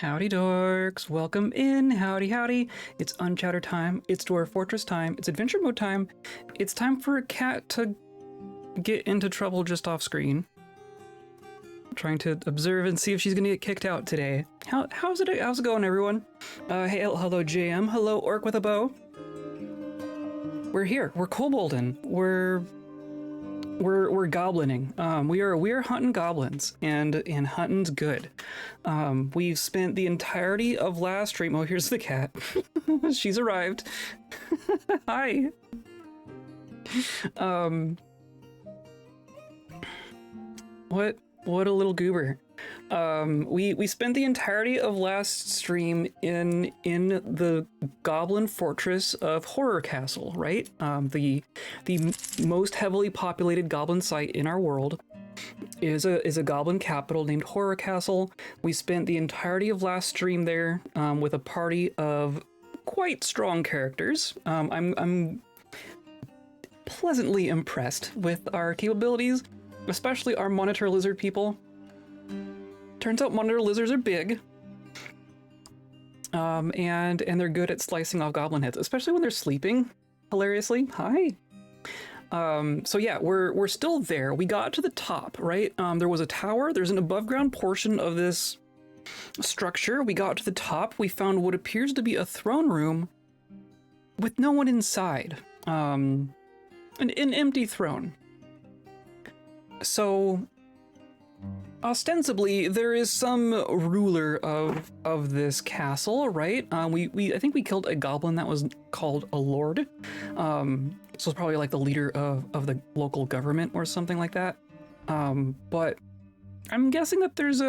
Howdy dorks, welcome in, howdy howdy. It's Unchowder time, it's Dwarf Fortress time, it's adventure mode time. It's time for a cat to get into trouble just off screen. Trying to observe and see if she's gonna get kicked out today. How's it going, everyone? Hey, hello JM, hello Orc with a Bow. We're here, we're kobolding, we're goblining. We are hunting goblins, and hunting's good. We've spent the entirety of last stream. Oh, here's the cat. She's arrived. Hi. What a little goober. We spent the entirety of last stream in the Goblin Fortress of Horrorcastle, right? The most heavily populated goblin site in our world is a goblin capital named Horrorcastle. We spent the entirety of last stream there with a party of quite strong characters. I'm pleasantly impressed with our capabilities, especially our monitor lizard people. Turns out monitor lizards are big, and they're good at slicing off goblin heads, especially when they're sleeping. Hilariously, hi. So yeah, we're still there. We got to the top, right? There was a tower. There's an above ground portion of this structure. We got to the top. We found what appears to be a throne room with no one inside. An empty throne. So ostensibly, there is some ruler of this castle, right? I think we killed a goblin that was called a lord. So it's probably like the leader of the local government or something like that. But I'm guessing that there's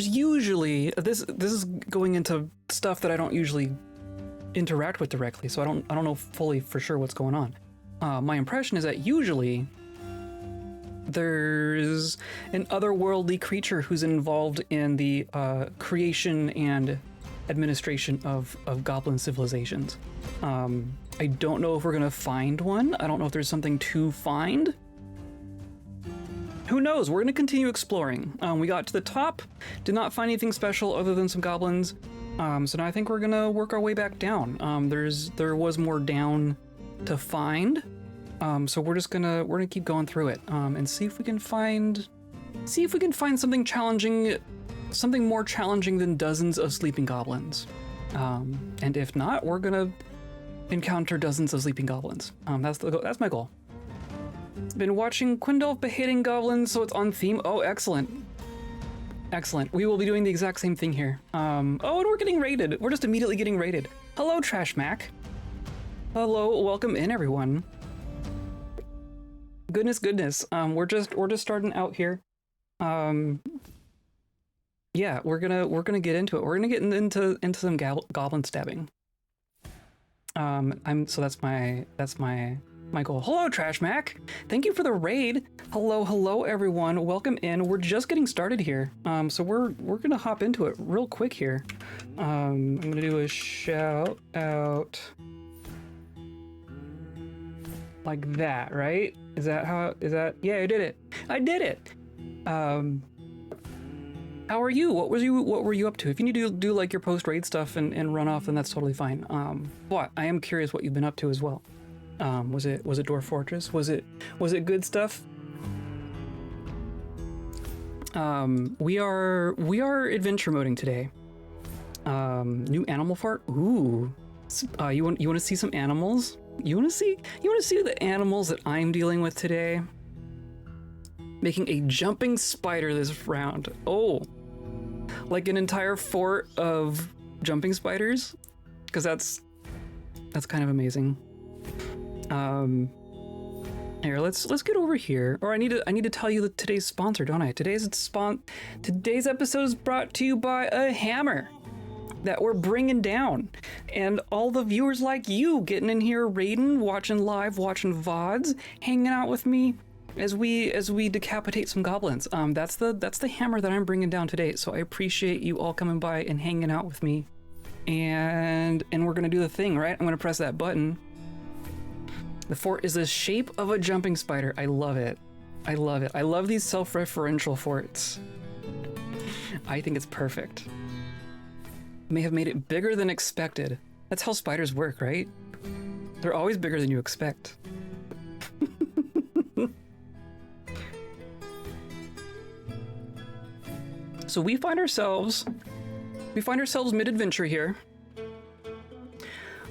usually this is going into stuff that I don't usually interact with directly, so I don't know fully for sure what's going on. My impression is that usually there's an otherworldly creature who's involved in the creation and administration of goblin civilizations. I don't know if we're gonna find one. I don't know if there's something to find. Who knows? We're gonna continue exploring. We got to the top, did not find anything special other than some goblins. So now I think we're gonna work our way back down. There was more down to find. So we're gonna keep going through it and see if we can find something challenging, something more challenging than dozens of sleeping goblins. And if not, we're gonna encounter dozens of sleeping goblins. That's my goal. Been watching Quindolph beheading goblins, so it's on theme. Oh, excellent. Excellent. We will be doing the exact same thing here. Oh, and we're getting raided. We're just immediately getting raided. Hello, Trash Mac. Hello, welcome in, everyone. Goodness. We're just starting out here. Yeah, we're gonna get into it. We're gonna get into some goblin stabbing. So that's my goal. Hello, Trash Mac. Thank you for the raid. Hello, everyone. Welcome in. We're just getting started here. So we're gonna hop into it real quick here. I'm gonna do a shout out like that, right? Is that? Yeah, I did it. How are you? What were you up to? If you need to do like your post raid stuff and run off, then that's totally fine. But I am curious what you've been up to as well. Was it Dwarf Fortress? Was it good stuff? We are adventure moding today. New animal fart. Ooh. You want to see some animals? You want to see the animals that I'm dealing with today? Making a jumping spider this round. Oh, like an entire fort of jumping spiders, because that's kind of amazing. Here, let's get over here. Or I need to tell you today's sponsor, don't I? Today's episode is brought to you by a hammer that we're bringing down, and all the viewers like you getting in here, raiding, watching live, watching VODs, hanging out with me as we decapitate some goblins. That's the hammer that I'm bringing down today. So I appreciate you all coming by and hanging out with me, and we're gonna do the thing, right? I'm gonna press that button. The fort is the shape of a jumping spider. I love it. I love these self-referential forts. I think it's perfect. may have made it bigger than expected. That's how spiders work, right? They're always bigger than you expect. So we find ourselves mid-adventure here.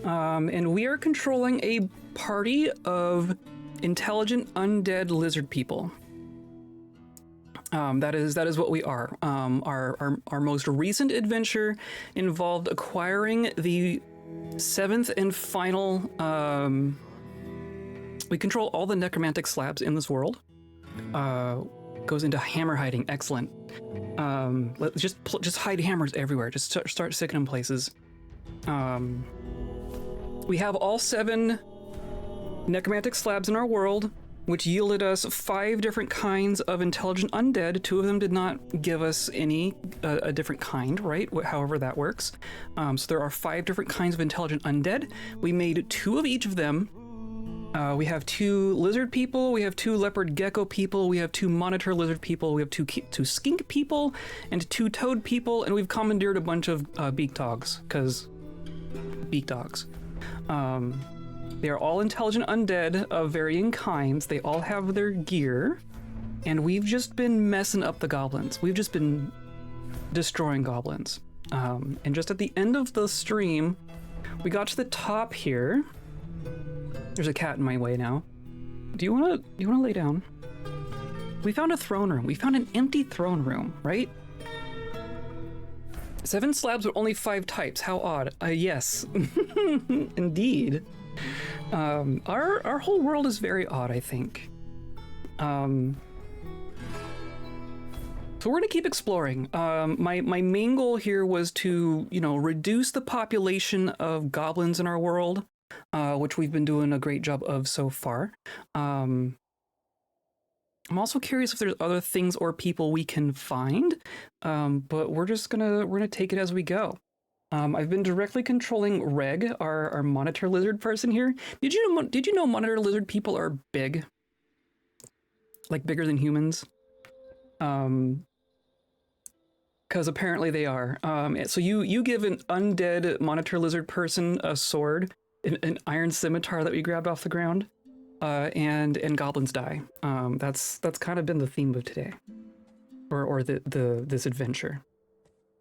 And we are controlling a party of intelligent undead lizard people. That is what we are. Our most recent adventure involved acquiring the 7th and final. We control all the necromantic slabs in this world. Goes into hammer hiding. Excellent. Let's just hide hammers everywhere. Just start sticking them places. We have all 7 necromantic slabs in our world, which yielded us 5 different kinds of intelligent undead. 2 of them did not give us any a different kind, right? However that works. So there are 5 different kinds of intelligent undead. We made 2 of each of them. We have 2 lizard people, we have 2 leopard gecko people, we have 2 monitor lizard people, we have 2 skink people, and 2 toad people, and we've commandeered a bunch of beak dogs, because beak dogs. They are all intelligent undead of varying kinds. They all have their gear, and we've just been messing up the goblins. We've just been destroying goblins. And just at the end of the stream, we got to the top here. There's a cat in my way now. Do you wanna lay down? We found a throne room. We found an empty throne room, right? 7 slabs with only 5 types. How odd. Yes, indeed. Our whole world is very odd, I think. So we're gonna keep exploring. My main goal here was to, reduce the population of goblins in our world, which we've been doing a great job of so far. I'm also curious if there's other things or people we can find, but we're gonna take it as we go. I've been directly controlling Reg, our monitor lizard person here. Did you know monitor lizard people are big? Like bigger than humans? Because apparently they are. So you give an undead monitor lizard person a sword, an iron scimitar that we grabbed off the ground, and goblins die. That's kind of been the theme of today, or this adventure.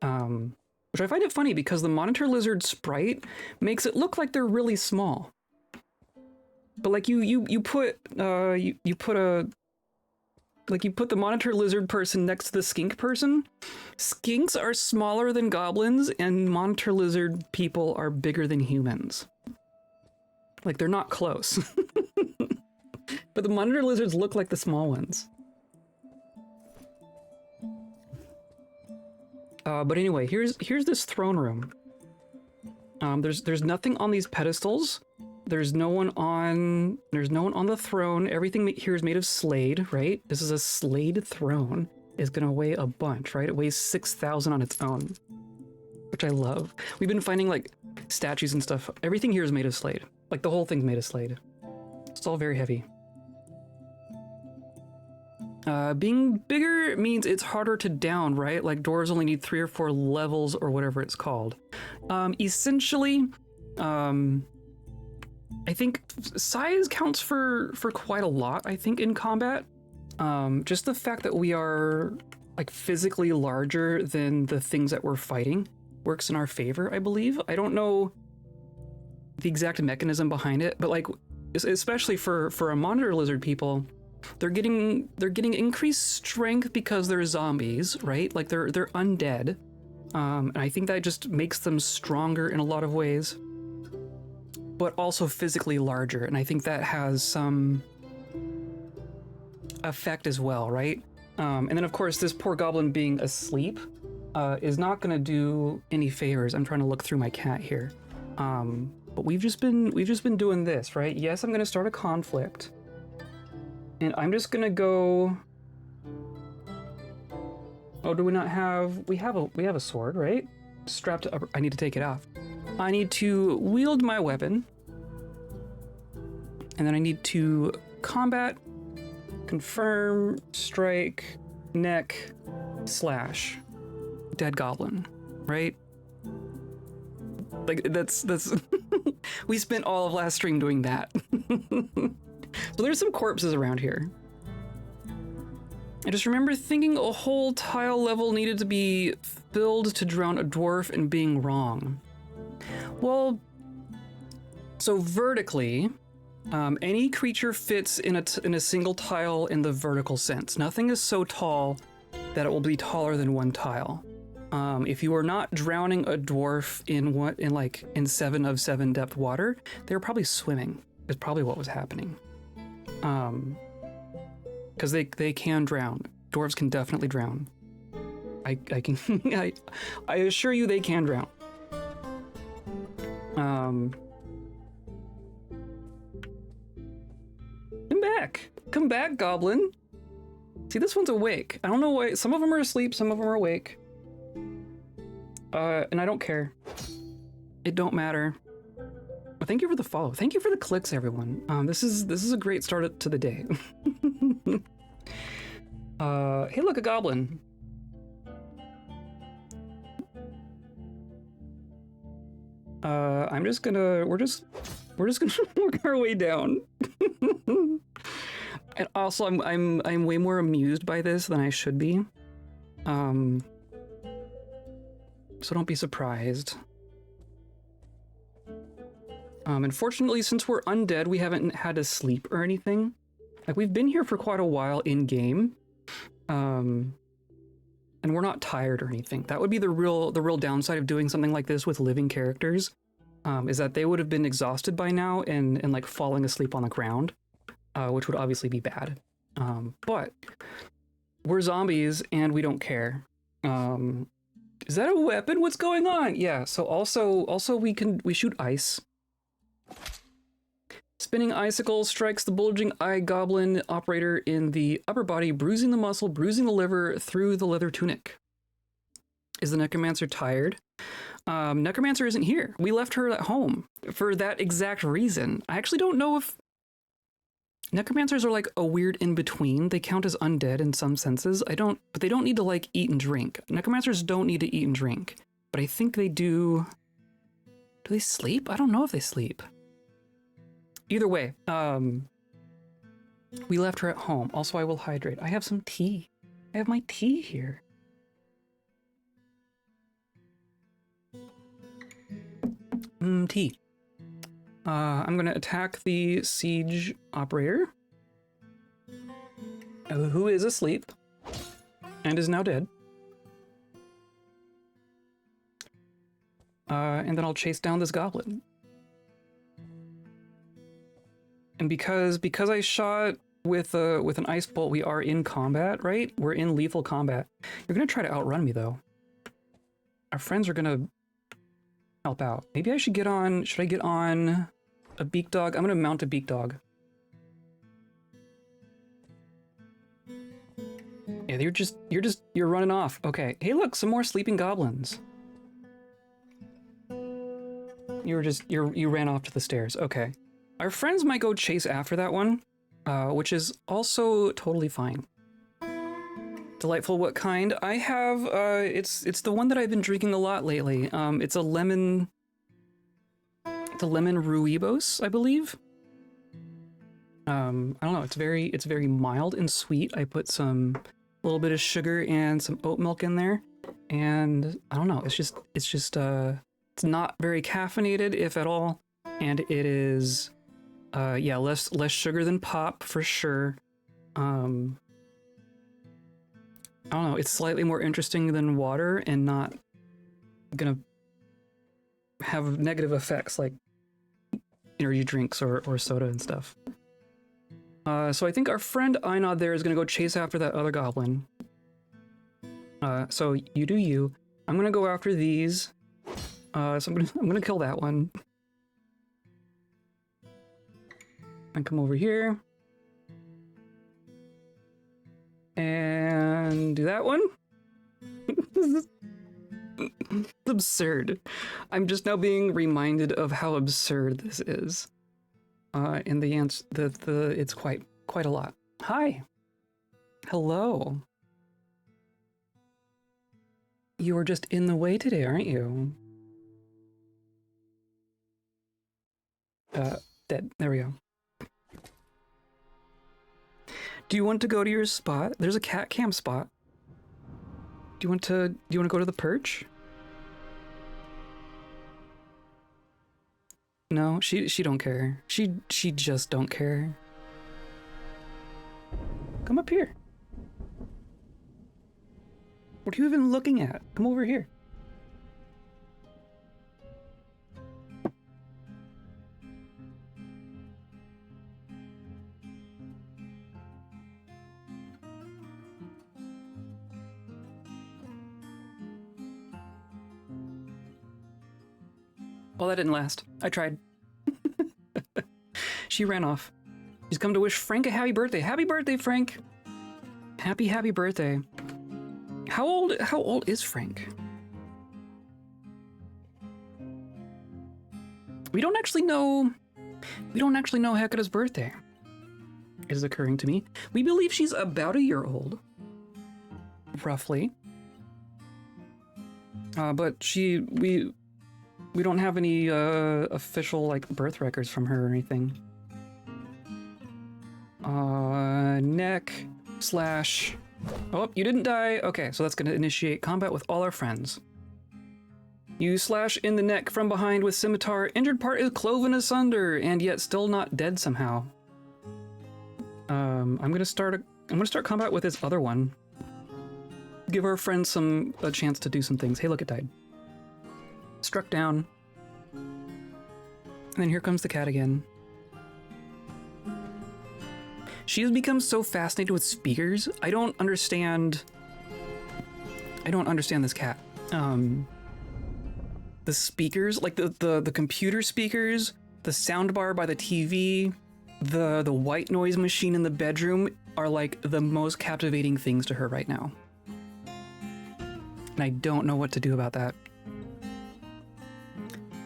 Which I find it funny because the monitor lizard sprite makes it look like they're really small. But like you put the monitor lizard person next to the skink person. Skinks are smaller than goblins, and monitor lizard people are bigger than humans. Like, they're not close. But the monitor lizards look like the small ones. But anyway, here's this throne room. There's nothing on these pedestals. There's no one on the throne. Everything here is made of slade, right? This is a slade throne. It's gonna weigh a bunch, right? It weighs 6,000 on its own, which I love. We've been finding like statues and stuff. Everything here is made of slade. Like the whole thing's made of slade. It's all very heavy. Being bigger means it's harder to down, right? Like doors only need 3 or 4 levels or whatever it's called. Essentially, I think size counts for quite a lot, I think, in combat. Just the fact that we are like physically larger than the things that we're fighting works in our favor, I believe. I don't know the exact mechanism behind it, but like, especially for a monitor lizard people, they're getting increased strength because they're zombies, right? Like they're undead. And I think that just makes them stronger in a lot of ways, but also physically larger. And I think that has some effect as well, right? And then of course, this poor goblin being asleep is not gonna do any favors. I'm trying to look through my cat here. But we've just been doing this, right? Yes, I'm gonna start a conflict. And I'm just gonna go. Oh, do we not have? We have a sword, right? Strapped up. I need to take it off. I need to wield my weapon, and then I need to combat, confirm, strike, neck, slash, dead goblin, right? Like, that's we spent all of last stream doing that. So there's some corpses around here. I just remember thinking a whole tile level needed to be filled to drown a dwarf and being wrong. Well, so vertically, any creature fits in a single tile in the vertical sense. Nothing is so tall that it will be taller than one tile. If you are not drowning a dwarf in 7 of 7 depth water, they were probably swimming. Is probably what was happening. Because they can drown. Dwarves can definitely drown. I can I assure you they can drown. Come back, goblin. See, this one's awake. I don't know why. Some of them are asleep, some of them are awake. And I don't care. It don't matter. Well, thank you for the follow. Thank you for the clicks, everyone. This is a great start to the day. Hey, look, a goblin. We're just gonna work our way down. And also, I'm way more amused by this than I should be. So don't be surprised. Unfortunately, since we're undead, we haven't had to sleep or anything. Like, we've been here for quite a while in game, and we're not tired or anything. That would be the real downside of doing something like this with living characters, is that they would have been exhausted by now and like falling asleep on the ground, which would obviously be bad. But we're zombies and we don't care. Is that a weapon? What's going on? Yeah. So also we shoot ice. Spinning icicle strikes the bulging eye goblin operator in the upper body, bruising the muscle, bruising the liver through the leather tunic. Is the necromancer tired? Necromancer isn't here. We left her at home for that exact reason. I actually don't know if necromancers are like a weird in-between. They count as undead in some senses. But they don't need to like eat and drink. Necromancers don't need to eat and drink, but I think they do. Do they sleep? I don't know if they sleep. Either way, we left her at home. Also, I will hydrate. I have some tea. I have my tea here. Tea. I'm gonna attack the siege operator, who is asleep and is now dead. And then I'll chase down this goblin. And because I shot with an ice bolt, we are in combat, right? We're in lethal combat. You're gonna try to outrun me though. Our friends are gonna help out. Maybe I should get on. Should I get on a beak dog? I'm gonna mount a beak dog. Yeah, you're running off. Okay. Hey, look, some more sleeping goblins. You ran off to the stairs. Okay. Our friends might go chase after that one, which is also totally fine. Delightful, what kind? I have, it's the one that I've been drinking a lot lately. It's a lemon rooibos, I believe. I don't know, it's very mild and sweet. I put a little bit of sugar and some oat milk in there. And I don't know, it's not very caffeinated, if at all. And it is, yeah, less sugar than pop for sure. I don't know, it's slightly more interesting than water and not gonna have negative effects like energy drinks or soda and stuff. So I think our friend Einod there is gonna go chase after that other goblin. So you do you. I'm gonna go after these. So I'm gonna kill that one. And come over here. And do that one. This is absurd. I'm just now being reminded of how absurd this is. And the answer, it's quite a lot. Hi. Hello. You were just in the way today, aren't you? Dead. There we go. Do you want to go to your spot? There's a cat cam spot. Do you want to go to the perch? No, she don't care. She just don't care. Come up here. What are you even looking at? Come over here. Well, that didn't last. I tried. She ran off. She's come to wish Frank a happy birthday. Happy birthday, Frank! Happy birthday. How old is Frank? We don't actually know Hecate's birthday. It is occurring to me. We believe she's about a year old. Roughly. But we don't have any official like birth records from her or anything. Neck slash. Oh, you didn't die. Okay, so that's gonna initiate combat with all our friends. You slash in the neck from behind with scimitar. Injured part is cloven asunder, and yet still not dead somehow. I'm gonna start combat with this other one. Give our friends a chance to do some things. Hey, look, it died. Struck down. And then here comes the cat again. She has become so fascinated with speakers. I don't understand this cat. The speakers, like the computer speakers, the soundbar by the TV, the white noise machine in the bedroom are like the most captivating things to her right now. And I don't know what to do about that.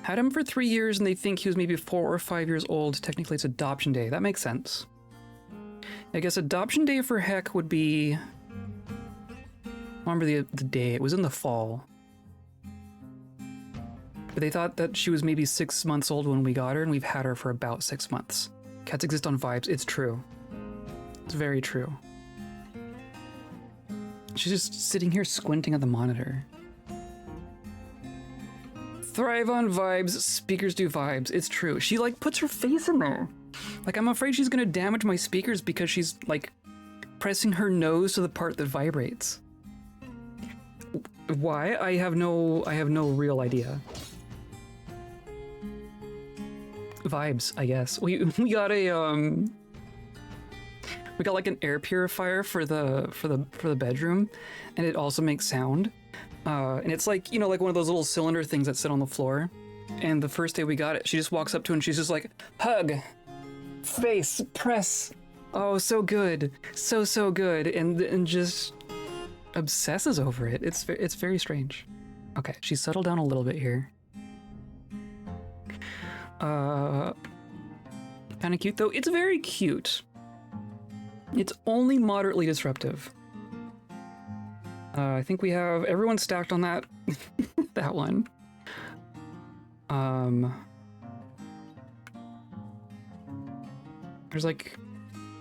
Had him for 3 years and they think he was maybe 4 or 5 years old. Technically it's adoption day. That makes sense. I guess adoption day for Heck would be... I remember the day. It was in the fall. But they thought that she was maybe 6 months old when we got her, and we've had her for about 6 months. Cats exist on vibes. It's true. It's very true. She's just sitting here squinting at the monitor. Thrive on vibes, speakers do vibes. It's true. She like puts her face in there. Like, I'm afraid she's gonna damage my speakers because she's like pressing her nose to the part that vibrates. Why? I have no real idea. Vibes, I guess. We got like an air purifier for the bedroom, and it also makes sound. And it's like, you know, like one of those little cylinder things that sit on the floor. And the first day we got it, she just walks up to it and she's just like, hug, face, press. Oh, so good. So good. And just obsesses over it. It's very strange. Okay, she's settled down a little bit here. Kind of cute though. It's very cute. It's only moderately disruptive. I think we have everyone stacked on that that one. There's like,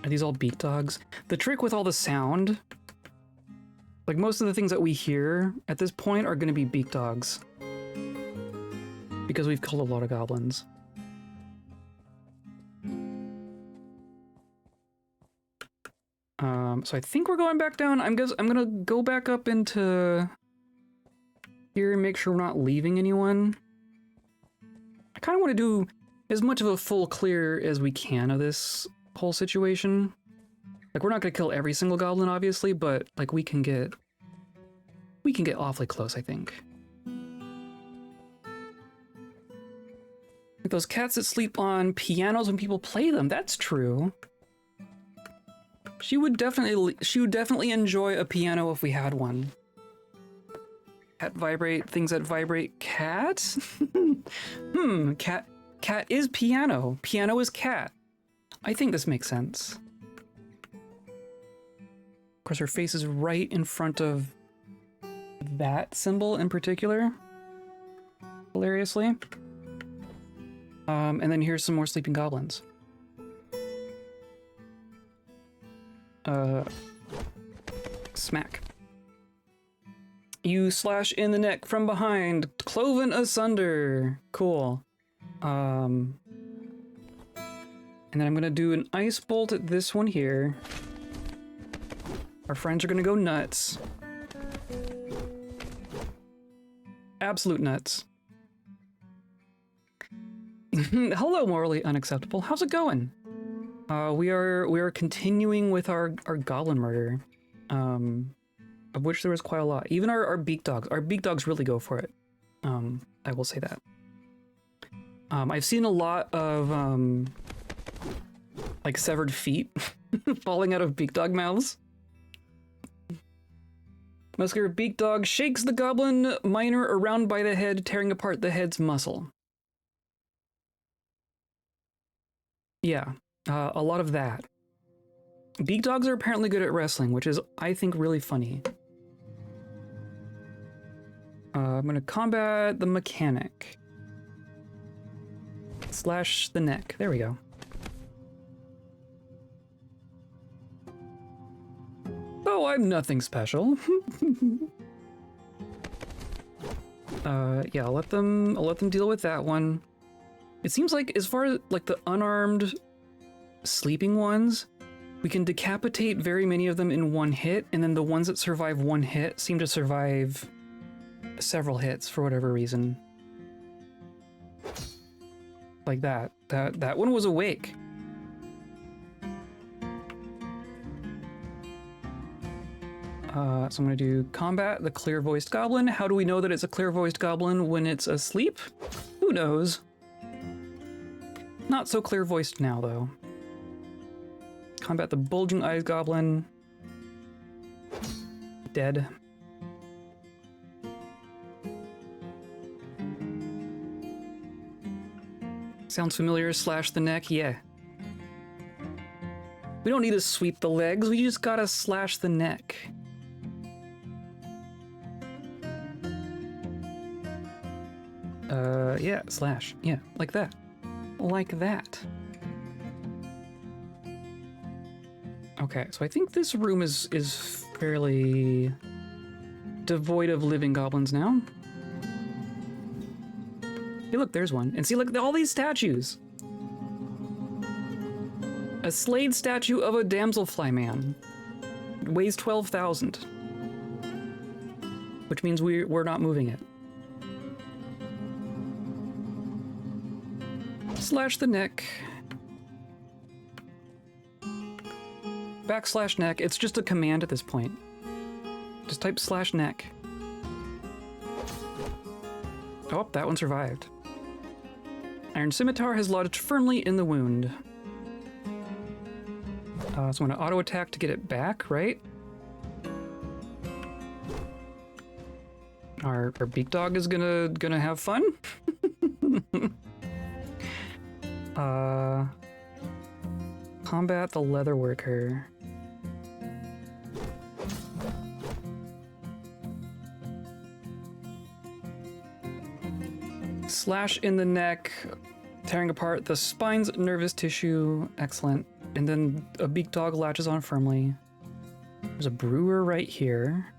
are these all beak dogs? The trick with all the sound, like most of the things that we hear at this point are going to be beak dogs, because we've killed a lot of goblins. So I think we're going back down. I'm gonna go back up into here and make sure we're not leaving anyone. I kind of want to do as much of a full clear as we can of this whole situation. Like, we're not gonna kill every single goblin, obviously, but like we can get awfully close, I think. Like those cats that sleep on pianos when people play them. That's true. She would definitely enjoy a piano if we had one. Cat vibrate, things that vibrate. Cat? Cat is piano. Piano is cat. I think this makes sense. Of course, her face is right in front of that symbol in particular. Hilariously. And then here's some more sleeping goblins. Smack. You slash in the neck from behind, cloven asunder. Cool. And then I'm gonna do an ice bolt at this one here. Our friends are gonna go nuts. Absolute nuts. Hello, morally unacceptable. How's it going? We are continuing with our goblin murder, of which there was quite a lot. Even our beak dogs. Our beak dogs really go for it. I will say that. I've seen a lot of like severed feet falling out of beak dog mouths. Muscular beak dog shakes the goblin miner around by the head, tearing apart the head's muscle. Yeah, a lot of that. Beak dogs are apparently good at wrestling, which is, I think, really funny. I'm gonna combat the mechanic. Slash the neck. There we go. Oh, I'm nothing special. Yeah, I'll let them deal with that one. It seems like, as far as like the unarmed sleeping ones, we can decapitate very many of them in one hit, and then the ones that survive one hit seem to survive several hits for whatever reason. Like that. That one was awake. So I'm gonna do combat the clear-voiced goblin. How do we know that it's a clear-voiced goblin when it's asleep? Who knows? Not so clear-voiced now, though. Combat the bulging eyes goblin. Dead. Sounds familiar. Slash the neck. Yeah. We don't need to sweep the legs. We just gotta slash the neck. Yeah, slash. Yeah, like that. Like that. Okay, so I think this room is fairly devoid of living goblins now. Hey, look, there's one. And see, look, all these statues. A slayed statue of a damselfly man. It weighs 12,000. Which means we're not moving it. Slash the neck. Backslash neck. It's just a command at this point. Just type slash neck. Oh, that one survived. Iron Scimitar has lodged firmly in the wound. So I'm gonna auto attack to get it back, right? Our beak dog is gonna have fun. Combat the leather worker. Slash in the neck, tearing apart the spine's nervous tissue. Excellent. And then a beak dog latches on firmly. There's a brewer right here.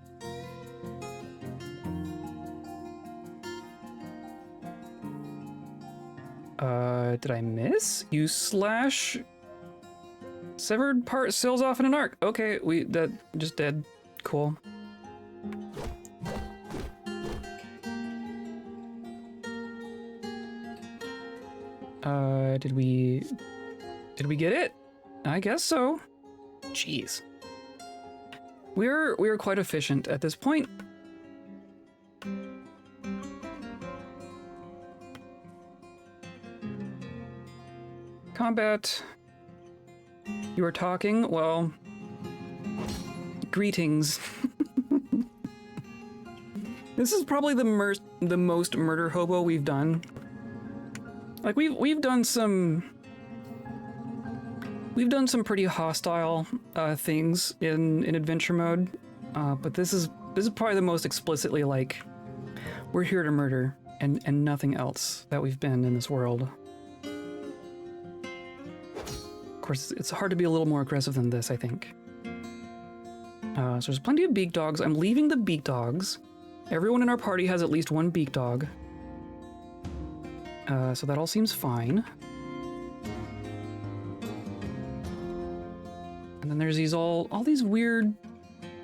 Did I miss? You slash... Severed part sails off in an arc. Okay, that just dead. Cool. Did we get it? I guess so. Jeez. We're quite efficient at this point. Combat. You are talking? Well, greetings. This is probably the most murder hobo we've done. Like we've done some pretty hostile things in adventure mode, but this is probably the most explicitly like we're here to murder and nothing else that we've been in this world. course, it's hard to be a little more aggressive than this, I think. So there's plenty of beak dogs. I'm leaving the beak dogs. Everyone in our party has at least one beak dog. So that all seems fine. And then there's these all these weird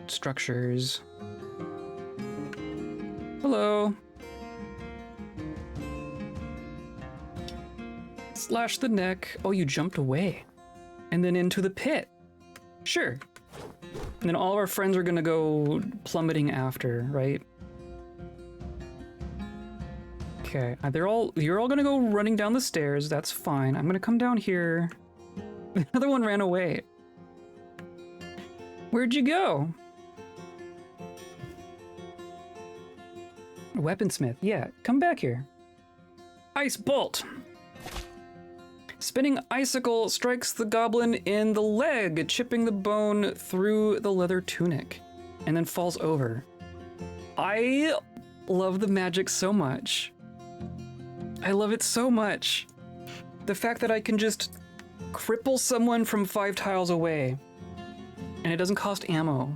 structures. Hello. Slash the neck. Oh, you jumped away. And then into the pit. Sure. And then all of our friends are gonna go plummeting after, right? Okay, you're all gonna go running down the stairs. That's fine. I'm gonna come down here. Another one ran away. Where'd you go? Weaponsmith, yeah, come back here. Ice bolt. Spinning icicle strikes the goblin in the leg, chipping the bone through the leather tunic, and then falls over. I love the magic so much. I love it so much. The fact that I can just cripple someone from 5 tiles away, and it doesn't cost ammo.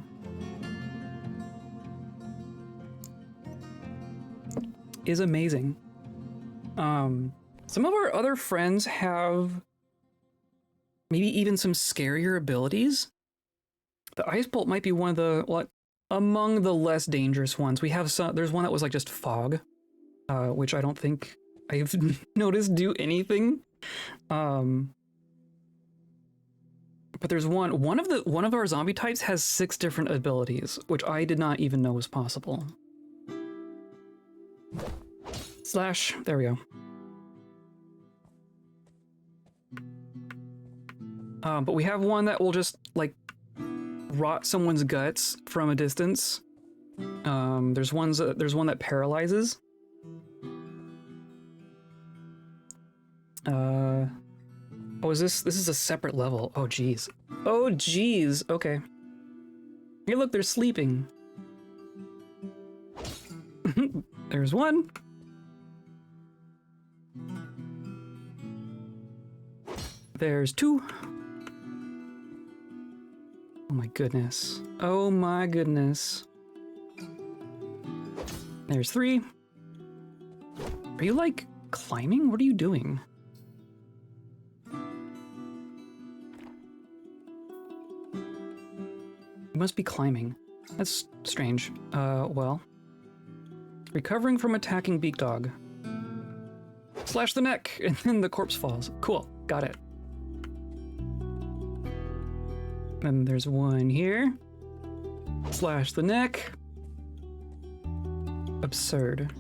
Is amazing. Some of our other friends have maybe even some scarier abilities. The ice bolt might be one of the among the less dangerous ones. We have some. There's one that was like just fog, which I don't think I've noticed do anything. But there's one of our zombie types has 6 different abilities, which I did not even know was possible. Slash. There we go. But we have one that will just, like, rot someone's guts from a distance. There's one that paralyzes. Oh, this is a separate level. Oh, geez. Oh, geez. Okay. Hey, look, they're sleeping. There's one. There's 2. Oh my goodness. Oh my goodness. There's 3. Are you, like, climbing? What are you doing? You must be climbing. That's strange. Well. Recovering from attacking beak dog. Slash the neck, and then the corpse falls. Cool, got it. And there's one here. Slash the neck. Absurd.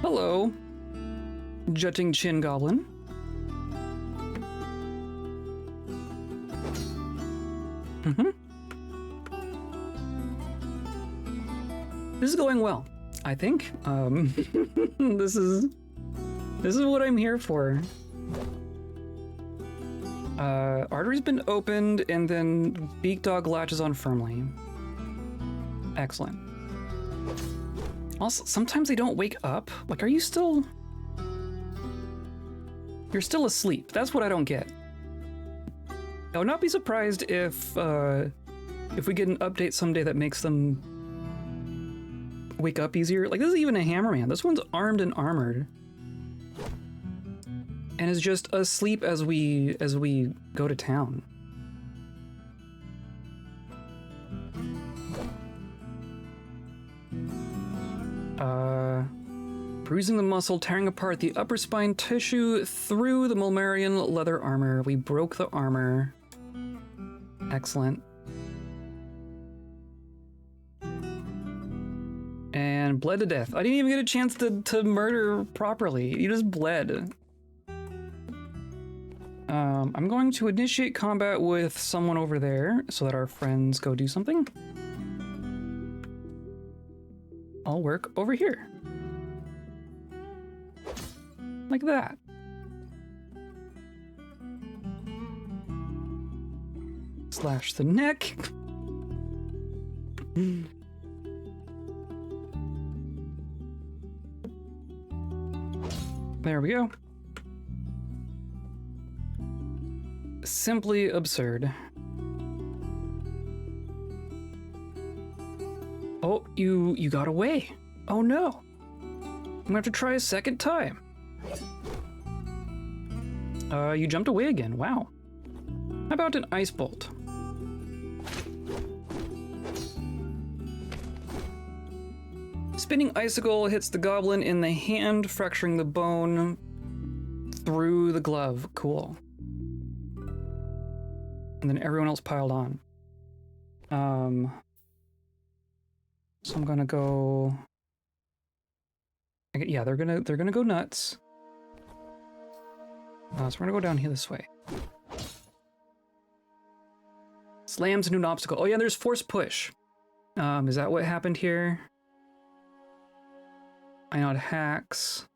Hello, jutting chin goblin. This is going well, I think. This is what I'm here for. Artery's been opened, and then beak dog latches on firmly. Excellent. Also, sometimes they don't wake up. Like, are you still... You're still asleep. That's what I don't get. I would not be surprised if we get an update someday that makes them wake up easier. Like, this is even a hammerman. This one's armed and armored. And is just asleep as we go to town. Bruising the muscle, tearing apart the upper spine tissue through the Mulmarian leather armor. We broke the armor. Excellent. And bled to death. I didn't even get a chance to murder properly. You just bled. I'm going to initiate combat with someone over there so that our friends go do something. I'll work over here. Like that. Slash the neck. There we go. simply absurd. Oh, you got away. Oh no. I'm gonna have to try a second time. You jumped away again. Wow. How about an ice bolt? Spinning icicle hits the goblin in the hand, fracturing the bone through the glove. Cool. And then everyone else piled on. So I'm gonna go. Yeah, they're gonna go nuts. So we're gonna go down here this way. Slams into an obstacle. Oh yeah, there's force push. Is that what happened here? I know it hacks.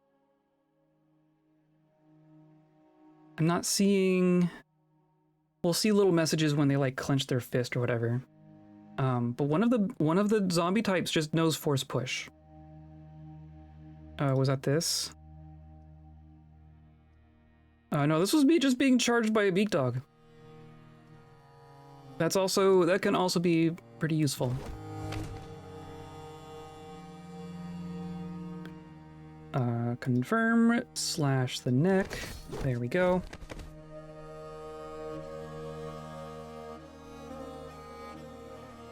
I'm not seeing. We'll see little messages when they like clench their fist or whatever. But one of the zombie types just knows force push. Was that this? No, this was me just being charged by a beak dog. That can also be pretty useful. Confirm / the neck. There we go.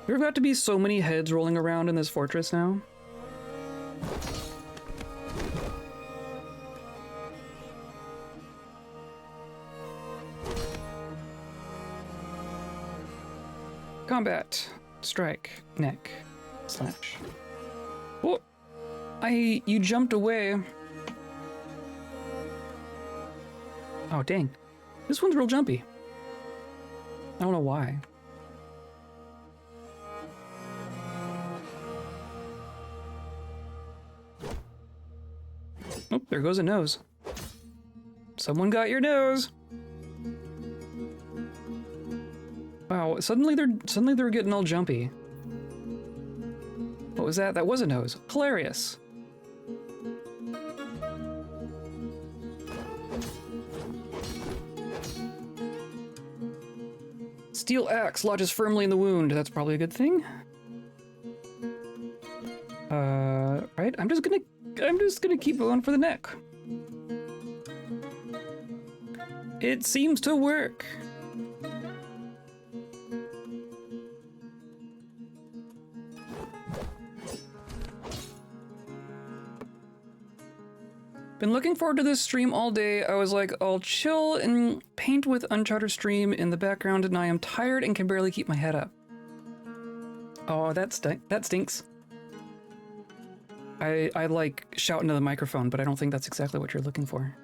There have got to be so many heads rolling around in this fortress now. Combat. Strike. Neck. Slash. Oh! You jumped away. Oh, dang. This one's real jumpy. I don't know why. Oh, there goes a nose. Someone got your nose. Wow, suddenly they're getting all jumpy. What was that? That was a nose. Hilarious. Steel axe lodges firmly in the wound. That's probably a good thing. Right? I'm just gonna keep going for the neck. It seems to work. Been looking forward to this stream all day. I was like, I'll chill and paint with Uncharted stream in the background, and I am tired and can barely keep my head up. Oh, that stinks. I like shout into the microphone, but I don't think that's exactly what you're looking for.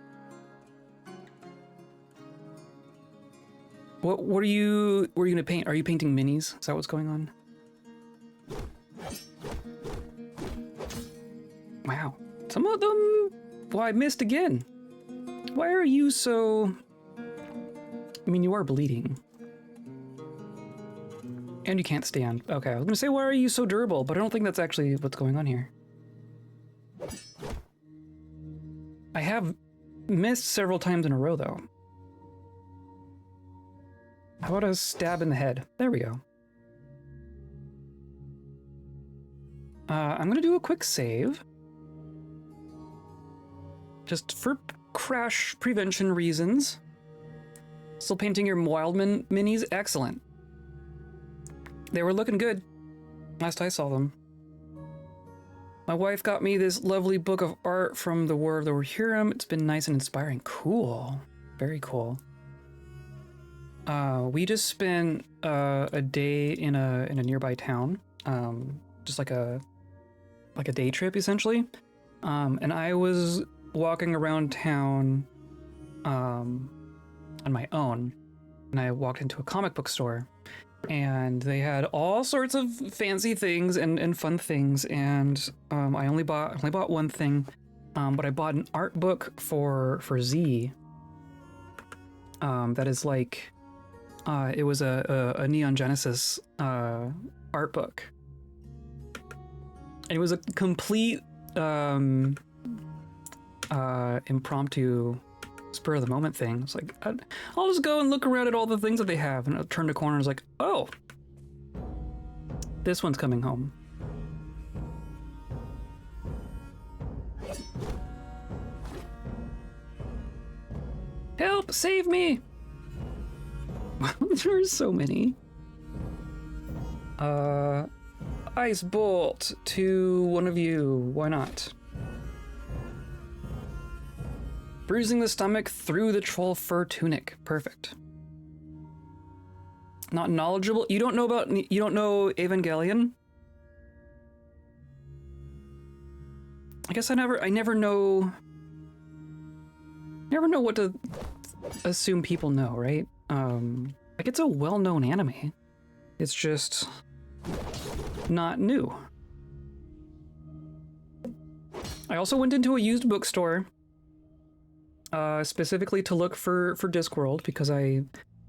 What were you gonna paint? Are you painting minis? Is that what's going on? Wow. Some of them. Well, I missed again. Why are you so... I mean, you are bleeding. And you can't stand. Okay, I was gonna say, why are you so durable? But I don't think that's actually what's going on here. I have missed several times in a row, though. How about a stab in the head? There we go. I'm gonna do a quick save. Just for crash prevention reasons. Still painting your Wildman minis? Excellent. They were looking good last I saw them. My wife got me this lovely book of art from the War of the Rohirrim. It's been nice and inspiring. Cool. Very cool. We just spent a day in a nearby town. Just like a day trip, essentially. And I was walking around town on my own, and I walked into a comic book store, and they had all sorts of fancy things and fun things, and I only bought one thing, but I bought an art book for Z. That is like it was a Neon Genesis art book, and it was a complete impromptu spur of the moment thing. It's like, I'll just go and look around at all the things that they have, and I'll turn the corner and it's like, oh, this one's coming home. Help! Save me! There are so many. Ice bolt to one of you. Why not? Bruising the stomach through the troll fur tunic. Perfect. Not knowledgeable. You don't know Evangelion? I guess I never know what to assume people know, right? Like, it's a well-known anime. It's just not new. I also went into a used bookstore specifically to look for Discworld, because I've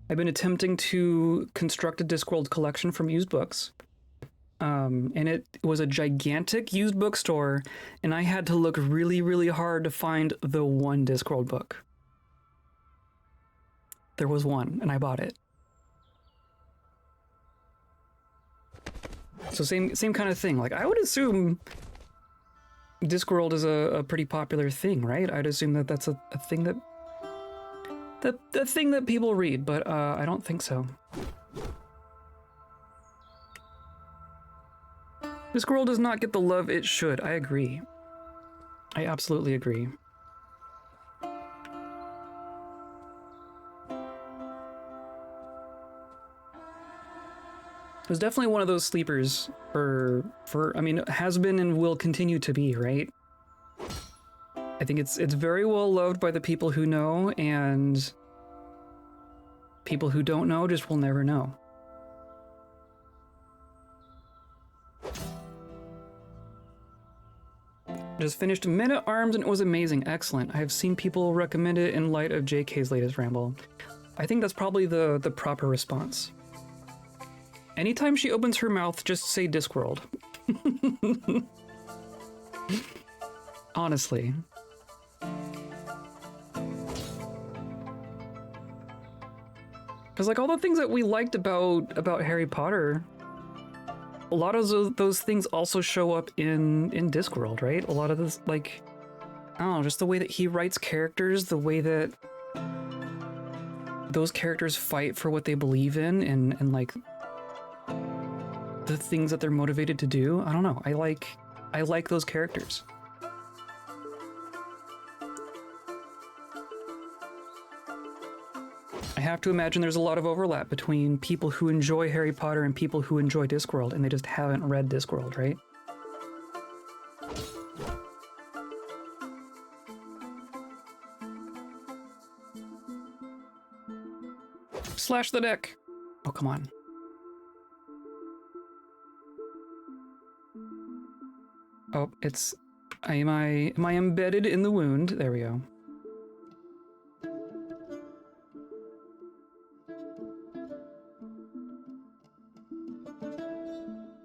been attempting to construct a Discworld collection from used books. And it was a gigantic used bookstore, and I had to look really, really hard to find the one Discworld book. There was one, and I bought it. So same kind of thing. Like, I would assume Discworld is a pretty popular thing, right? I'd assume that that's a thing that thing that people read, but I don't think so. Discworld does not get the love it should. I agree. I absolutely agree. It was definitely one of those sleepers for I mean, it has been and will continue to be, right? I think it's very well loved by the people who know, and people who don't know just will never know. Just finished Men at Arms and it was amazing. Excellent. I have seen people recommend it in light of JK's latest ramble. I think that's probably the proper response. Anytime she opens her mouth, just say Discworld. Honestly. Because, like, all the things that we liked about Harry Potter, a lot of those things also show up in Discworld, right? A lot of this, like, I don't know, just the way that he writes characters, the way that those characters fight for what they believe in, and like, the things that they're motivated to do. I don't know. I like those characters. I have to imagine there's a lot of overlap between people who enjoy Harry Potter and people who enjoy Discworld, and they just haven't read Discworld, right? Slash the deck! Oh, come on. Oh, it's... Am I embedded in the wound? There we go.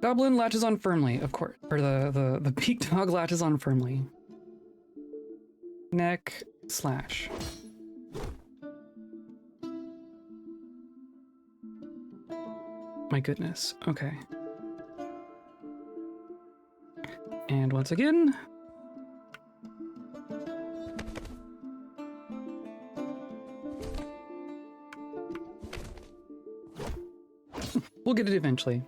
Goblin latches on firmly, of course. Or the peak dog latches on firmly. Neck slash. My goodness. Okay. And once again. We'll get it eventually.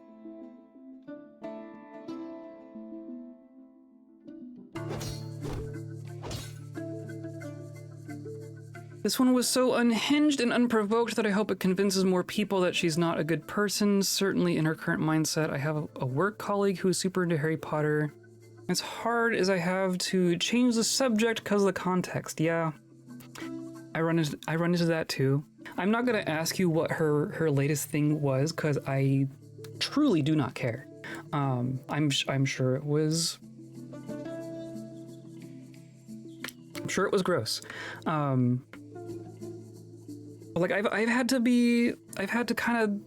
This one was so unhinged and unprovoked that I hope it convinces more people that she's not a good person. Certainly in her current mindset, I have a work colleague who is super into Harry Potter. As hard as I have to change the subject because of the context. Yeah, I run into that too. I'm not gonna ask you what her latest thing was because I truly do not care. I'm sure it was. I'm sure it was gross. Like I've had to kind of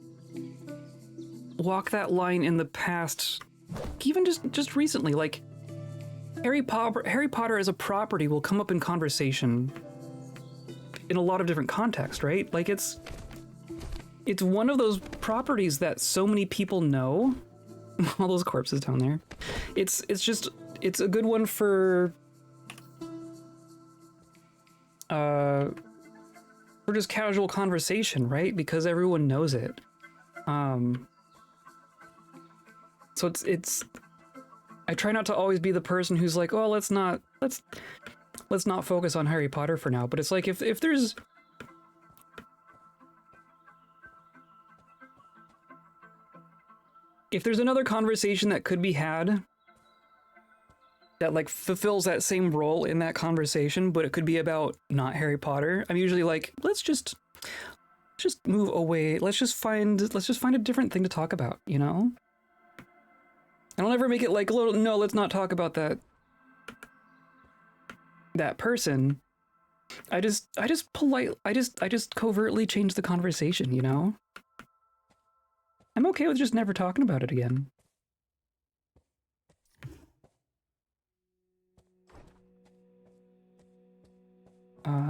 walk that line in the past, even just recently. Like Harry Potter as a property will come up in conversation in a lot of different contexts, right? Like it's one of those properties that so many people know. All those corpses down there. It's a good one for just casual conversation, right? Because everyone knows it. So it's I try not to always be the person who's like, oh, let's not focus on Harry Potter for now. But it's like if there's another conversation that could be had that like fulfills that same role in that conversation, but it could be about not Harry Potter, I'm usually like, let's just move away. Let's just find a different thing to talk about, you know? I don't ever make it like, no, let's not talk about that person. I just covertly change the conversation, you know? I'm okay with just never talking about it again.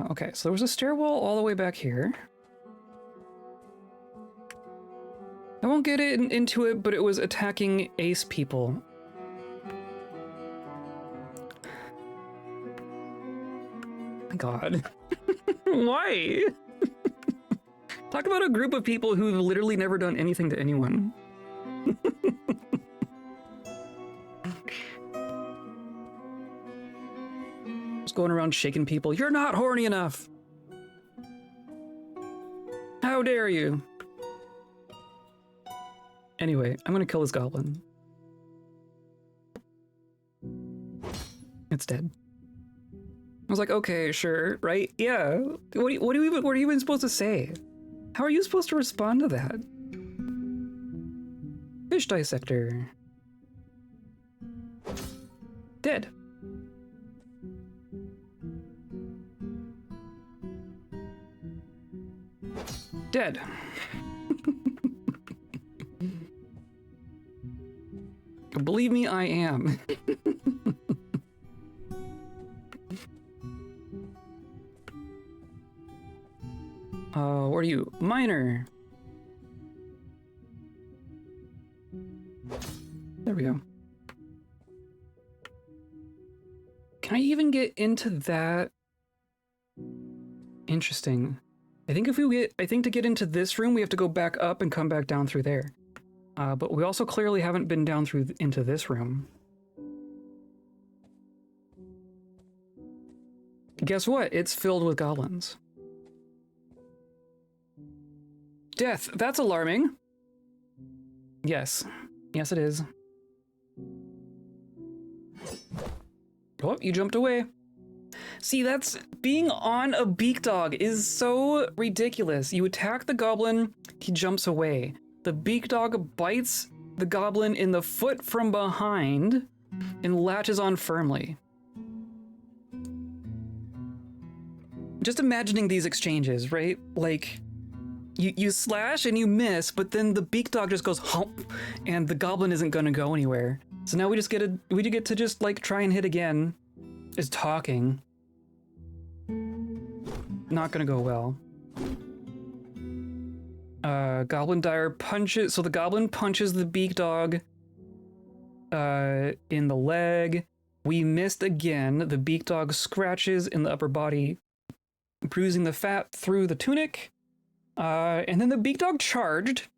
Okay, so there was a stairwell all the way back here. I won't get into it, but it was attacking ace people. God. Why? Talk about a group of people who've literally never done anything to anyone. Just going around shaking people. You're not horny enough. How dare you? Anyway, I'm gonna kill this goblin. It's dead. I was like, okay, sure, right? Yeah. What are you even supposed to say? How are you supposed to respond to that? Fish dissector. Dead. Dead. Believe me, I am. What are you? Miner. There we go. Can I even get into that? Interesting. I think to get into this room, we have to go back up and come back down through there. But we also clearly haven't been down into this room. Guess what? It's filled with goblins. Death. That's alarming. Yes. Yes, it is. Oh, you jumped away. See, that's being on a beak dog is so ridiculous. You attack the goblin, he jumps away. The beak dog bites the goblin in the foot from behind and latches on firmly. Just imagining these exchanges, right? Like, you slash and you miss, but then the beak dog just goes hump, and the goblin isn't gonna go anywhere. So now we get to just like try and hit again. Is talking. Not gonna go well. Goblin Dire punches, so the goblin punches the beak dog in the leg. We missed again. The beak dog scratches in the upper body, bruising the fat through the tunic. And then the beak dog charged,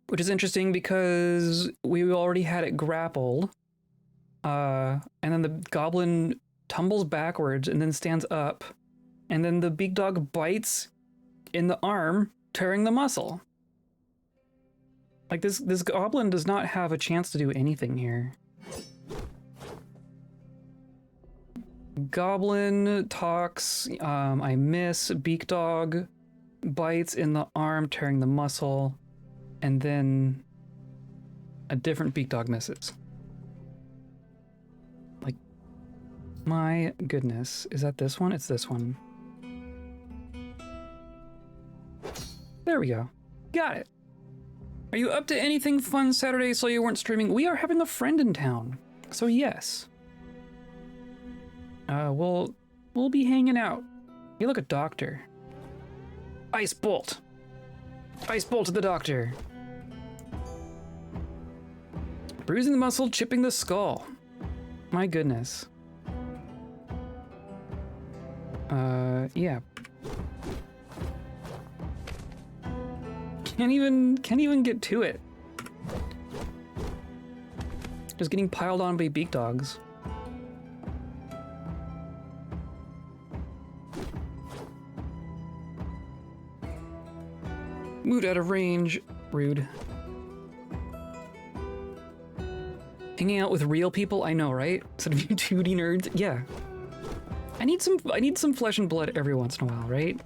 which is interesting because we already had it grappled. And then the goblin tumbles backwards and then stands up. And then the beak dog bites in the arm, tearing the muscle. Like this goblin does not have a chance to do anything here. Goblin talks, I miss, beak dog bites in the arm, tearing the muscle, and then a different beak dog misses. Like, my goodness. Is that this one? It's this one. There we go. Got it. Are you up to anything fun Saturday so you weren't streaming? We are having a friend in town, so yes. We'll be hanging out. You look a doctor. Ice bolt. Ice bolt to the doctor. Bruising the muscle, chipping the skull. My goodness. Yeah. Can't even get to it. Just getting piled on by beak dogs. Moved out of range. Rude. Hanging out with real people, I know, right? Instead of you 2D nerds. Yeah. I need some flesh and blood every once in a while, right?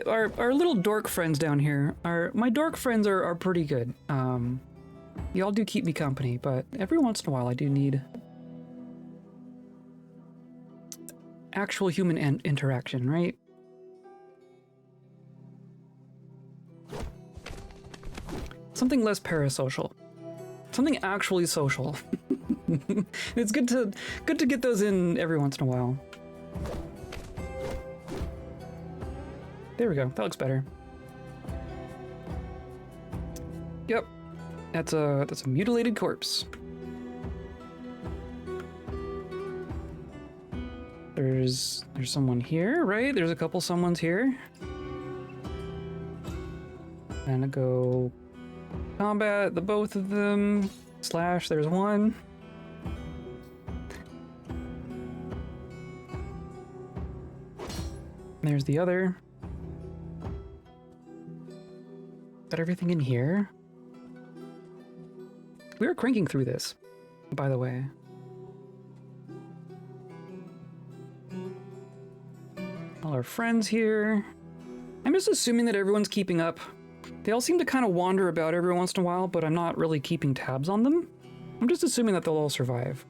Our little dork friends down here my dork friends are pretty good. Y'all do keep me company, but every once in a while I do need actual human interaction, right? Something less parasocial. Something actually social. It's good to get those in every once in a while. There we go. That looks better. Yep. That's a mutilated corpse. There's someone here, right? There's a couple someones here. Gonna go combat the both of them. Slash, there's one. There's the other. Got everything in here? We are cranking through this, by the way. All our friends here. I'm just assuming that everyone's keeping up. They all seem to kind of wander about every once in a while, but I'm not really keeping tabs on them. I'm just assuming that they'll all survive.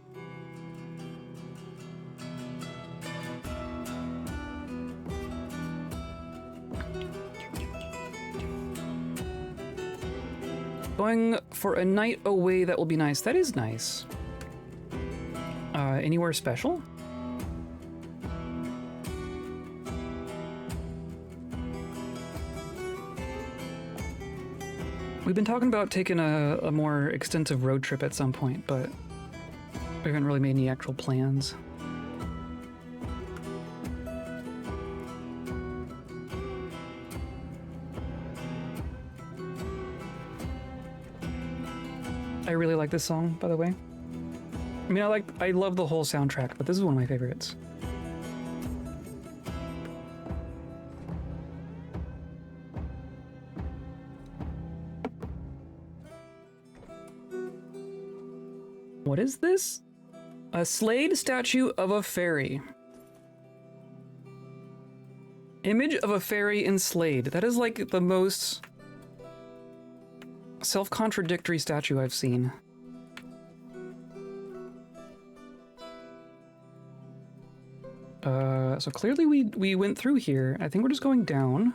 Going for a night away, that will be nice. That is nice. Anywhere special? We've been talking about taking a more extensive road trip at some point, but we haven't really made any actual plans. I really like this song, by the way. I mean, I love the whole soundtrack, but this is one of my favorites. What is this? A slayed statue of a fairy. Image of a fairy enslayed. That is like the most self-contradictory statue I've seen. So clearly we went through here. I think we're just going down.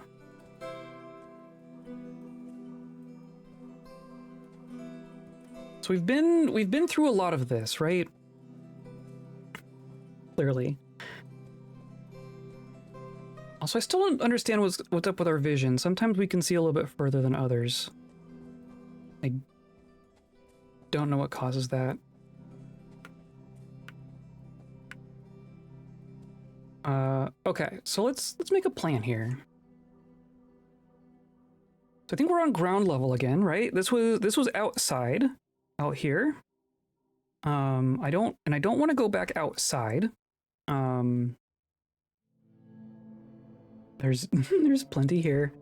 So we've been through a lot of this, right? Clearly. Also, I still don't understand what's up with our vision. Sometimes we can see a little bit further than others. I don't know what causes that. Okay, so let's make a plan here. So I think we're on ground level again, right? This was outside, out here. I don't want to go back outside. There's there's plenty here.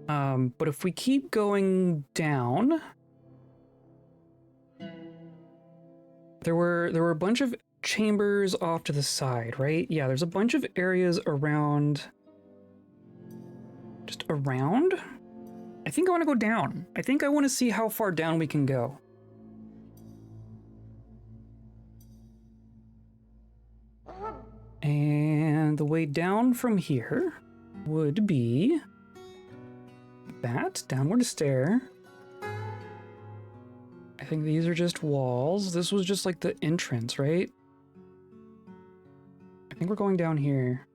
But if we keep going down, there were a bunch of chambers off to the side, right? Yeah, there's a bunch of areas around. Just around? I think I want to go down. I think I want to see how far down we can go. And the way down from here would be that downward stair. I think these are just walls. This was just like the entrance, right? think we're going down here.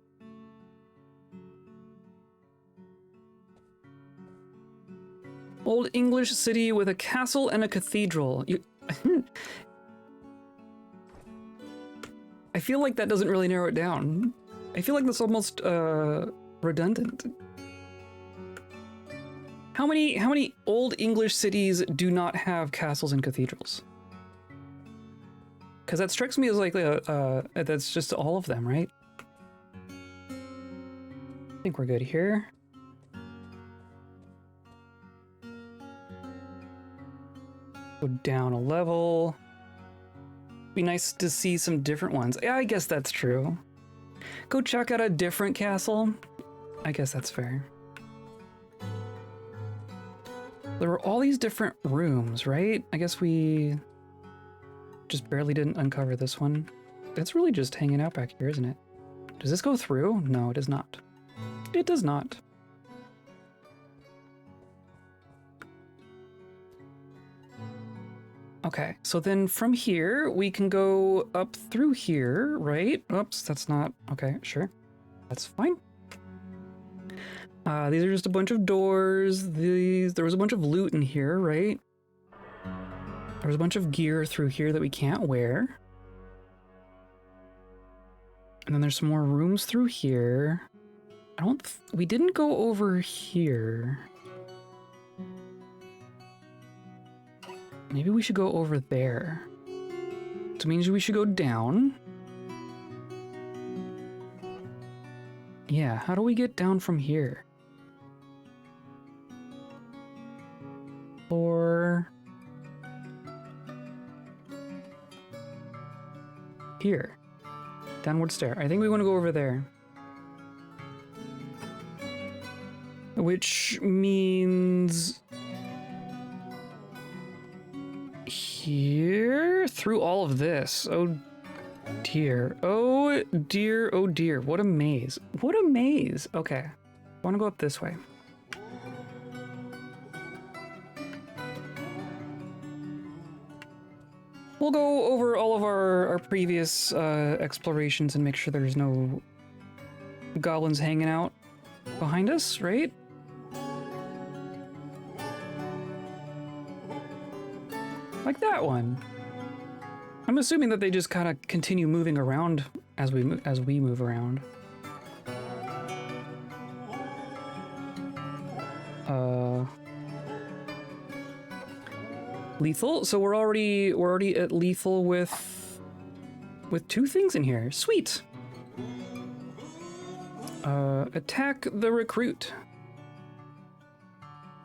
Old English city with a castle and a cathedral. I feel like that doesn't really narrow it down. I feel like that's almost redundant. How many old English cities do not have castles and cathedrals? Because that strikes me as like that's just all of them, right? I think we're good here. Go down a level. Be nice to see some different ones. Yeah, I guess that's true. Go check out a different castle. I guess that's fair. There were all these different rooms, right? I guess we just barely didn't uncover this one. It's really just hanging out back here, isn't it? Does this go through? No, it does not. It does not. Okay, so then from here, we can go up through here, right? Oops, that's not... Okay, sure. That's fine. These are just a bunch of doors. There was a bunch of loot in here, right? There was a bunch of gear through here that we can't wear. And then there's some more rooms through here. We didn't go over here. Maybe we should go over there. So it means we should go down. Yeah, how do we get down from here? Or... here. Downward stair. I think we want to go over there. Which means... here? Through all of this. Oh dear. Oh dear, oh dear. What a maze. What a maze. Okay. I want to go up this way. We'll go over all of our previous explorations and make sure there's no goblins hanging out behind us, right? Like that one. I'm assuming that they just kind of continue moving around as we move around. Lethal. So we're already at lethal with two things in here. Sweet. Attack the recruit.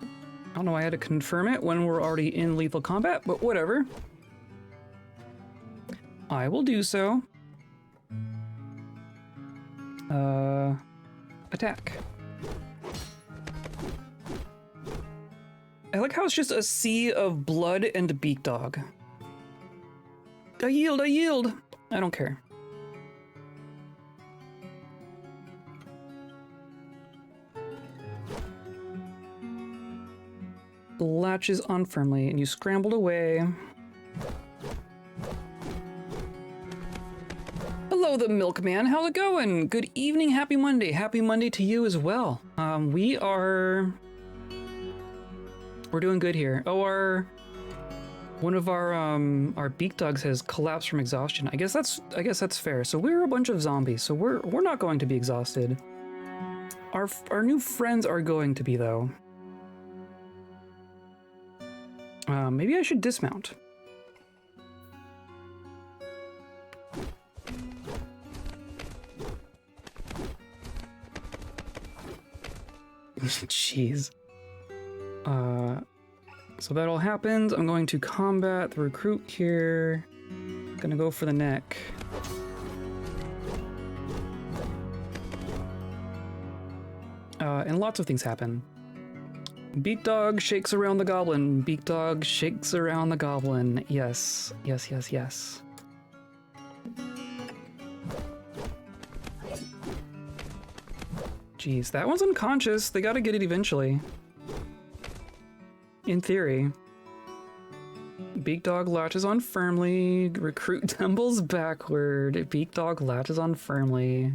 I don't know, I had to confirm it when we're already in lethal combat, but whatever. I will do so. Attack. I like how it's just a sea of blood and beak dog. I yield, I yield. I don't care. Latches on firmly, and you scrambled away. Hello, the milkman. How's it going? Good evening. Happy Monday. Happy Monday to you as well. We're doing good here. Oh, one of our beak dogs has collapsed from exhaustion. I guess that's fair. So we're a bunch of zombies. So we're not going to be exhausted. Our new friends are going to be though. Maybe I should dismount. Jeez. So that all happens. I'm going to combat the recruit here. Gonna go for the neck. And lots of things happen. Beak dog shakes around the goblin. Beak dog shakes around the goblin. Yes, yes, yes, yes. Jeez, that one's unconscious. They gotta get it eventually. In theory. Beak dog latches on firmly. Recruit tumbles backward. Beak dog latches on firmly.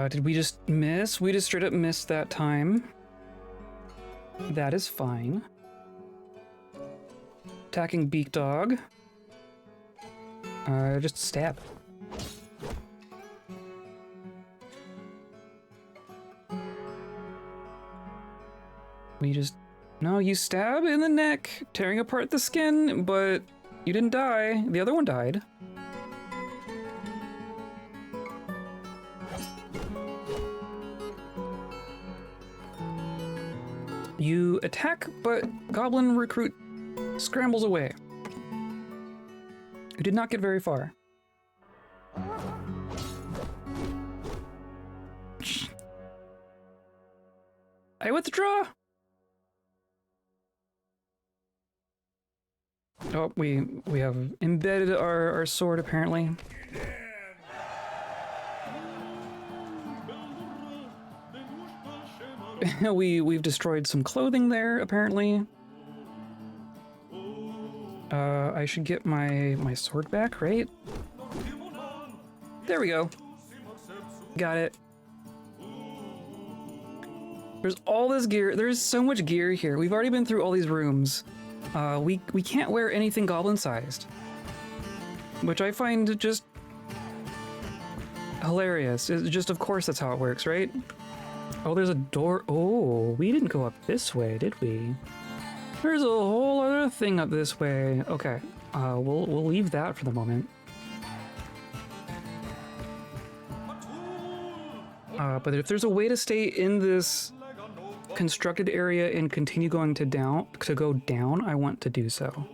Did we just miss? We just straight up missed that time. That is fine. Attacking beak dog. Just stab. We just... No, you stab in the neck, tearing apart the skin, but you didn't die. The other one died. You attack, but goblin recruit scrambles away. You did not get very far. I withdraw! Oh, we have embedded our sword, apparently. We've destroyed some clothing there, apparently. I should get my sword back, right? There we go. Got it. There's all this gear. There's so much gear here. We've already been through all these rooms. We can't wear anything goblin-sized, which I find just hilarious. It's just, of course, that's how it works, right? Oh, there's a door. Oh, we didn't go up this way, did we? There's a whole other thing up this way. Okay, we'll leave that for the moment. But if there's a way to stay in this constructed area and continue going to go down, I want to do so.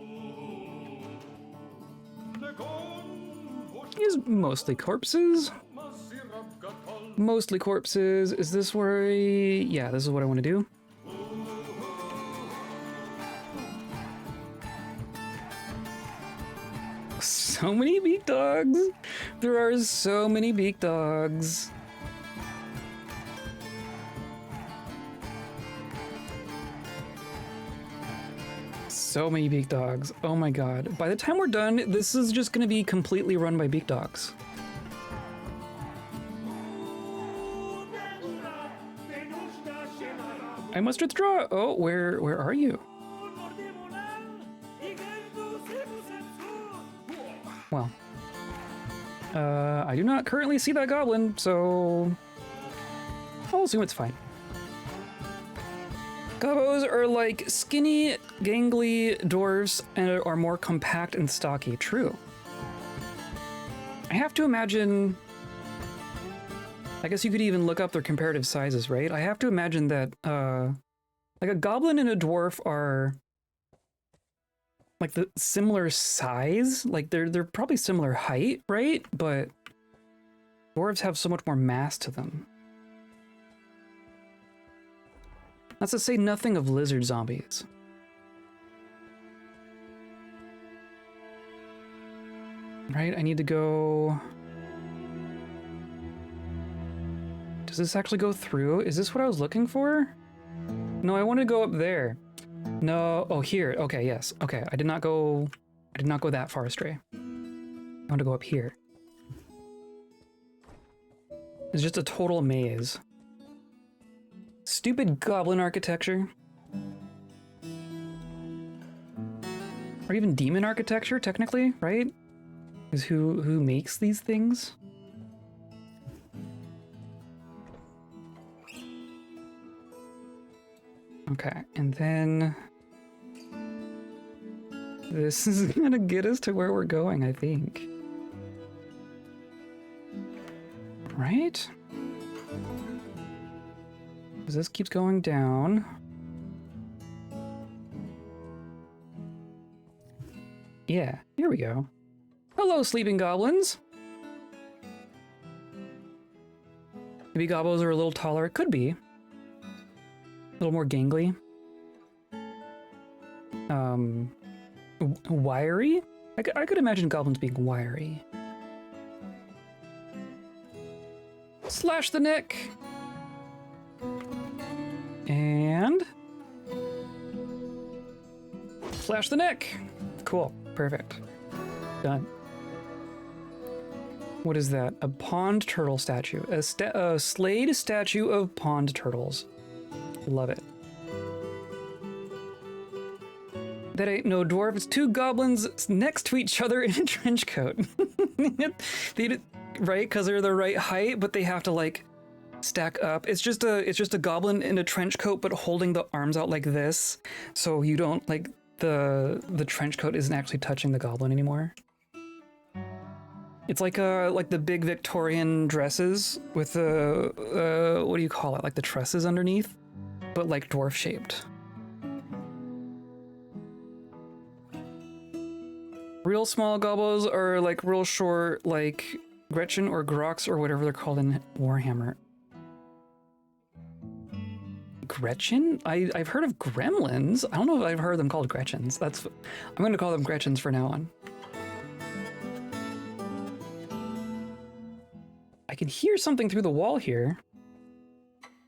Is mostly corpses. Mostly corpses. Is this where yeah, this is what I want to do. So many beak dogs. There are so many beak dogs. So many beak dogs. Oh my god. By the time we're done, this is just going to be completely run by beak dogs. I must withdraw. Oh, where are you? Well, I do not currently see that goblin, so I'll assume it's fine. Gobos are like skinny, gangly dwarves and are more compact and stocky. True. I have to imagine... I guess you could even look up their comparative sizes, right? I have to imagine that, like a goblin and a dwarf are like the similar size. Like they're probably similar height, right? But dwarves have so much more mass to them. That's to say nothing of lizard zombies. Right, I need to go... Does this actually go through? Is this what I was looking for? No, I want to go up there. No, oh here, okay, yes. Okay, I did not go that far astray. I want to go up here. It's just a total maze. Stupid goblin architecture. Or even demon architecture, technically, right? Is who makes these things? Okay, and then this is gonna get us to where we're going, I think. Right? Because this keeps going down. Yeah, here we go. Hello, sleeping goblins! Maybe gobos are a little taller. It could be. A little more gangly. Wiry? I could imagine goblins being wiry. Slash the neck. And slash the neck. Cool. Perfect. Done. What is that? A pond turtle statue. A slayed statue of pond turtles. Love it. That ain't no dwarf. It's two goblins next to each other in a trench coat. Right? Because they're the right height, but they have to like stack up. It's just a goblin in a trench coat, but holding the arms out like this, so you don't like the trench coat isn't actually touching the goblin anymore. It's like the big Victorian dresses with the what do you call it? Like the tresses underneath, but like dwarf shaped. Real small gobbles are like real short, like Gretchen or Grox or whatever they're called in Warhammer. Gretchen? I've heard of gremlins. I don't know if I've heard them called Gretchens. I'm going to call them Gretchens for now on. I can hear something through the wall here,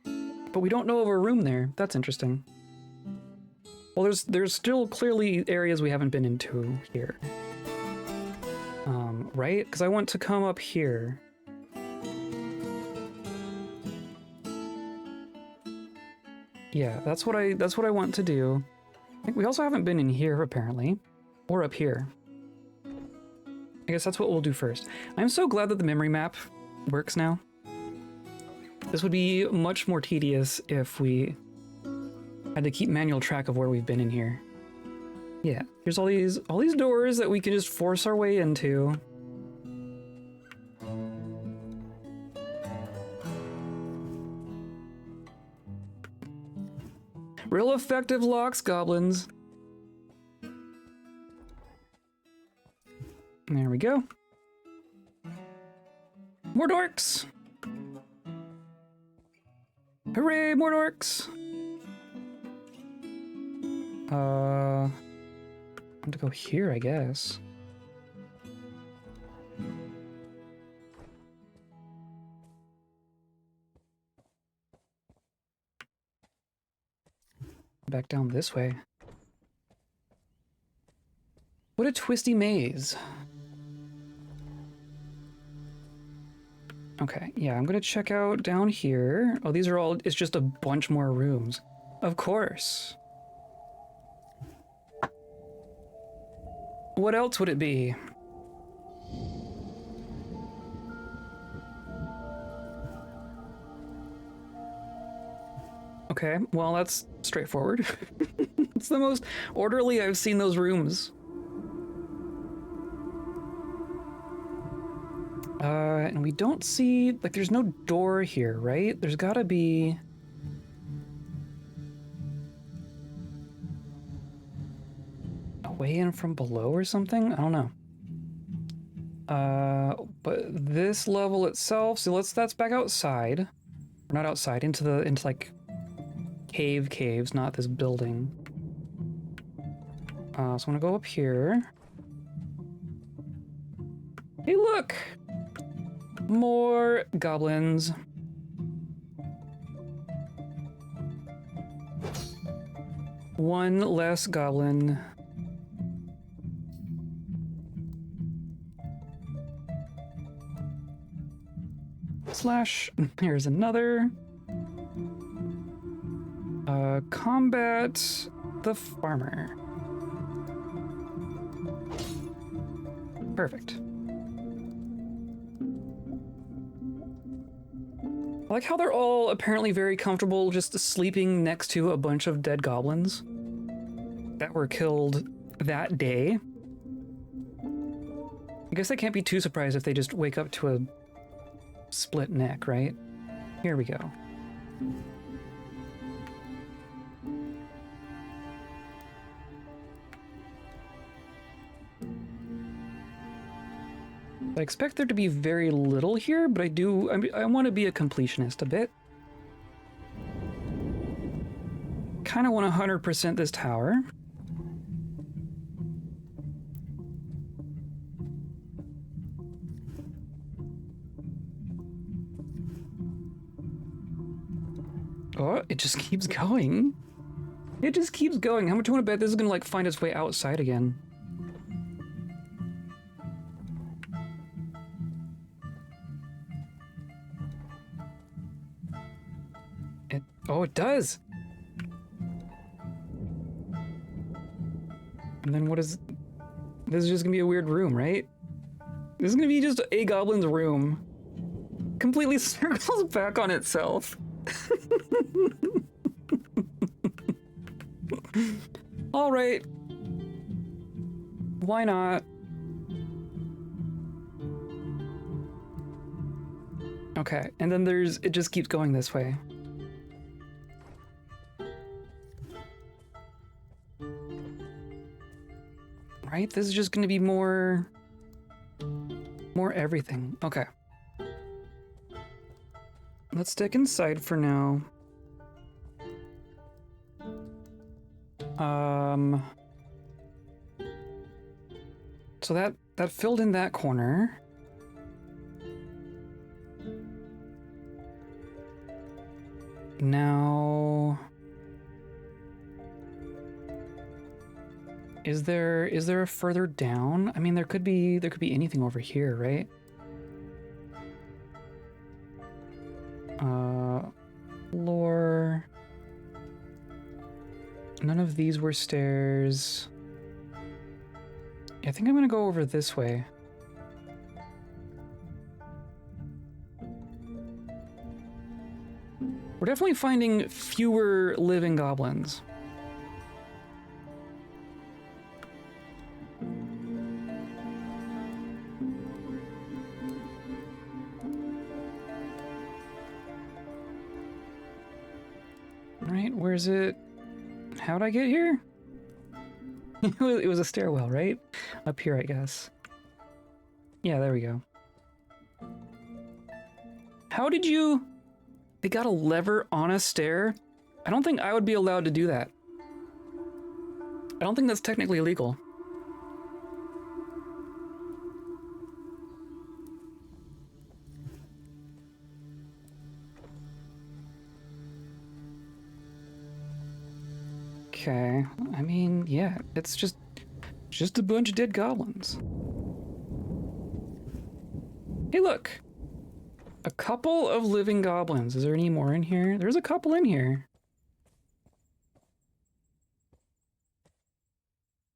but we don't know of a room there. That's interesting. Well, there's still clearly areas we haven't been into here. Right? Because I want to come up here. Yeah, that's what I want to do. I think we also haven't been in here apparently, or up here. I guess that's what we'll do first. I'm so glad that the memory map works now. This would be much more tedious if we had to keep manual track of where we've been in here. Yeah, here's all these doors that we can just force our way into. Real effective locks, goblins. There we go. More dorks! Hooray, more dorks! I want to go here, I guess. Back down this way. What a twisty maze. Okay, yeah, I'm gonna check out down here. Oh, these are all, it's just a bunch more rooms. Of course. What else would it be? Okay, well, that's straightforward. It's the most orderly I've seen those rooms. And we don't see, like, there's no door here, right? There's gotta be... a way in from below or something? I don't know. But this level itself, so that's back outside. Or not outside, into like caves, not this building. So I'm gonna go up here. Hey, look! More goblins. One less goblin. Slash, here's another. Combat the farmer. Perfect. I like how they're all apparently very comfortable just sleeping next to a bunch of dead goblins that were killed that day. I guess I can't be too surprised if they just wake up to a split neck, right? Here we go. I expect there to be very little here, but I want to be a completionist a bit. Kind of want to 100% this tower. Oh, it just keeps going. It just keeps going. How much do you want to bet this is gonna like find its way outside again? Oh, it does! And then what is... This is just gonna be a weird room, right? This is gonna be just a goblin's room. Completely circles back on itself. Alright. Why not? Okay, and then there's... It just keeps going this way. Right? This is just gonna be more everything. Okay. Let's stick inside for now. So that filled in that corner. Now, is there a further down? I mean, there could be anything over here, right? Floor. None of these were stairs. I think I'm gonna go over this way. We're definitely finding fewer living goblins. Right, where's it? How'd I get here? It was a stairwell, right? Up here, I guess. Yeah, there we go. How did you... They got a lever on a stair? I don't think I would be allowed to do that. I don't think that's technically illegal. Okay, I mean, yeah, it's just a bunch of dead goblins. Hey, look! A couple of living goblins. Is there any more in here? There's a couple in here.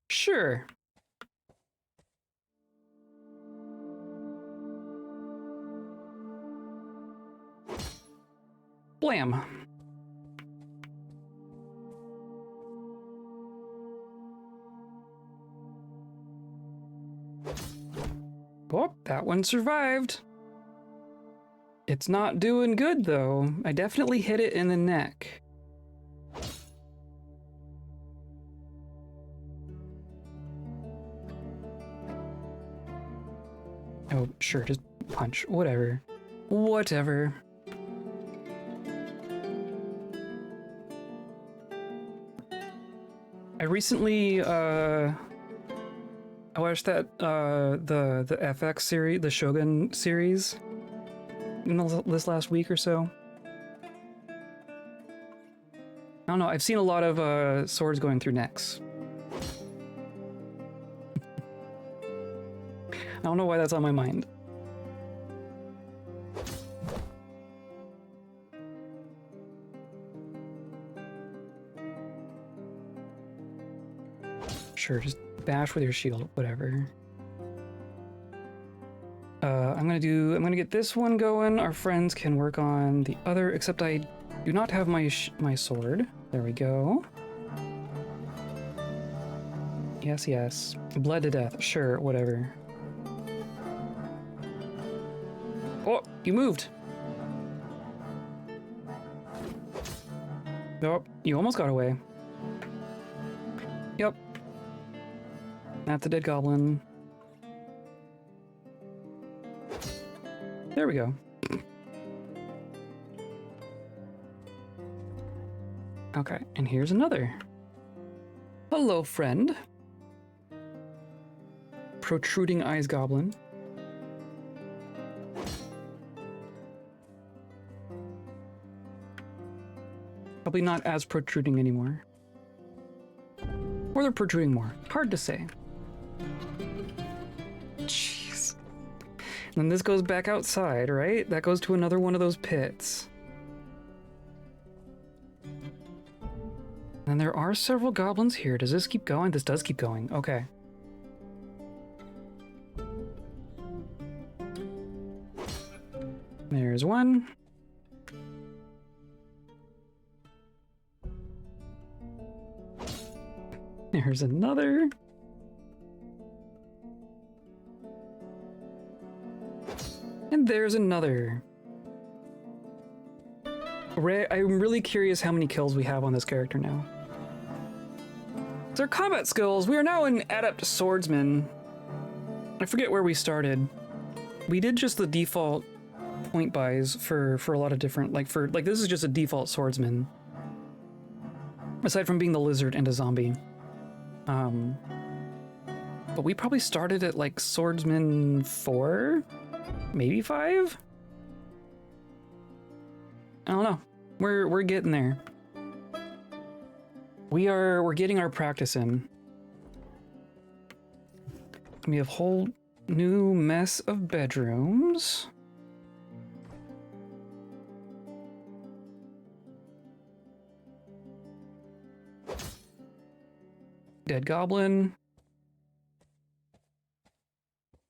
Sure. Blam. Oh, that one survived. It's not doing good, though. I definitely hit it in the neck. Oh, sure, just punch. Whatever. Whatever. I recently, I watched that, the FX series, the Shogun series, in this last week or so. I don't know, I've seen a lot of, swords going through necks. I don't know why that's on my mind. Sure, just bash with your shield, whatever. I'm gonna get this one going. Our friends can work on the other, except I do not have my sword. There we go. Yes, yes. Bled to death. Sure, whatever. Oh, you moved. Oh, you almost got away. Yep. That's a dead goblin. There we go. Okay, and here's another. Hello, friend. Protruding eyes goblin. Probably not as protruding anymore. Or they're protruding more. Hard to say. Jeez. And then this goes back outside, right? That goes to another one of those pits. And there are several goblins here. Does this keep going? This does keep going. Okay. There's one. There's another. And there's another. I'm really curious how many kills we have on this character now. So our combat skills, we are now an adept swordsman. I forget where we started. We did just the default point buys for a lot of different, like this is just a default swordsman. Aside from being the lizard and a zombie. But we probably started at like swordsman 4, maybe 5? I don't know. We're getting there. We're getting our practice in. We have a whole new mess of bedrooms. Dead goblin.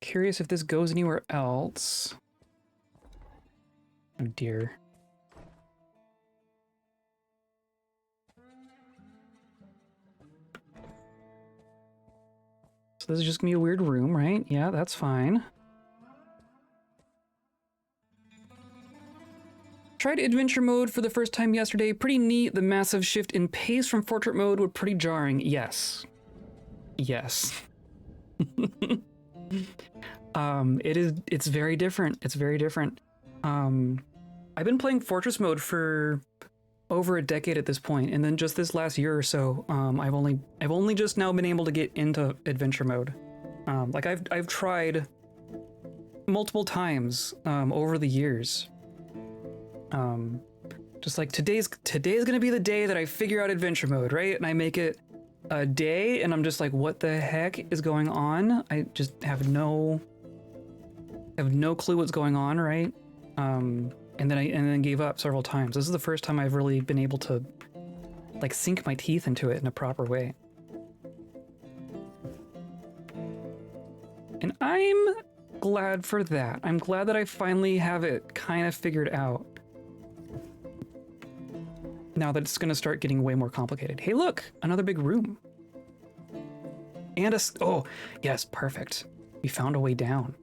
Curious if this goes anywhere else. Oh dear. So this is just gonna be a weird room, right? Yeah, that's fine. Tried adventure mode for the first time yesterday. Pretty neat. The massive shift in pace from portrait mode was pretty jarring. Yes. Yes. It's very different. It's very different. I've been playing Fortress mode for over a decade at this point, and then just this last year or so, I've only just now been able to get into adventure mode. Like I've tried multiple times over the years. Just like today's gonna be the day that I figure out adventure mode, right? And I make it a day, and I'm just like, what the heck is going on? I just have no clue what's going on, right? And then gave up several times. This is the first time I've really been able to like sink my teeth into it in a proper way. And I'm glad for that. I'm glad that I finally have it kind of figured out. Now that it's going to start getting way more complicated. Hey, look, another big room. And oh, yes, perfect. We found a way down.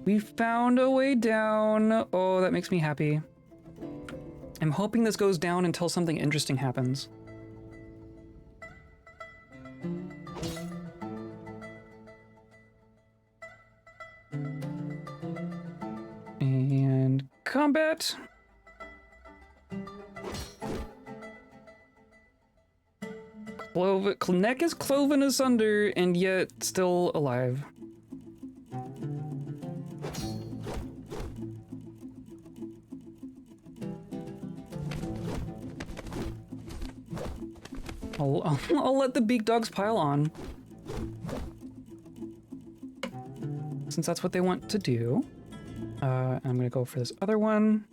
We found a way down. Oh, that makes me happy. I'm hoping this goes down until something interesting happens. And combat. Neck is cloven asunder and yet still alive. I'll let the beak dogs pile on. Since that's what they want to do. I'm gonna go for this other one.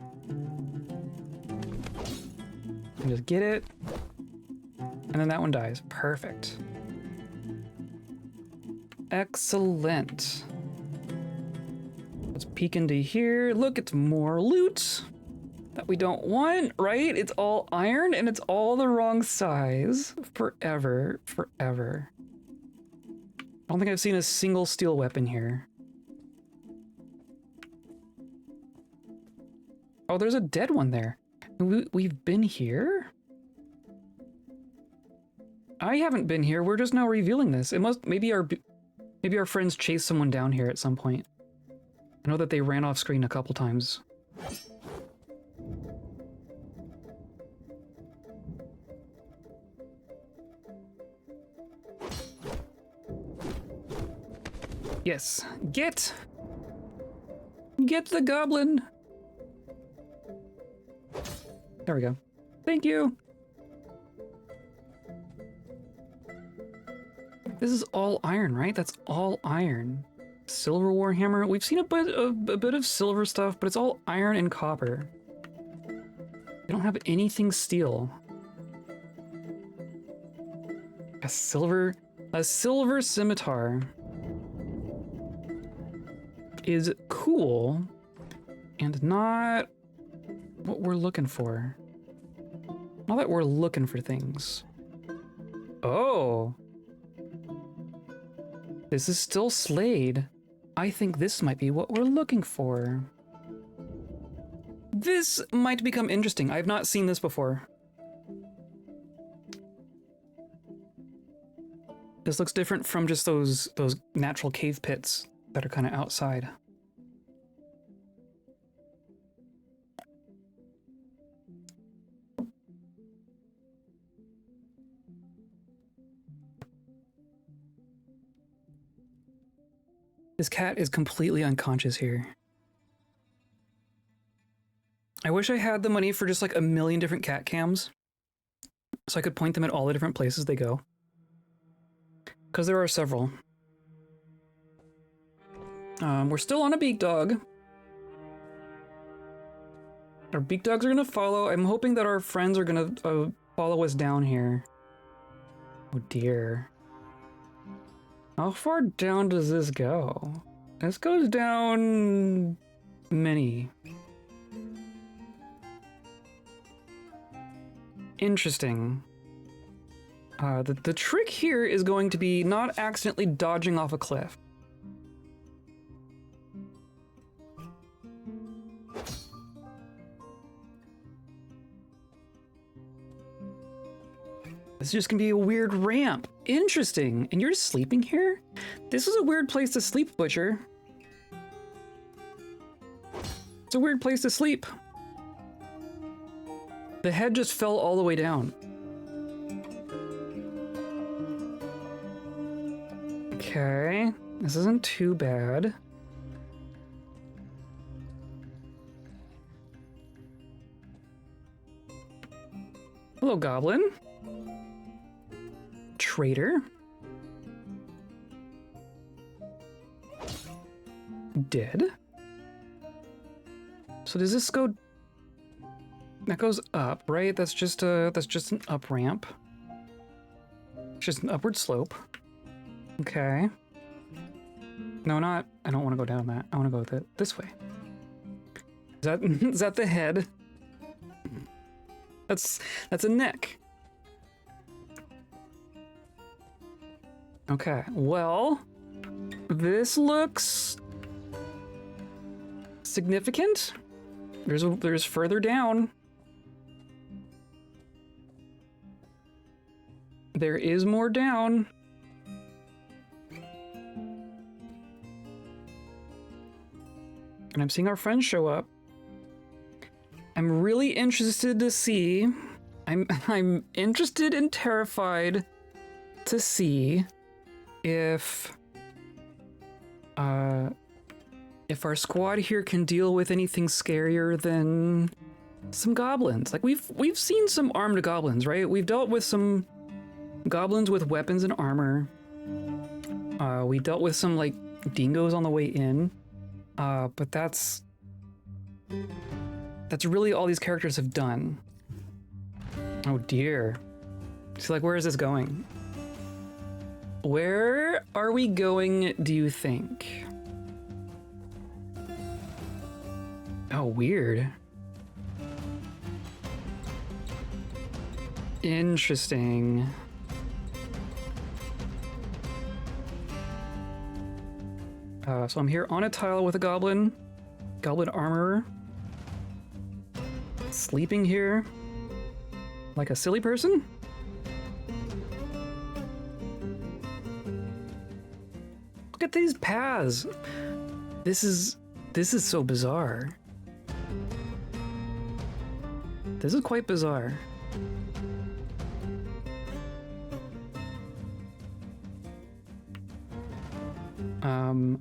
And just get it. And then that one dies. Perfect. Excellent. Let's peek into here. Look, it's more loot that we don't want, right? It's all iron and it's all the wrong size. Forever. I don't think I've seen a single steel weapon here. Oh, there's a dead one there. We've been here? I haven't been here. We're just now revealing this. It must maybe our friends chased someone down here at some point. I know that they ran off screen a couple times. Yes, get the goblin. There we go. Thank you. This is all iron, right? That's all iron. Silver warhammer. We've seen a bit of silver stuff, but it's all iron and copper. We don't have anything steel. A silver scimitar is cool and not what we're looking for. Not that we're looking for things. Oh. This is still Slade. I think this might be what we're looking for. This might become interesting. I've not seen this before. This looks different from just those natural cave pits that are kind of outside. This cat is completely unconscious here. I wish I had the money for just like a million different cat cams, so I could point them at all the different places they go. Because there are several. We're still on a beak dog. Our beak dogs are gonna follow. I'm hoping that our friends are gonna follow us down here. Oh dear. How far down does this go? This goes down many. Interesting. The trick here is going to be not accidentally dodging off a cliff. This is just gonna be a weird ramp. Interesting. And you're just sleeping here? This is a weird place to sleep, Butcher. It's a weird place to sleep. The head just fell all the way down. Okay, this isn't too bad. Hello, goblin. Traitor. Dead. So does this go? That goes up, right? That's just an up ramp. It's just an upward slope. Okay. No, not. I don't want to go down that. I want to go this way. Is that the head? That's a neck. Okay. Well, this looks significant. There's further down. There is more down. And I'm seeing our friends show up. I'm really interested to see. I'm interested and terrified to see if our squad here can deal with anything scarier than some goblins. Like we've seen some armed goblins, right? We've dealt with some goblins with weapons and armor. We dealt with some like dingoes on the way in. But that's really all these characters have done. Oh dear. So like, where is this going? Where are we going, do you think? Oh, weird. Interesting. So I'm here on a tile with a goblin armorer, sleeping here like a silly person. Look at these paths. This is so bizarre. This is quite bizarre.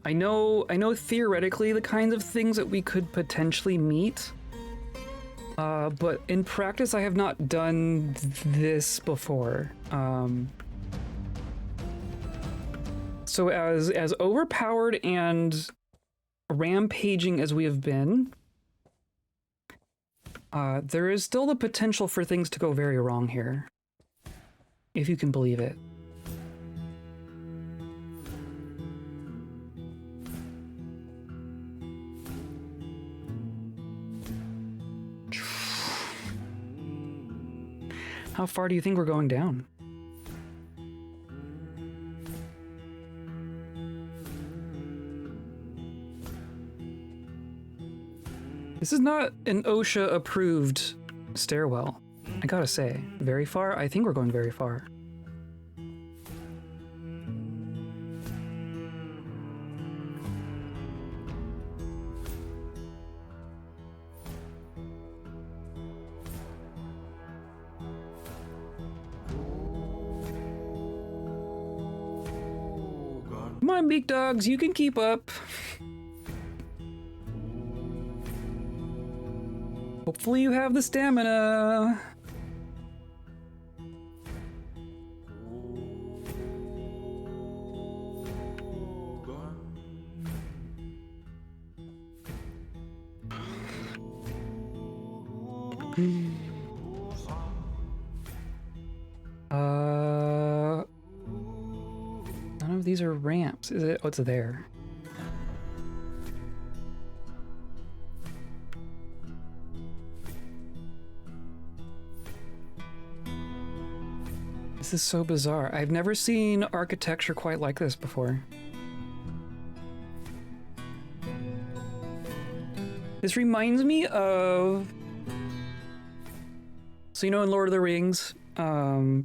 I know theoretically the kinds of things that we could potentially meet, but in practice I have not done this before. So as overpowered and rampaging as we have been, there is still the potential for things to go very wrong here, if you can believe it. How far do you think we're going down? This is not an OSHA-approved stairwell, I gotta say. Very far? I think we're going very far. Come on, big dogs, you can keep up. Hopefully you have the stamina. None of these are ramps, is it? Oh, it's there. This is so bizarre. I've never seen architecture quite like this before. This reminds me of... So, you know, in Lord of the Rings, you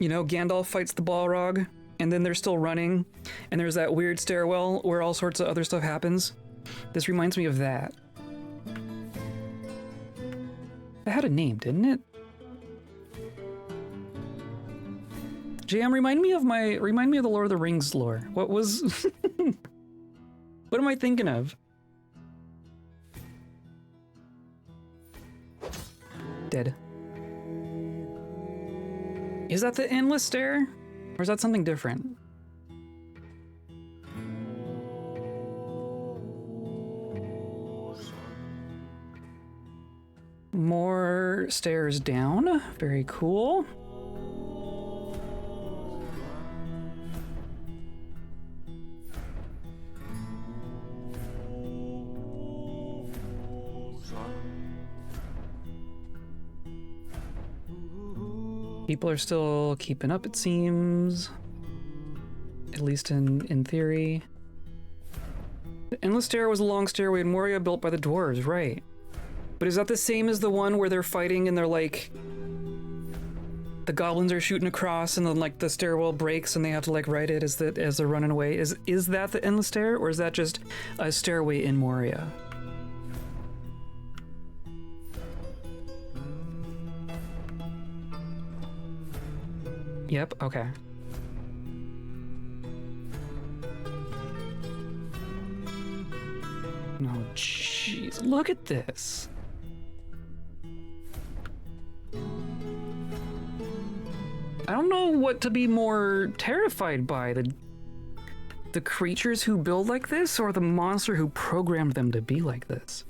know, Gandalf fights the Balrog, and then they're still running, and there's that weird stairwell where all sorts of other stuff happens. This reminds me of that. It had a name, didn't it? JM, remind me of the Lord of the Rings lore. What was... What am I thinking of? Dead. Is that the endless stair? Or is that something different? More stairs down. Very cool. People are still keeping up, it seems. At least in theory. The endless stair was a long stairway in Moria built by the dwarves, right? But is that the same as the one where they're fighting and they're like... The goblins are shooting across and then like the stairwell breaks and they have to like ride it as they're running away? Is that the endless stair, or is that just a stairway in Moria? Yep, okay. Oh, jeez, look at this. I don't know what to be more terrified by, the creatures who build like this or the monster who programmed them to be like this.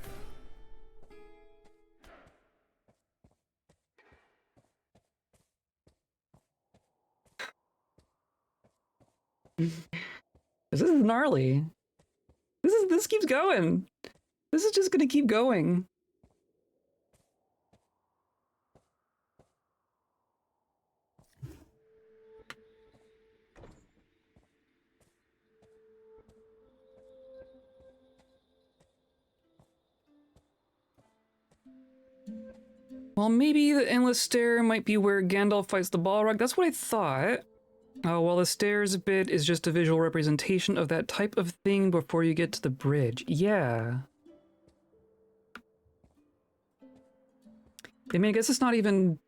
This is gnarly. This keeps going. This is just gonna keep going. Well, maybe the endless stair might be where Gandalf fights the Balrog. That's what I thought. While the stairs bit is just a visual representation of that type of thing before you get to the bridge. Yeah. I mean, I guess it's not even...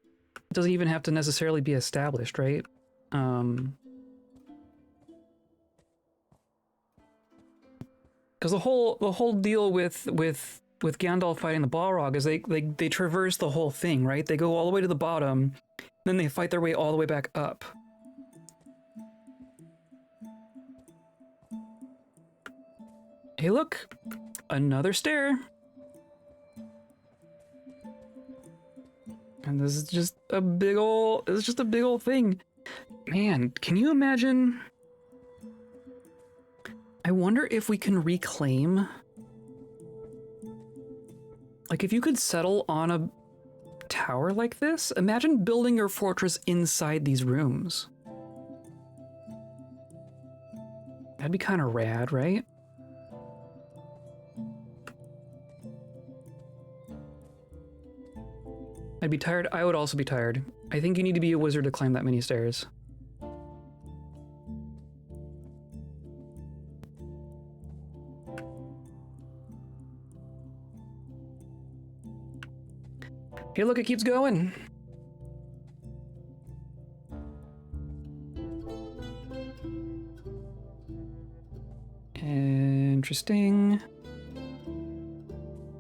doesn't even have to necessarily be established, right? Because the whole deal with Gandalf fighting the Balrog is they traverse the whole thing, right? They go all the way to the bottom, then they fight their way all the way back up. Hey, look! Another stair! And this is just a big ol'... It's just a big ol' thing. Man, can you imagine... I wonder if we can reclaim... Like, if you could settle on a tower like this, imagine building your fortress inside these rooms. That'd be kind of rad, right? I'd be tired. I would also be tired. I think you need to be a wizard to climb that many stairs. Hey, look, it keeps going. Interesting.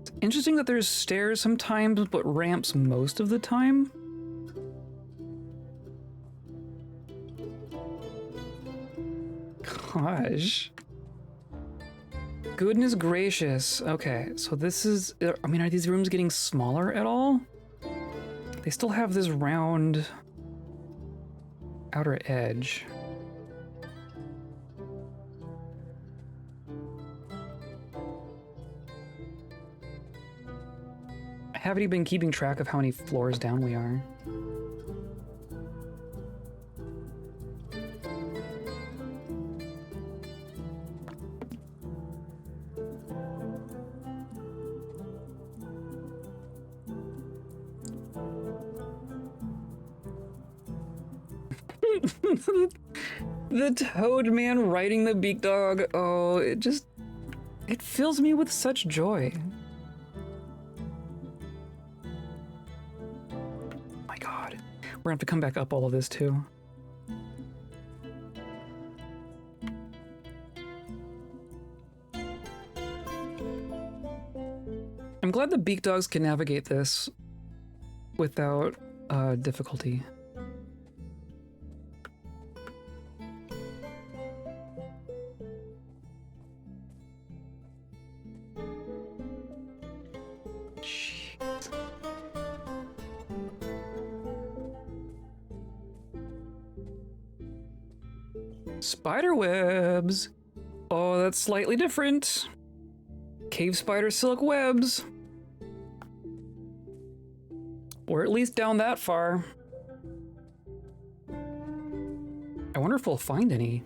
It's interesting that there's stairs sometimes, but ramps most of the time. Gosh. Goodness gracious. Okay, so this is... I mean, are these rooms getting smaller at all? They still have this round outer edge. I haven't even been keeping track of how many floors down we are. The Toad Man riding the beak dog. Oh, it fills me with such joy. My God. We're gonna have to come back up all of this too. I'm glad the beak dogs can navigate this without difficulty. Spider webs. Oh, that's slightly different. Cave spider silk webs. Or at least down that far. I wonder if we'll find any.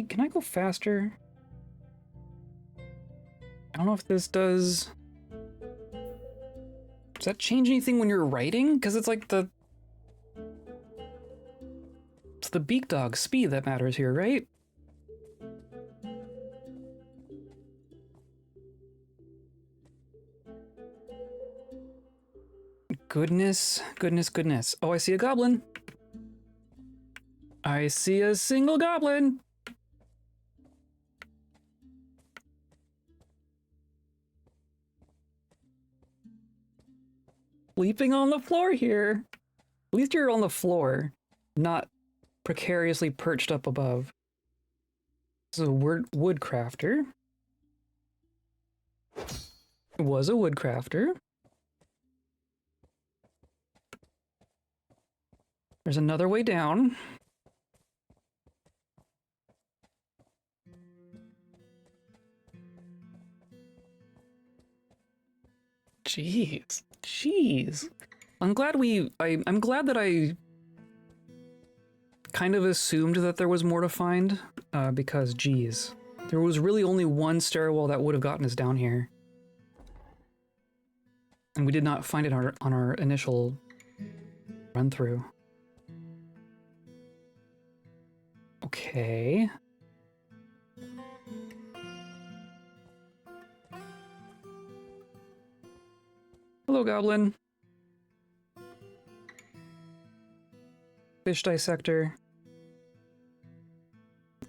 Can I go faster? I don't know if this does... Does that change anything when you're writing? Because it's like the... It's the beak dog speed that matters here, right? Goodness, goodness, goodness. Oh, I see a goblin. I see a single goblin. Sleeping on the floor here. At least you're on the floor, not precariously perched up above. This is a wood crafter. It was a wood crafter. There's another way down. Jeez. Jeez. I'm glad I'm glad that I kind of assumed that there was more to find, because geez. There was really only one stairwell that would have gotten us down here. And we did not find it on our initial run through. Okay. Hello, goblin. Fish dissector.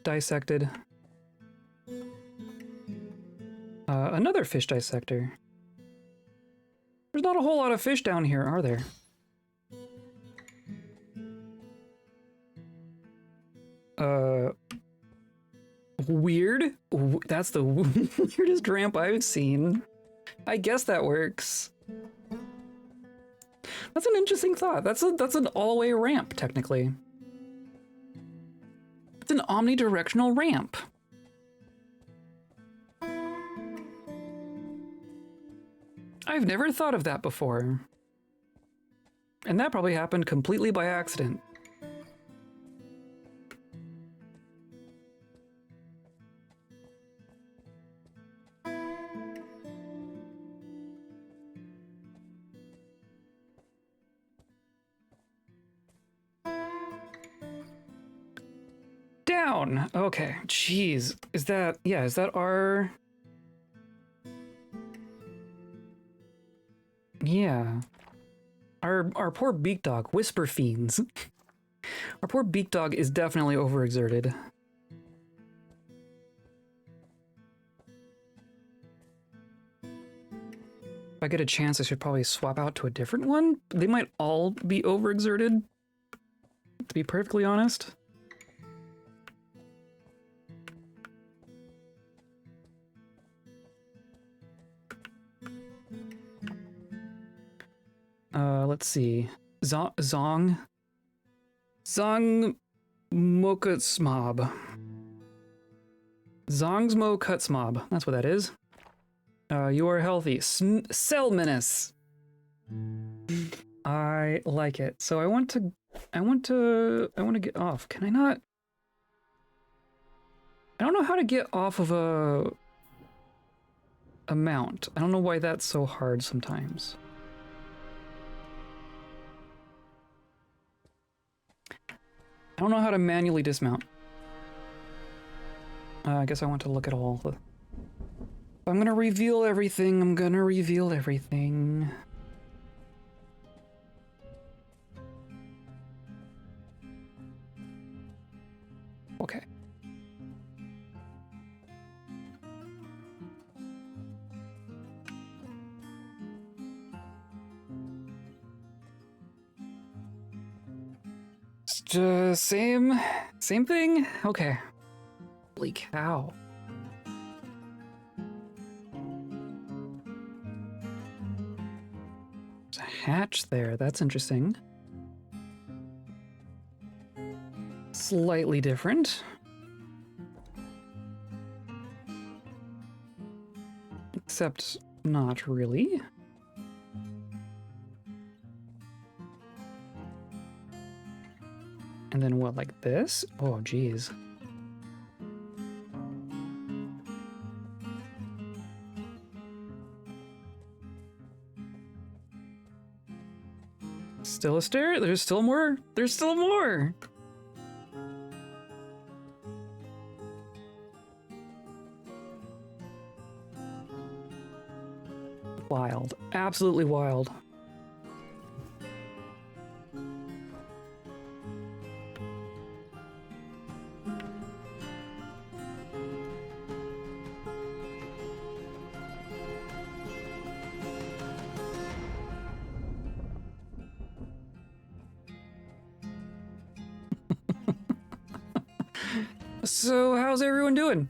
Dissected. Another fish dissector. There's not a whole lot of fish down here, are there? Weird? That's the weirdest ramp I've seen. I guess that works. That's an interesting thought. That's an all-way ramp, technically. It's an omnidirectional ramp. I've never thought of that before. And that probably happened completely by accident. Down! Okay, jeez. Is that our... Yeah. Our poor beak dog, whisper fiends. Our poor beak dog is definitely overexerted. If I get a chance, I should probably swap out to a different one. They might all be overexerted, to be perfectly honest. Let's see. Zong Mokutsmob. Zongsmo Kutsmob. That's what that is. You are healthy. Cell Menace. I like it. So I want to get off. Can I not? I don't know how to get off of a mount. I don't know why that's so hard sometimes. I don't know how to manually dismount. I guess I want to look at all the... I'm gonna reveal everything. I'm gonna reveal everything. Okay. Same thing? Okay. Holy cow. There's a hatch there. That's interesting. Slightly different. Except not really. And then what, like this? Oh, geez. Still a stair? There's still more? There's still more! Wild. Absolutely wild. So, how's everyone doing?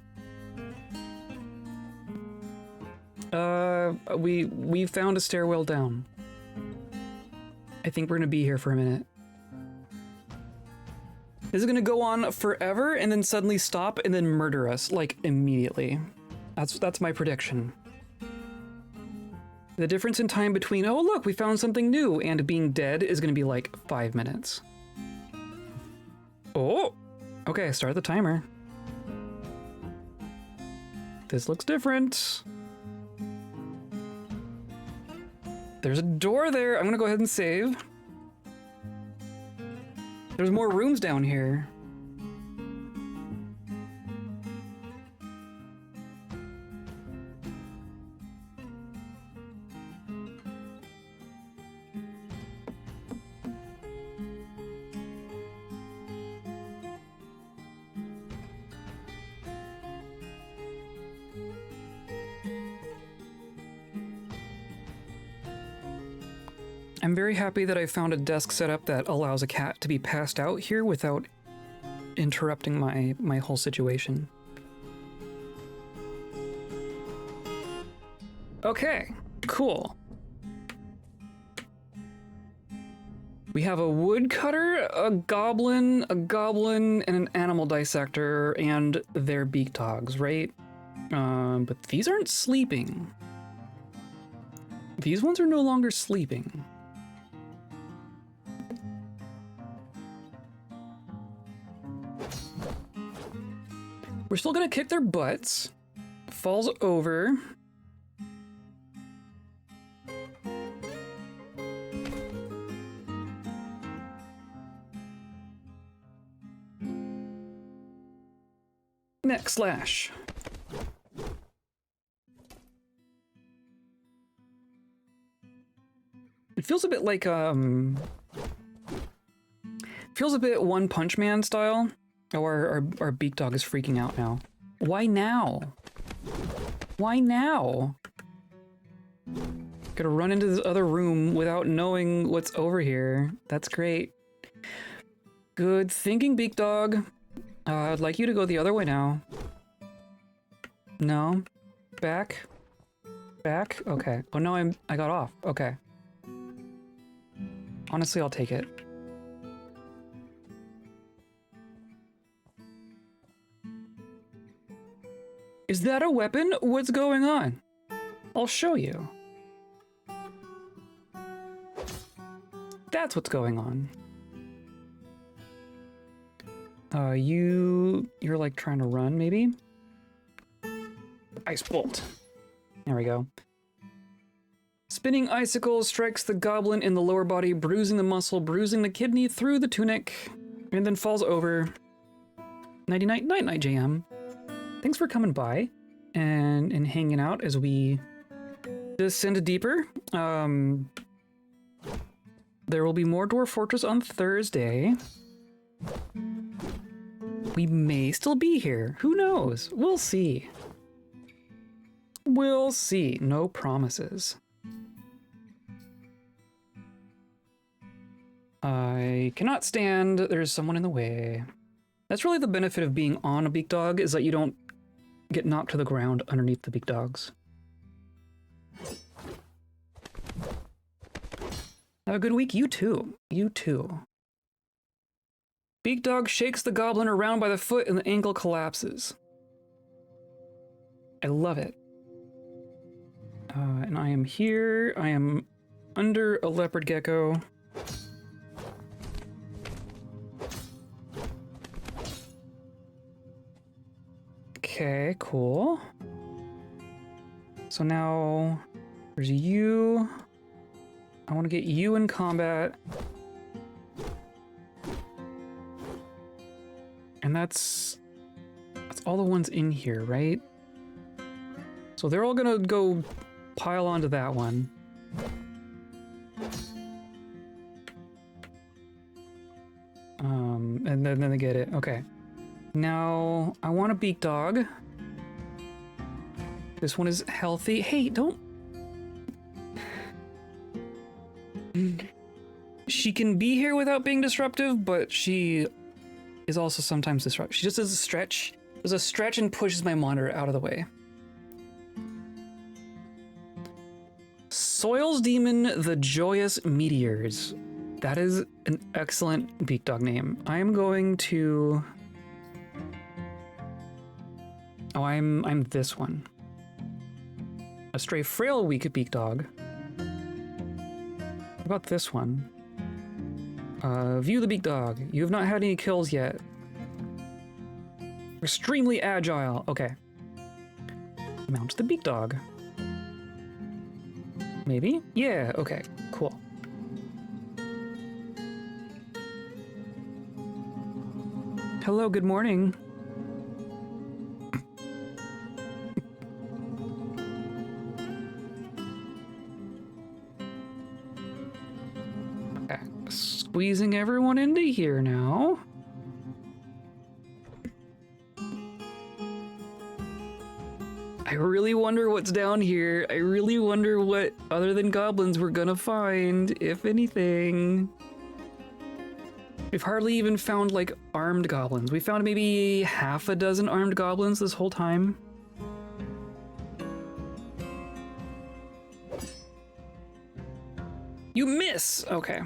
We found a stairwell down. I think we're gonna be here for a minute. This is gonna go on forever and then suddenly stop and then murder us, like, immediately. That's my prediction. The difference in time between, oh look, we found something new, and being dead is gonna be like 5 minutes. Oh! Okay, start the timer. This looks different. There's a door there. I'm gonna go ahead and save. There's more rooms down here. I'm very happy that I found a desk setup that allows a cat to be passed out here without interrupting my whole situation. Okay, cool. We have a woodcutter, a goblin, and an animal dissector, and their beak dogs, right? But these aren't sleeping. These ones are no longer sleeping. We're still gonna kick their butts. Falls over. Neck slash. It feels a bit like feels a bit One Punch Man style. Oh, our beak dog is freaking out now. Why now? Why now? Gotta run into this other room without knowing what's over here. That's great. Good thinking, beak dog. I'd like you to go the other way now. No? Back? Back? Okay. Oh no, I got off. Okay. Honestly, I'll take it. Is that a weapon? What's going on? I'll show you. That's what's going on. You're like trying to run, maybe? Ice bolt. There we go. Spinning icicle strikes the goblin in the lower body, bruising the muscle, bruising the kidney through the tunic, and then falls over. Nighty-night, night-night, JM. Thanks for coming by and hanging out as we descend deeper. There will be more Dwarf Fortress on Thursday. We may still be here. Who knows? We'll see. We'll see. No promises. I cannot stand. There's someone in the way. That's really the benefit of being on a beak dog, is that you don't get knocked to the ground underneath the beak dogs. Have a good week. You too. You too. Beak dog shakes the goblin around by the foot and the ankle collapses. I love it. And I am here. I am under a leopard gecko. Okay, cool. So now there's you. I want to get you in combat. And that's all the ones in here, right? So they're all gonna go pile onto that one. And then they get it. Okay. Now I want a beak dog. This one is healthy. Hey, don't. She can be here without being disruptive, but she is also sometimes disruptive. She just does a stretch. Does a stretch and pushes my monitor out of the way. Soil's Demon, the Joyous Meteors. That is an excellent beak dog name. I am going to... Oh, I'm this one. A stray frail weak beak dog. What about this one? View the beak dog. You have not had any kills yet. Extremely agile. Okay. Mount the beak dog. Maybe? Yeah, okay, cool. Hello, good morning. Okay, squeezing everyone into here now. I really wonder what's down here. I really wonder what, other than goblins, we're gonna find, if anything. We've hardly even found, like, armed goblins. We found maybe half a dozen armed goblins this whole time. You miss! Okay.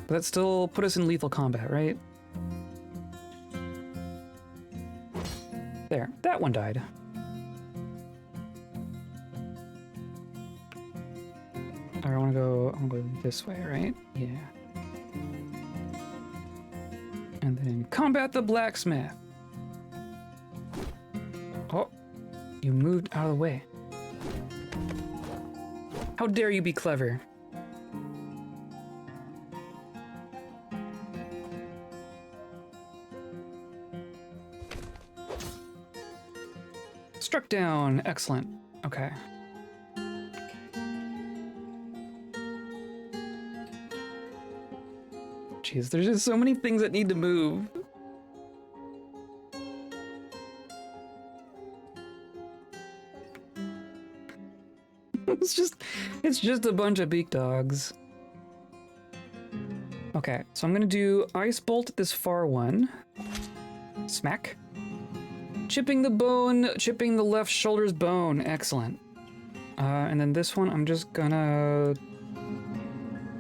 But that still put us in lethal combat, right? There, that one died. Alright, I wanna go this way, right? Yeah. And then combat the blacksmith. Oh, you moved out of the way. How dare you be clever? Struck down. Excellent. Okay. Jeez, there's just so many things that need to move. It's just a bunch of beak dogs. Okay, so I'm gonna do Ice Bolt at this far one. Smack. Chipping the bone, chipping the left shoulder's bone. Excellent. And then this one, I'm just gonna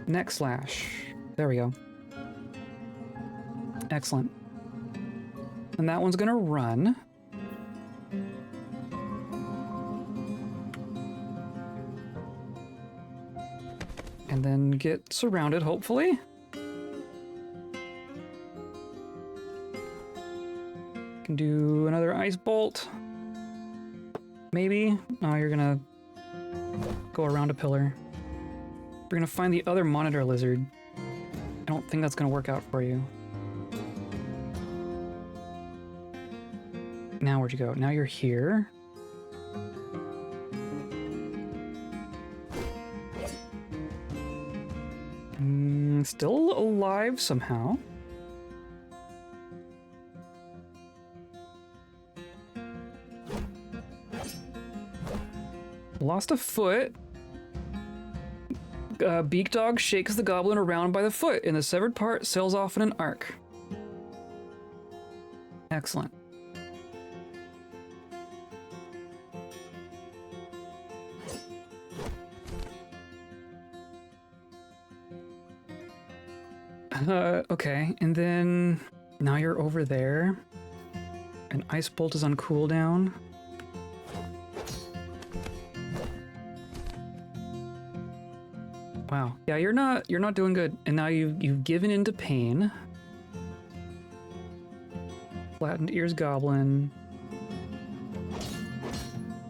neck slash. There we go. Excellent. And that one's gonna run. And then get surrounded, hopefully. Can do another ice bolt. Maybe. Oh, you're gonna go around a pillar. We're gonna find the other monitor lizard. I don't think that's gonna work out for you. Now where'd you go? Now you're here. Still alive somehow. Lost a foot. Beak dog shakes the goblin around by the foot, and the severed part sails off in an arc. Excellent. Okay, and then now you're over there. An ice bolt is on cooldown. Wow. Yeah, you're not doing good. And now you've given into pain. Flattened ears goblin.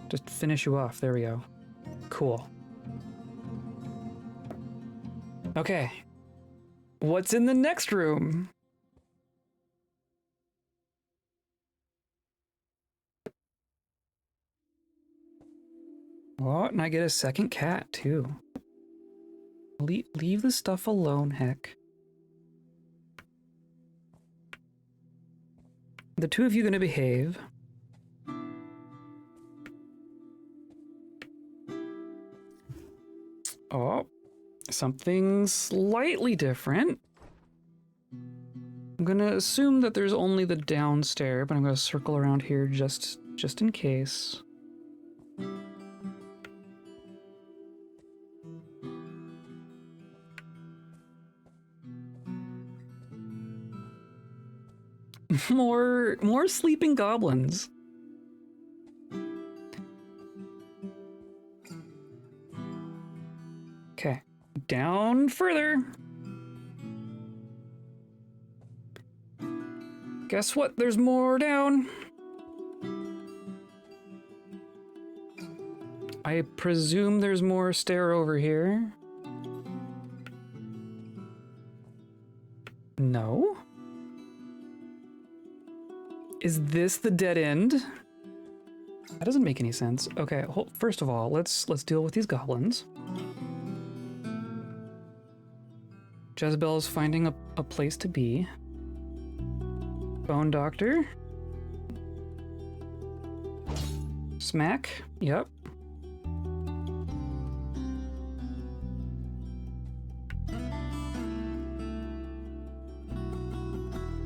Just finish you off. There we go. Cool. Okay. What's in the next room? Oh, and I get a second cat, too. Leave the stuff alone, heck. The two of you gonna behave. Oh, something slightly different. I'm gonna assume that there's only the downstairs, but I'm gonna circle around here just in case. More sleeping goblins. Okay, down further. Guess what? There's more down. I presume there's more stair over here. No? Is this the dead end? That doesn't make any sense. Okay, first of all, let's deal with these goblins. Jezebel is finding a place to be. Bone Doctor. Smack. Yep.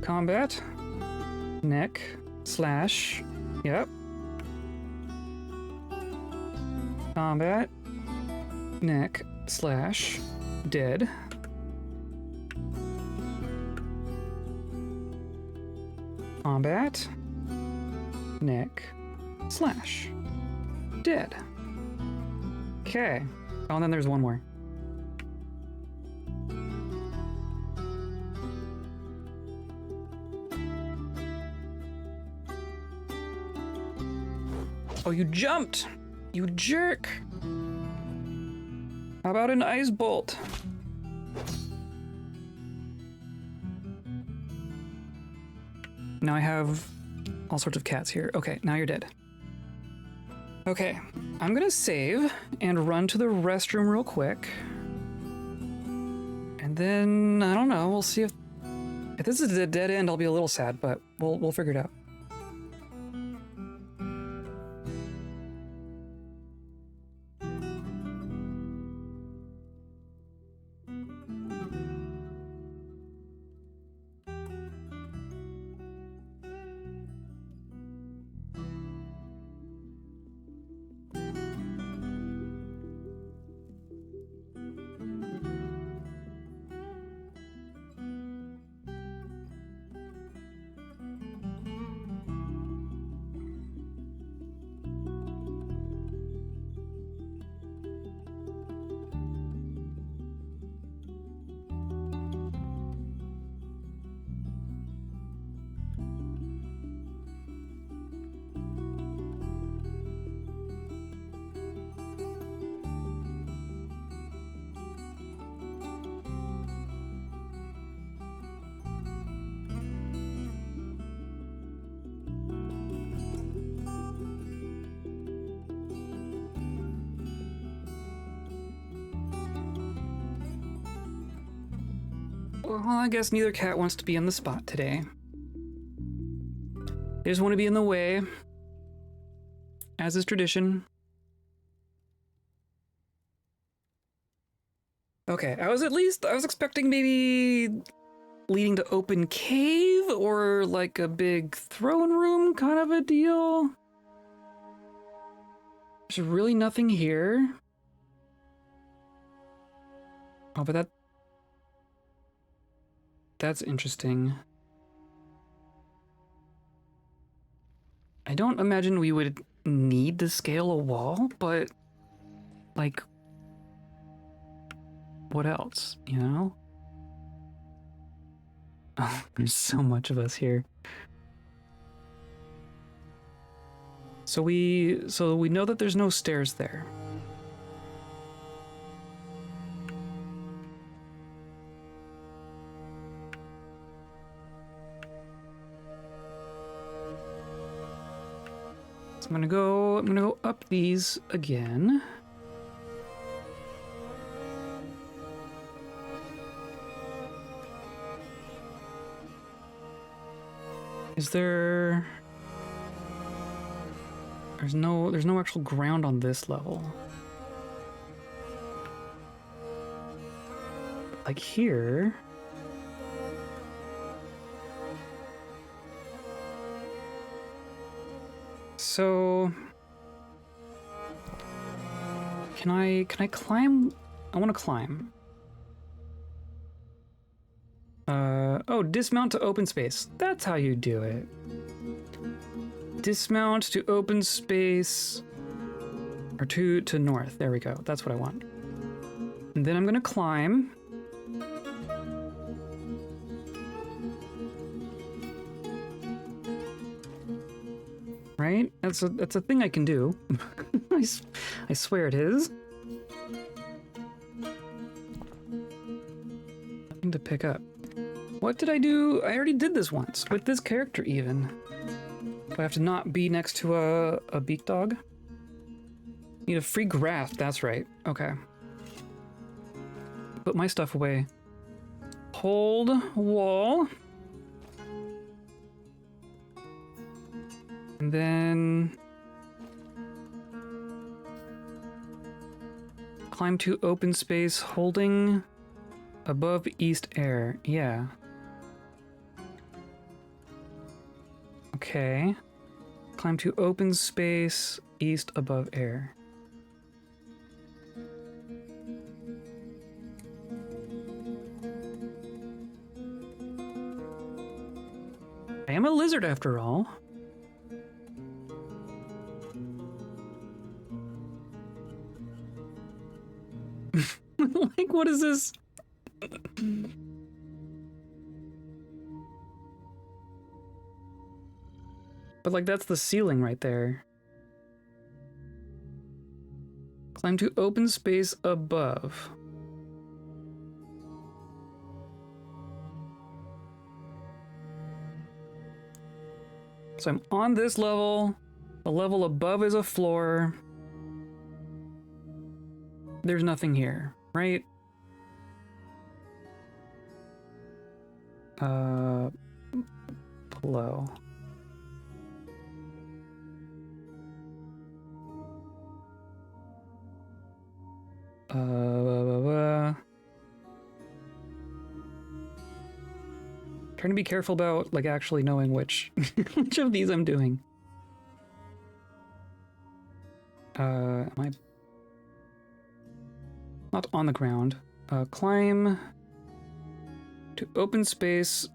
Combat. Neck. Slash. Yep. Combat. Neck. Slash. Dead. Combat. Neck. Slash. Dead. Okay. Oh, and then there's one more. Oh, you jumped! You jerk! How about an ice bolt? Now I have all sorts of cats here. Okay, now you're dead. Okay, I'm gonna save and run to the restroom real quick. And then, I don't know, we'll see if this is a dead end, I'll be a little sad, but we'll figure it out. Well, I guess neither cat wants to be on the spot today. They just want to be in the way, as is tradition. Okay, I was expecting maybe leading to open cave or like a big throne room kind of a deal. There's really nothing here. Oh, but that's interesting. I don't imagine we would need to scale a wall, but like, what else, you know? Oh, there's so much of us here. So we know that there's no stairs there. I'm gonna go up these again. Is there... There's no actual ground on this level. Like here... So, can I climb? I want to climb. Oh, dismount to open space. That's how you do it. Dismount to open space, or to north. There we go. That's what I want. And then I'm gonna climb. Right? That's a thing I can do. I swear it is. Nothing to pick up. What did I do? I already did this once with this character even. Do I have to not be next to a beak dog? Need a free graft, that's right. Okay. Put my stuff away. Hold wall. And then Climb to open space holding above east air. Yeah. Okay. Climb to open space east above air. I am a lizard after all. Like, what is this? But like, that's the ceiling right there. Climb to open space above. So I'm on this level. The level above is a floor. There's nothing here, right? Below. Trying to be careful about like actually knowing which which of these I'm doing. Am I not on the ground? Climb to open space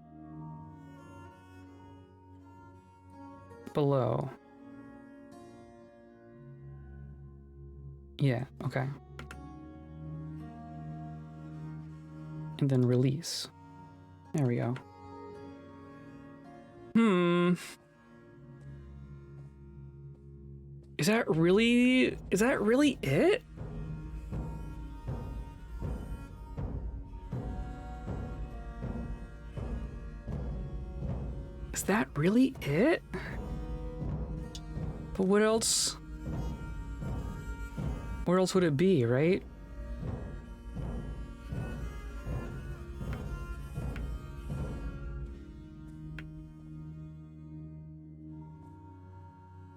below. Yeah, okay. And then release. There we go. Is that really it? Is that really it? But what else? Where else would it be, right?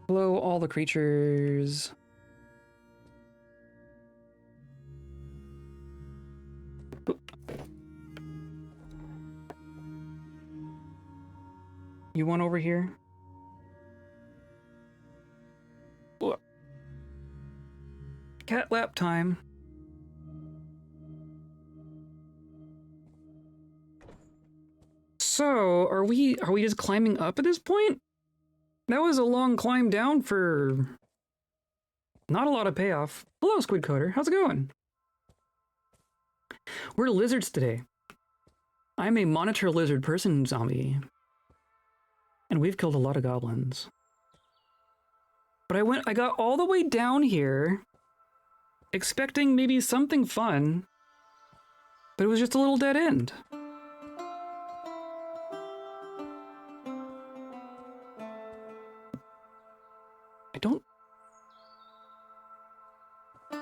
Hello, all the creatures. You want over here? Cat lap time. So, are we just climbing up at this point? That was a long climb down for not a lot of payoff. Hello, Squid Coder. How's it going? We're lizards today. I'm a monitor lizard person zombie. And we've killed a lot of goblins. But I got all the way down here, expecting maybe something fun, but it was just a little dead end.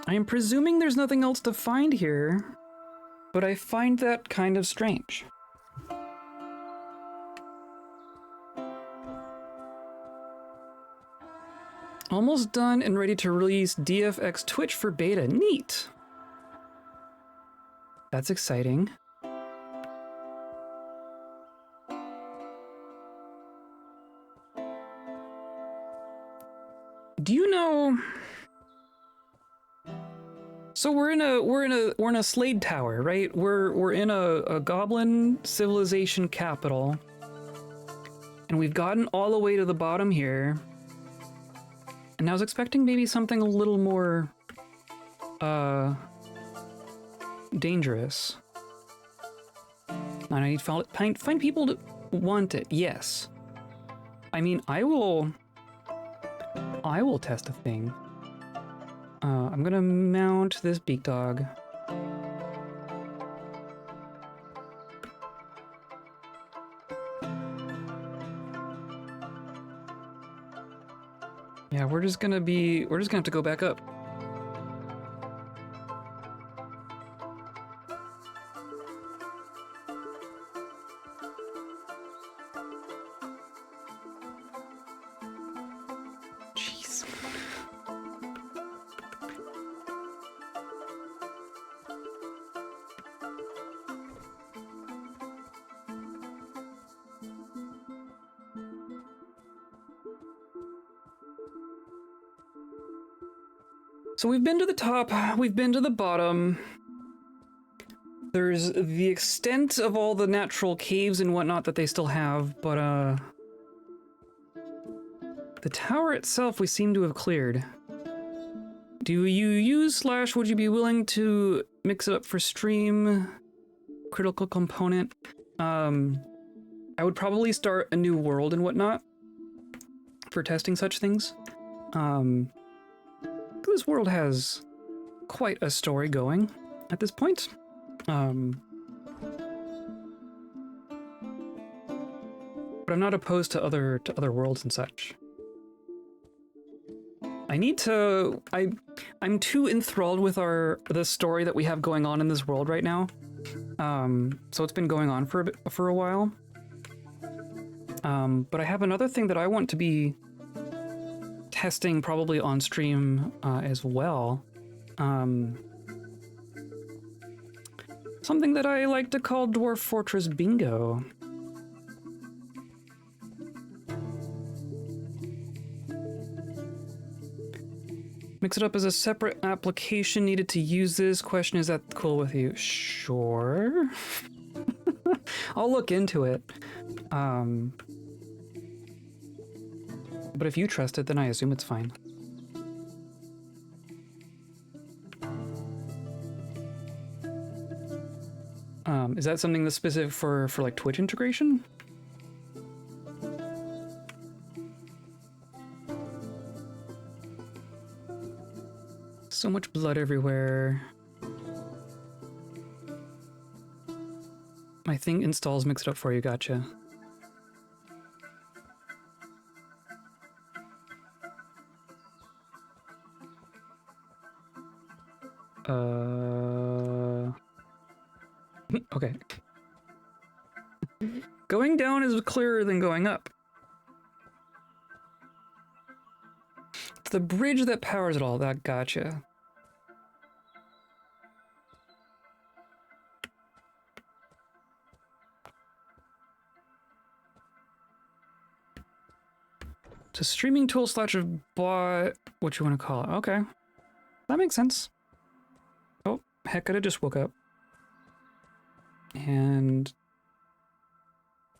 I am presuming there's nothing else to find here, but I find that kind of strange. Almost done and ready to release DFX Twitch for beta. Neat. That's exciting. Do you know? So we're in a Slade Tower, right? We're in a goblin civilization capital, and we've gotten all the way to the bottom here. And I was expecting maybe something a little more dangerous. And I need to find people to want it. Yes. I mean, I will test a thing. I'm gonna mount this beak dog. Yeah, we're just gonna have to go back up. Jeez. So we've been to the top, we've been to the bottom. There's the extent of all the natural caves and whatnot that they still have, but the tower itself we seem to have cleared. Do you use / would you be willing to mix it up for stream? Critical component. I would probably start a new world and whatnot for testing such things. This world has quite a story going at this point. But I'm not opposed to other worlds and such. I need to. I'm too enthralled with the story that we have going on in this world right now. So it's been going on for a while. But I have another thing that I want to be testing probably on stream as well. Something that I like to call Dwarf Fortress Bingo. Mix it up as a separate application needed to use this. Question, is that cool with you? Sure. I'll look into it. But if you trust it, then I assume it's fine. Is that something that's specific for like Twitch integration? So much blood everywhere. My thing installs mix it up for you, gotcha. Okay. Going down is clearer than going up. It's the bridge that powers it all, that gotcha. It's a streaming tool / a bot, what you want to call it. Okay. That makes sense. Oh, heck, I just woke up. And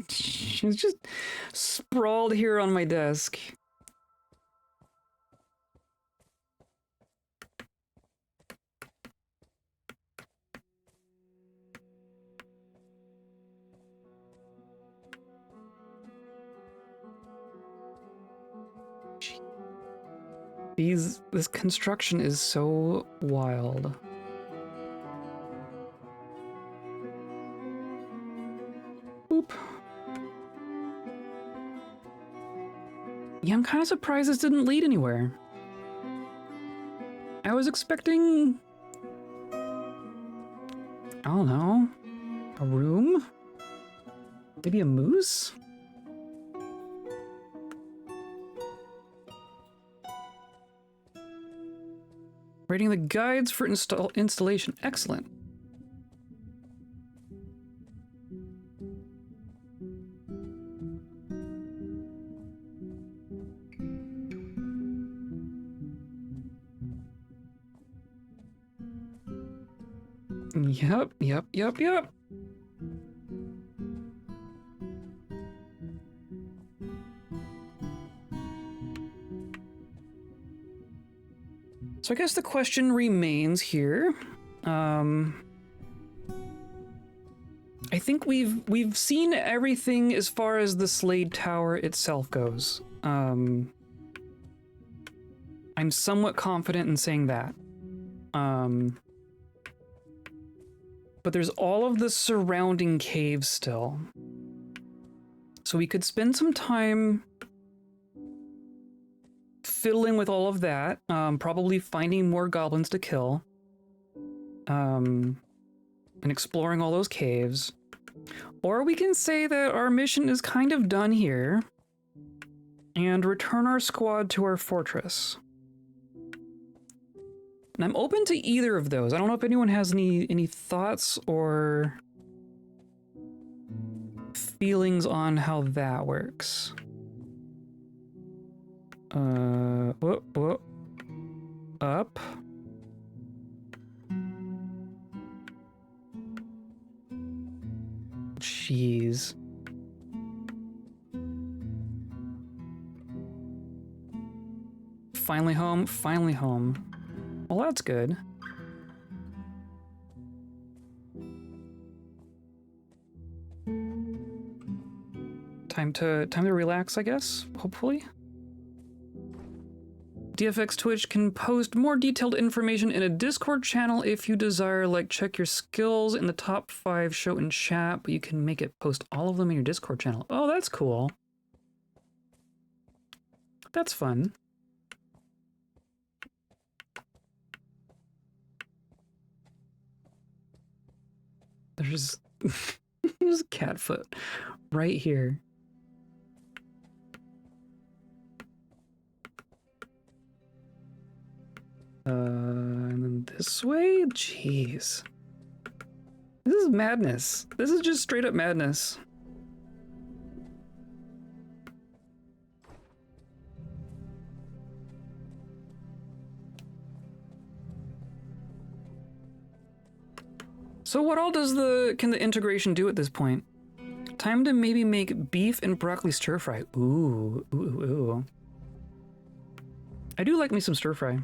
she's just sprawled here on my desk. This construction is so wild. Boop. Yeah, I'm kind of surprised this didn't lead anywhere. I was expecting, I don't know, a room? Maybe a moose? Rating the guides for installation. Excellent. Yep. So I guess the question remains here. I think we've seen everything as far as the Slade Tower itself goes. I'm somewhat confident in saying that. But there's all of the surrounding caves still. So we could spend some time fiddling with all of that, probably finding more goblins to kill, and exploring all those caves. Or we can say that our mission is kind of done here, and return our squad to our fortress. And I'm open to either of those. I don't know if anyone has any thoughts or feelings on how that works. Whoop. Up. Jeez. Finally home, finally home. Well, that's good. Time to relax, I guess, hopefully. DFX Twitch can post more detailed information in a Discord channel if you desire, like check your skills in the top 5 show in chat, but you can make it post all of them in your Discord channel. Oh, that's cool. That's fun. There's there's a cat foot right here. And then this way? Jeez. This is madness. This is just straight up madness. So what all can the integration do at this point? Time to maybe make beef and broccoli stir fry. Ooh, ooh, ooh. I do like me some stir fry.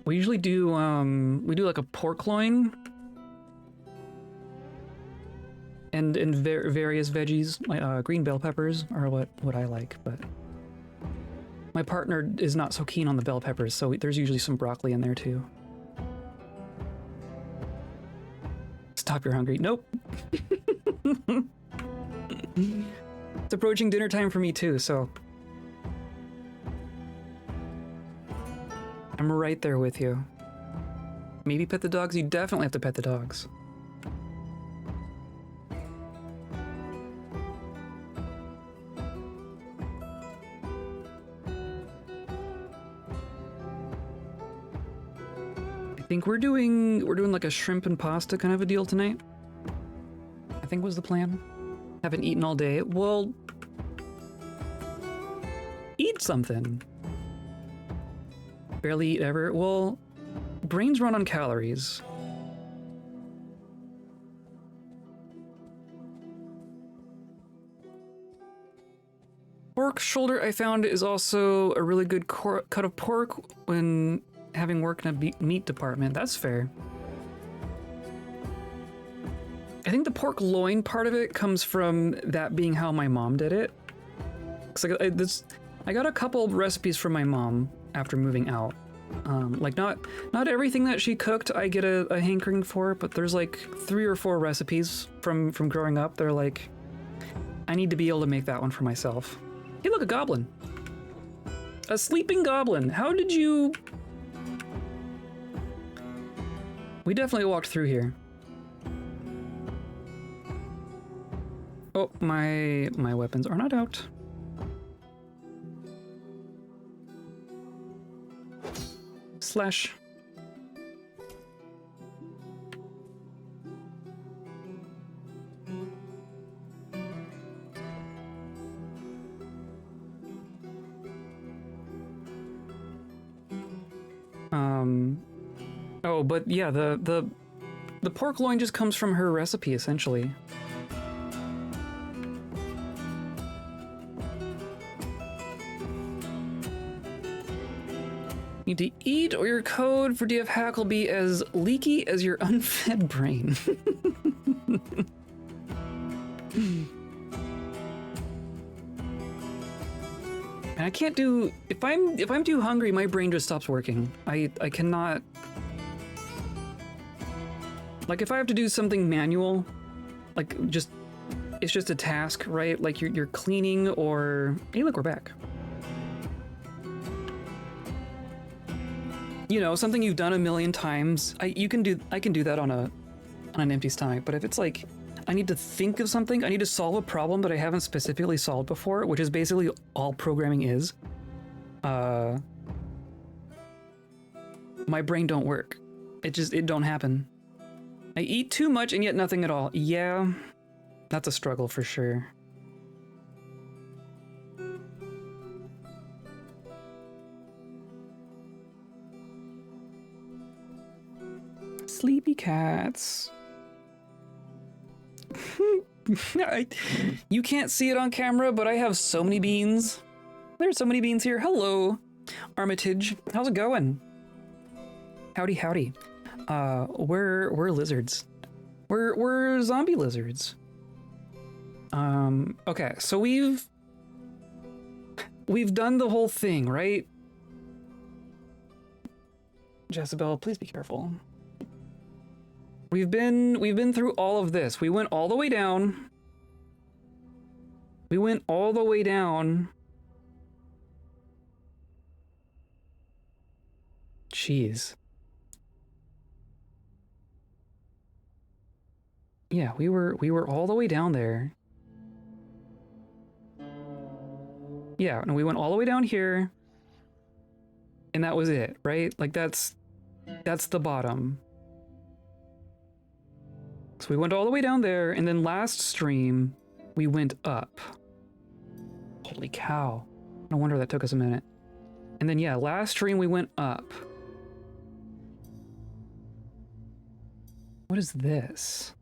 We usually do like a pork loin and various veggies. Green bell peppers are what I like, but my partner is not so keen on the bell peppers, so there's usually some broccoli in there too. Stop, you're hungry. Nope. It's approaching dinner time for me too, so I'm right there with you. Maybe pet the dogs? You definitely have to pet the dogs. I think we're doing like a shrimp and pasta kind of a deal tonight. I think was the plan. Haven't eaten all day. Well, eat something. Barely eat ever. Well, brains run on calories. Pork shoulder, I found, is also a really good cut of pork when having worked in a meat department. That's fair. I think the pork loin part of it comes from that being how my mom did it. 'Cause I got a couple recipes from my mom after moving out. Like not everything that she cooked I get a hankering for, but there's like 3 or 4 recipes from growing up. They're like, I need to be able to make that one for myself. Hey, look, a goblin. A sleeping goblin. How did you... We definitely walked through here. Oh, my weapons are not out. Slash. Oh, but yeah, the pork loin just comes from her recipe, essentially. Need to eat, or your code for DF hack will be as leaky as your unfed brain. And I can't do... If I'm too hungry, my brain just stops working. I cannot... Like, if I have to do something manual, like, it's just a task, right? Like, you're cleaning, or... Hey, look, we're back. You know, something you've done a million times. I can do that on an empty stomach, but if it's like, I need to think of something, I need to solve a problem that I haven't specifically solved before, which is basically all programming is, my brain don't work. It don't happen. I eat too much and yet nothing at all. Yeah, that's a struggle for sure. sleepy cats. You can't see it on camera, but I have so many beans. There's so many beans here. Hello, Armitage. How's it going? Howdy, howdy. We're lizards. We're zombie lizards. Okay, so we've done the whole thing, right? Jezebel, please be careful. We've been through all of this. We went all the way down. We went all the way down. Jeez. Yeah, we were all the way down there. Yeah, and we went all the way down here. And that was it, right? Like that's the bottom. So we went all the way down there, and then last stream, we went up. Holy cow. No wonder that took us a minute. And then, yeah, last stream, we went up. What is this?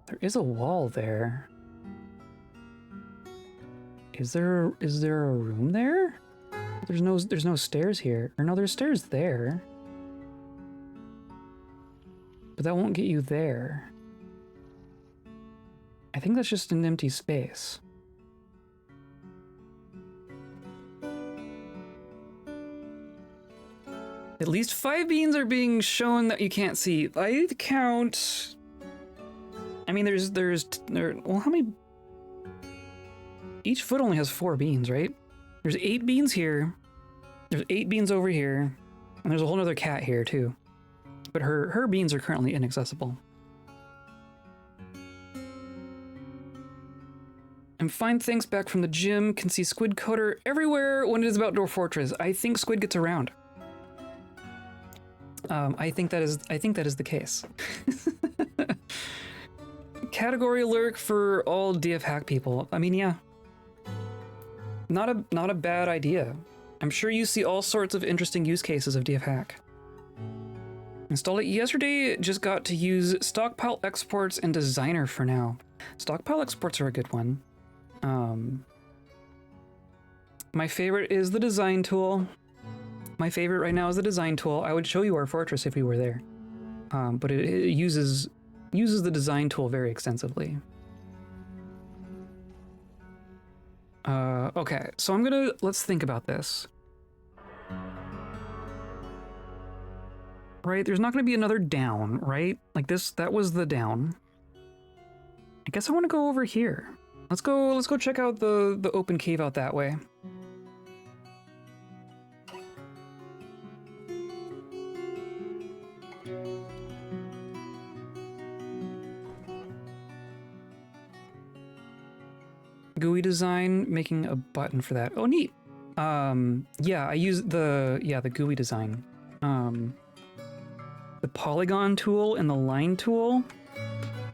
There is a wall there. Is there a room there? There's no stairs here. Or no, there's stairs there. But that won't get you there. I think that's just an empty space. At least 5 beans are being shown that you can't see. I count... I mean, well, how many... Each foot only has 4 beans, right? There's 8 beans here. There's 8 beans over here. And there's a whole nother cat here, too. But her beans are currently inaccessible. I'm fine, thanks, back from the gym. Can see Squid Coder everywhere when it is about Dwarf Fortress. I think Squid gets around. I think that is the case. Category alert for all DF hack people. I mean, yeah. Not a bad idea. I'm sure you see all sorts of interesting use cases of DF hack. Installed it yesterday, just got to use stockpile exports and designer for now. Stockpile exports are a good one. My favorite is the design tool. My favorite right now is the design tool. I would show you our fortress if we were there. But it uses the design tool very extensively. Okay, so let's think about this. Right, there's not gonna be another down, right? Like that was the down. I guess I wanna go over here. Let's go check out the open cave out that way. GUI design, making a button for that. Oh, neat. Yeah, I use the GUI design. The polygon tool and the line tool.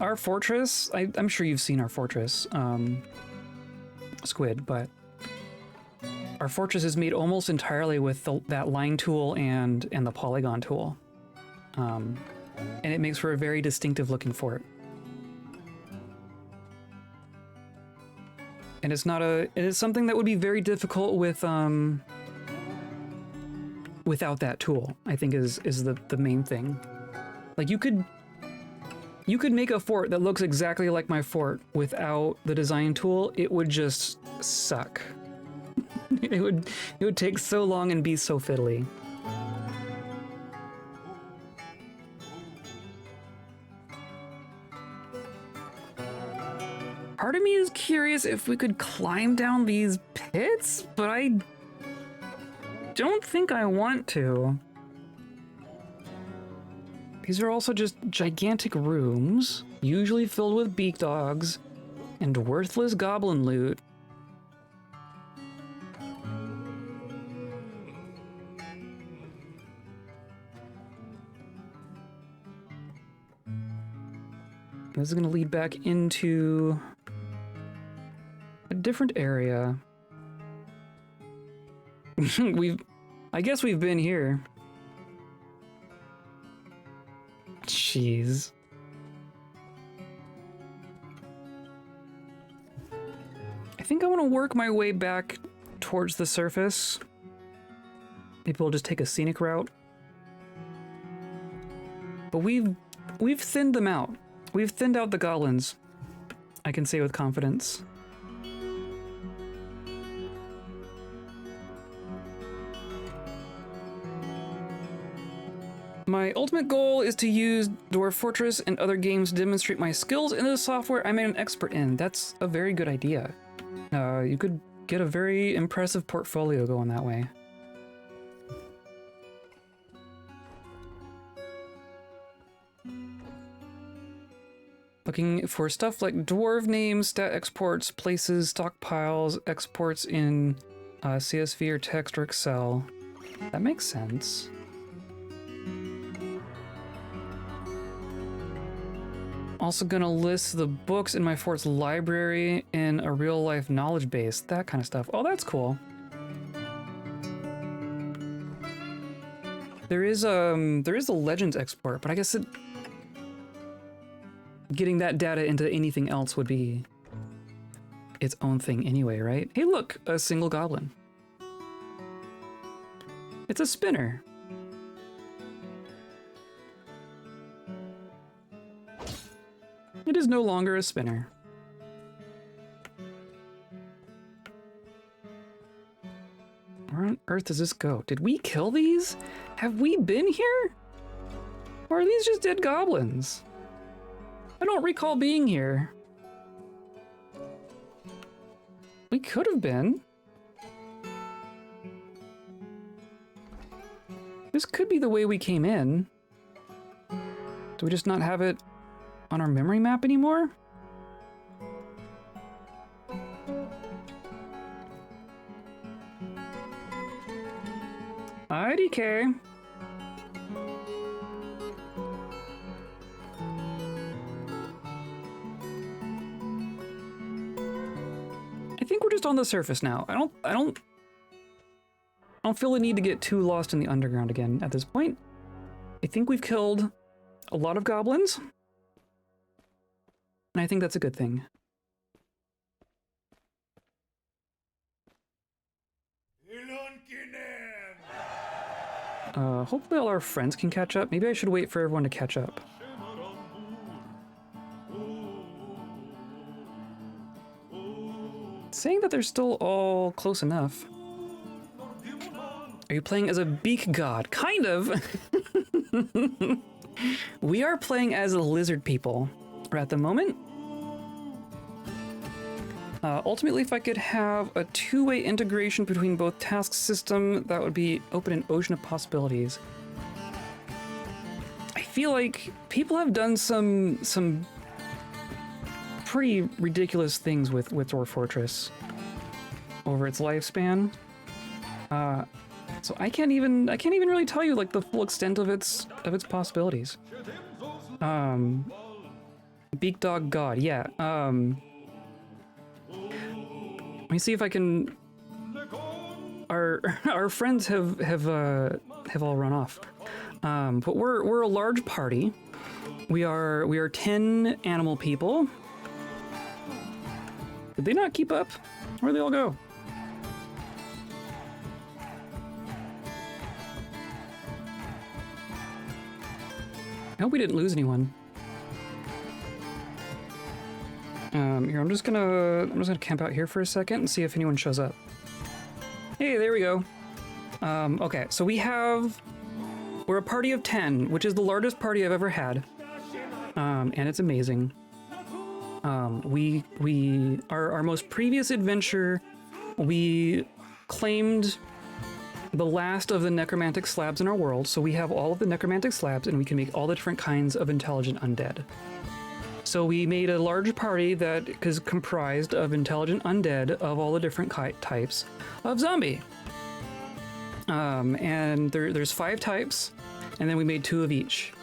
Our fortress, I'm sure you've seen our fortress, Squid, but our fortress is made almost entirely with that line tool and the polygon tool. And it makes for a very distinctive looking fort. And it's something that would be very difficult with without that tool, I think is the main thing. Like you could make a fort that looks exactly like my fort without the design tool. It would just suck. it would take so long and be so fiddly. Part of me is curious if we could climb down these pits, but I don't think I want to. These are also just gigantic rooms, usually filled with beak dogs and worthless goblin loot. This is going to lead back into a different area. I guess we've been here. Jeez. I think I want to work my way back towards the surface. Maybe we'll just take a scenic route. But we've thinned them out. We've thinned out the goblins, I can say with confidence. My ultimate goal is to use Dwarf Fortress and other games to demonstrate my skills in the software I'm an expert in. That's a very good idea. You could get a very impressive portfolio going that way. Looking for stuff like dwarf names, stat exports, places, stockpiles, exports in CSV or text or Excel. That makes sense. Also gonna list the books in my fort's library in a real-life knowledge base, that kind of stuff. Oh, that's cool. There is a Legends export, but I guess getting that data into anything else would be its own thing anyway, right? Hey, look, a single goblin. It's a spinner. It is no longer a spinner. Where on earth does this go? Did we kill these? Have we been here? Or are these just dead goblins? I don't recall being here. We could have been. This could be the way we came in. Do we just not have it on our memory map anymore? IDK. I think we're just on the surface now. I don't feel the need to get too lost in the underground again at this point. I think we've killed a lot of goblins. And I think that's a good thing. Hopefully all our friends can catch up. Maybe I should wait for everyone to catch up. Saying that they're still all close enough. Are you playing as a beak god? Kind of. We are playing as a lizard people at the moment. Ultimately, if I could have a two-way integration between both task system, that would be open an ocean of possibilities. I feel like people have done some pretty ridiculous things with Dwarf Fortress over its lifespan. So I can't even really tell you like the full extent of its possibilities. Beak dog god, yeah. Let me see if I can. Our friends have all run off, but we're a large party. We are 10 animal people. Did they not keep up? Where'd they all go? I hope we didn't lose anyone. Here, I'm just gonna camp out here for a second and see if anyone shows up. Hey, there we go. Okay, so we're a party of 10, which is the largest party I've ever had. And it's amazing. Our most previous adventure, we claimed the last of the necromantic slabs in our world, so we have all of the necromantic slabs and we can make all the different kinds of intelligent undead. So we made a large party that is comprised of intelligent undead of all the different types of zombie. And there's 5 types, and then we made 2 of each.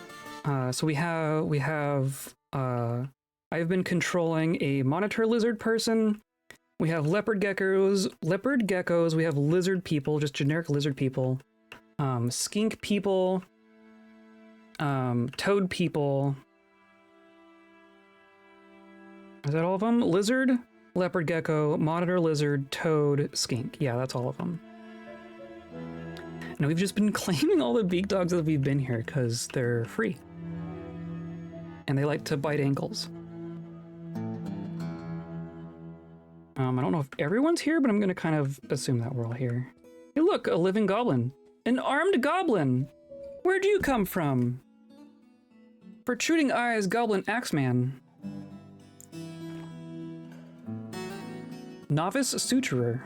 So we have I've been controlling a monitor lizard person. We have leopard geckos. We have lizard people, just generic lizard people. Skink people. Toad people. Is that all of them? Lizard, leopard gecko, monitor lizard, toad, skink. Yeah, that's all of them. And we've just been claiming all the beak dogs that we've been here because they're free. And they like to bite ankles. I don't know if everyone's here, but I'm going to kind of assume that we're all here. Hey, look, a living goblin. An armed goblin! Where'd you come from? Protruding eyes, goblin axeman. Novice suturer.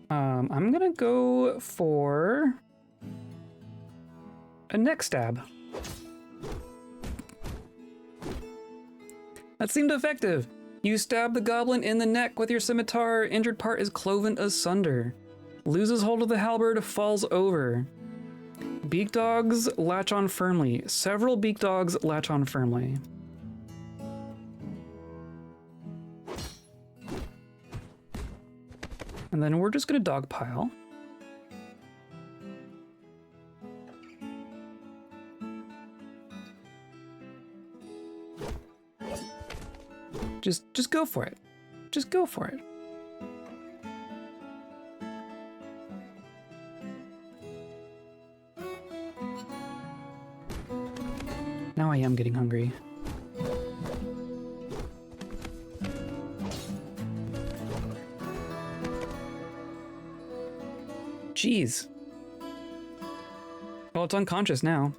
I'm gonna go for a neck stab. That seemed effective. You stab the goblin in the neck with your scimitar. Injured part is cloven asunder. Loses hold of the halberd, falls over. Beak dogs latch on firmly. Several beak dogs latch on firmly. And then we're just gonna dogpile. Just go for it. Just go for it. Now I am getting hungry. Jeez. Well, it's unconscious now.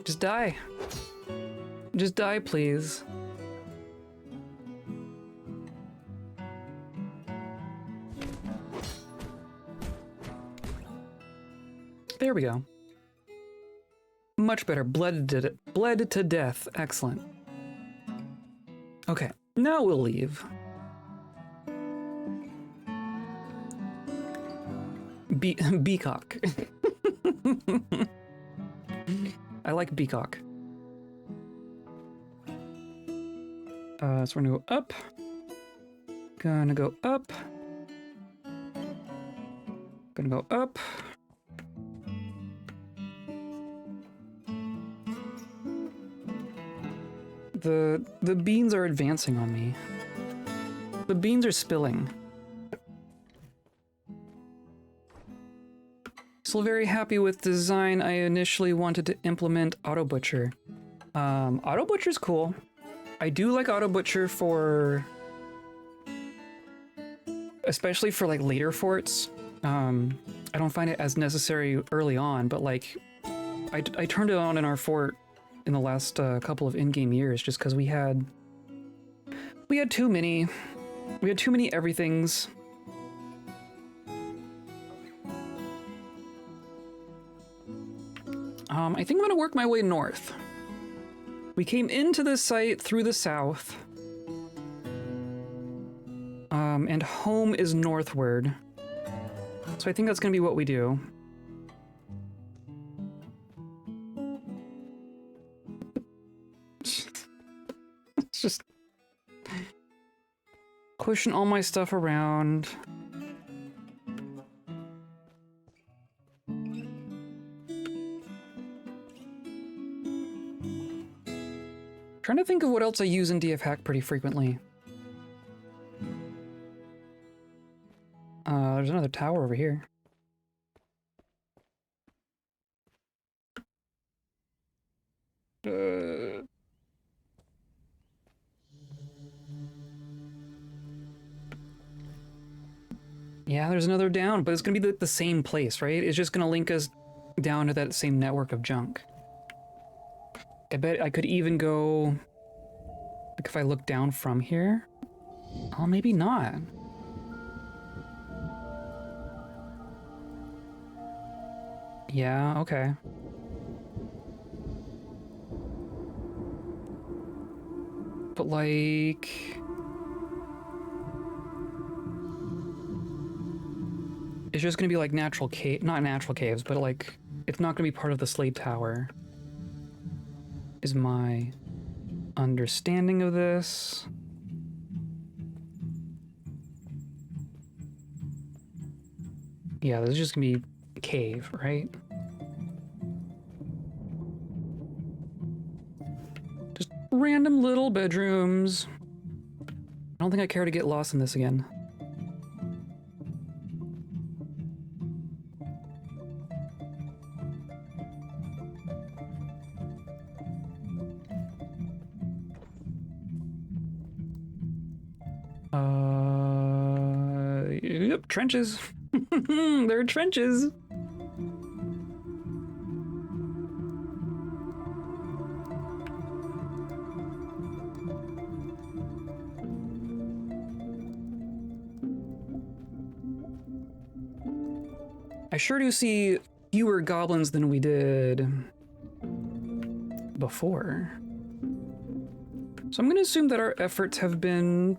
Just die. Just die, please. There we go. Much better. Bled to death. Excellent. Okay, now we'll leave. Beacock. I like Beacock. So we're gonna go up. Gonna go up. Gonna go up. The beans are advancing on me. The beans are spilling. Still very happy with the design. I initially wanted to implement Auto Butcher. Auto Butcher's cool. I do like Auto Butcher for... especially for like later forts. I don't find it as necessary early on, but like I turned it on in our fort in the last couple of in-game years just because we had too many everythings. I think I'm gonna work my way north. We came into this site through the south. And home is northward. So I think that's gonna be what we do. It's just pushing all my stuff around. Trying to think of what else I use in DF Hack pretty frequently. There's another tower over here. Yeah, there's another down, but it's gonna be the same place, right? It's just gonna link us down to that same network of junk. I bet I could even go, like if I look down from here. Oh, maybe not. Yeah, okay. But like... it's just gonna be like natural cave, not natural caves, but like, it's not gonna be part of the Slade Tower. Is my understanding of this. Yeah, this is just gonna be cave, right? Just random little bedrooms. I don't think I care to get lost in this again. Yep, trenches. There are trenches. I sure do see fewer goblins than we did before. So I'm going to assume that our efforts have been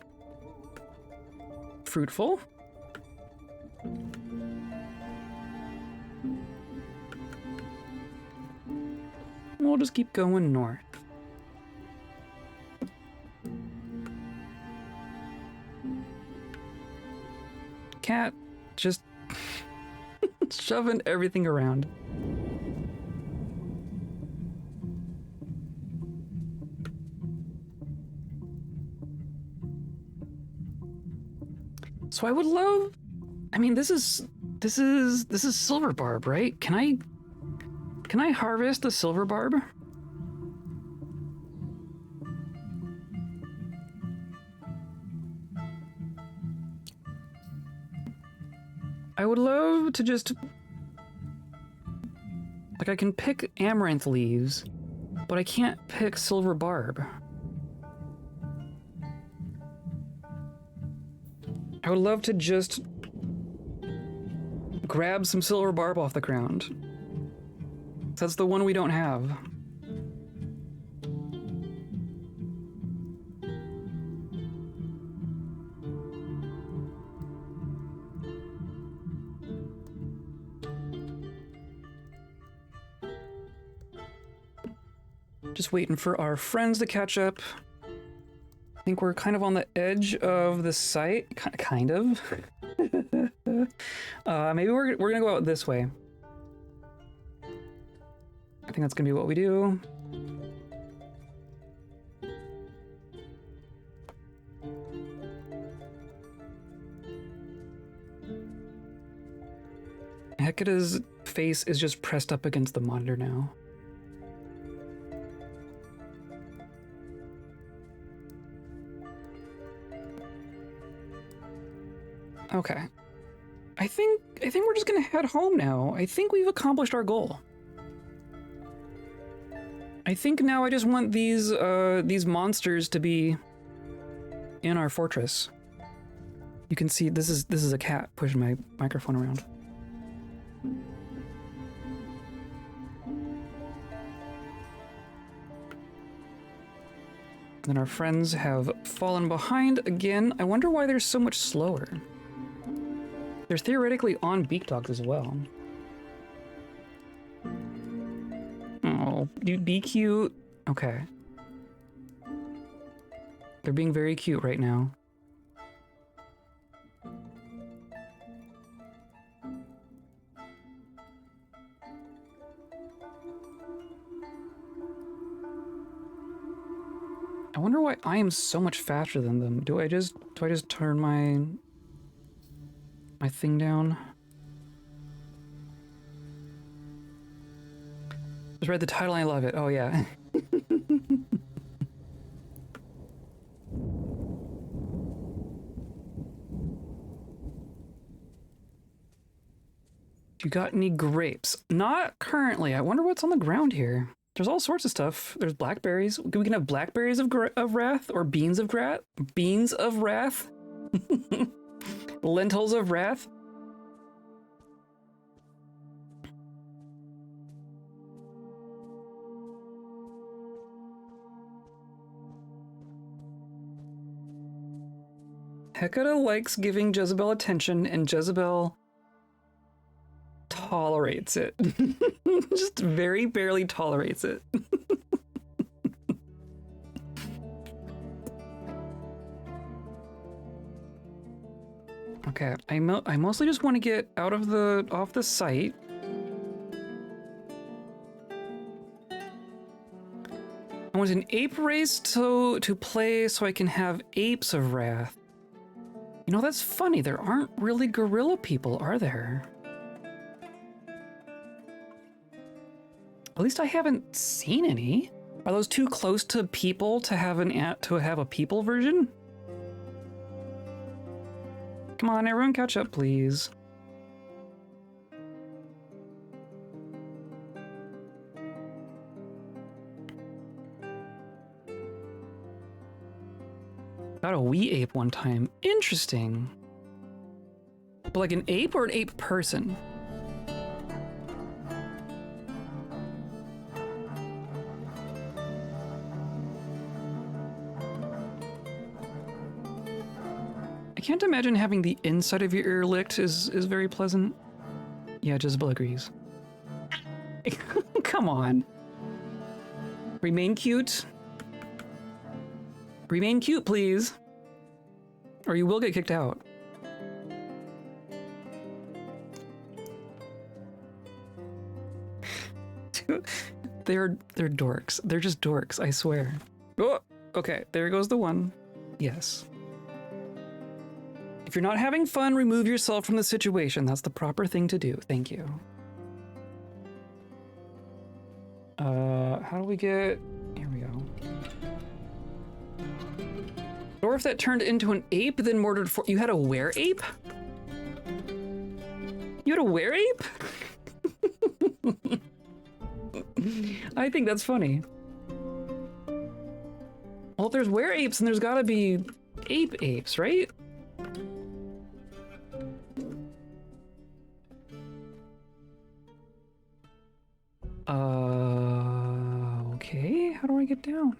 fruitful. We'll just keep going north. Cat just shoving everything around. So I would love, I mean, this is silver barb, right? Can I harvest the silver barb? I would love to just, like, I can pick amaranth leaves, but I can't pick silver barb. I would love to just grab some silver barb off the ground. That's the one we don't have. Just waiting for our friends to catch up. I think we're kind of on the edge of the site. Kind of. Maybe we're gonna go out this way. I think that's gonna be what we do. Hecate's face is just pressed up against the monitor now. Okay. I think we're just gonna head home now. I think we've accomplished our goal. I think now I just want these monsters to be in our fortress. You can see this is a cat pushing my microphone around. And our friends have fallen behind again. I wonder why they're so much slower. They're theoretically on beak dogs as well. Oh, dude, be cute. Okay. They're being very cute right now. I wonder why I am so much faster than them. Do I just turn my thing down? Just read the title and I love it. Oh yeah. You got any grapes? Not currently. I wonder what's on the ground here. There's all sorts of stuff. There's blackberries. We can have blackberries of wrath or beans of wrath. Beans of wrath. Lentils of wrath. Hecate likes giving Jezebel attention, and Jezebel tolerates it. Just very barely tolerates it. Okay, I mostly just want to get off the site. want an ape race to play so I can have apes of wrath. You know, that's funny. There aren't really gorilla people, are there? At least I haven't seen any. Are those too close to people to have a people version? Come on, everyone catch up, please. Got a wee ape one time. Interesting. But like an ape or an ape person? I can't imagine having the inside of your ear licked is very pleasant. Yeah, Jezebel agrees. Come on. Remain cute. Remain cute, please. Or you will get kicked out. They're dorks. They're just dorks, I swear. Oh, okay, there goes the one. Yes. If you're not having fun, remove yourself from the situation. That's the proper thing to do. Thank you. How do we get... Here we go. Dwarf that turned into an ape, then murdered for... You had a were-ape? You had a were-ape? I think that's funny. Well, if there's were-apes, then there's gotta be ape-apes, right? Okay, how do I get down?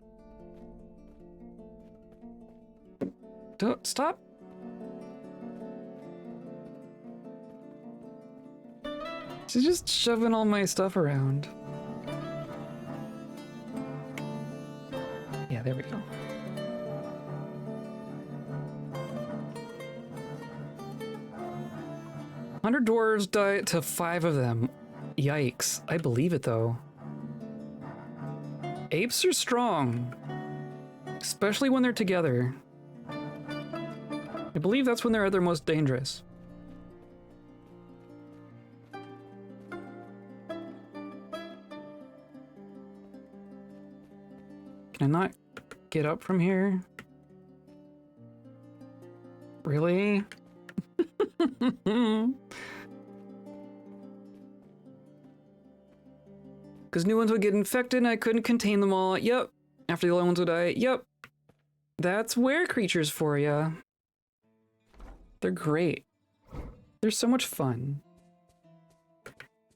Don't stop. She's just shoving all my stuff around. Yeah, there we go. $100 dwarves died to 5 of them. Yikes. I believe it though. Apes are strong, especially when they're together. I believe that's when they're at their most dangerous. Can I not get up from here? Really? Because new ones would get infected and I couldn't contain them all. Yep. After the other ones would die. Yep. That's were creatures for ya. They're great. They're so much fun.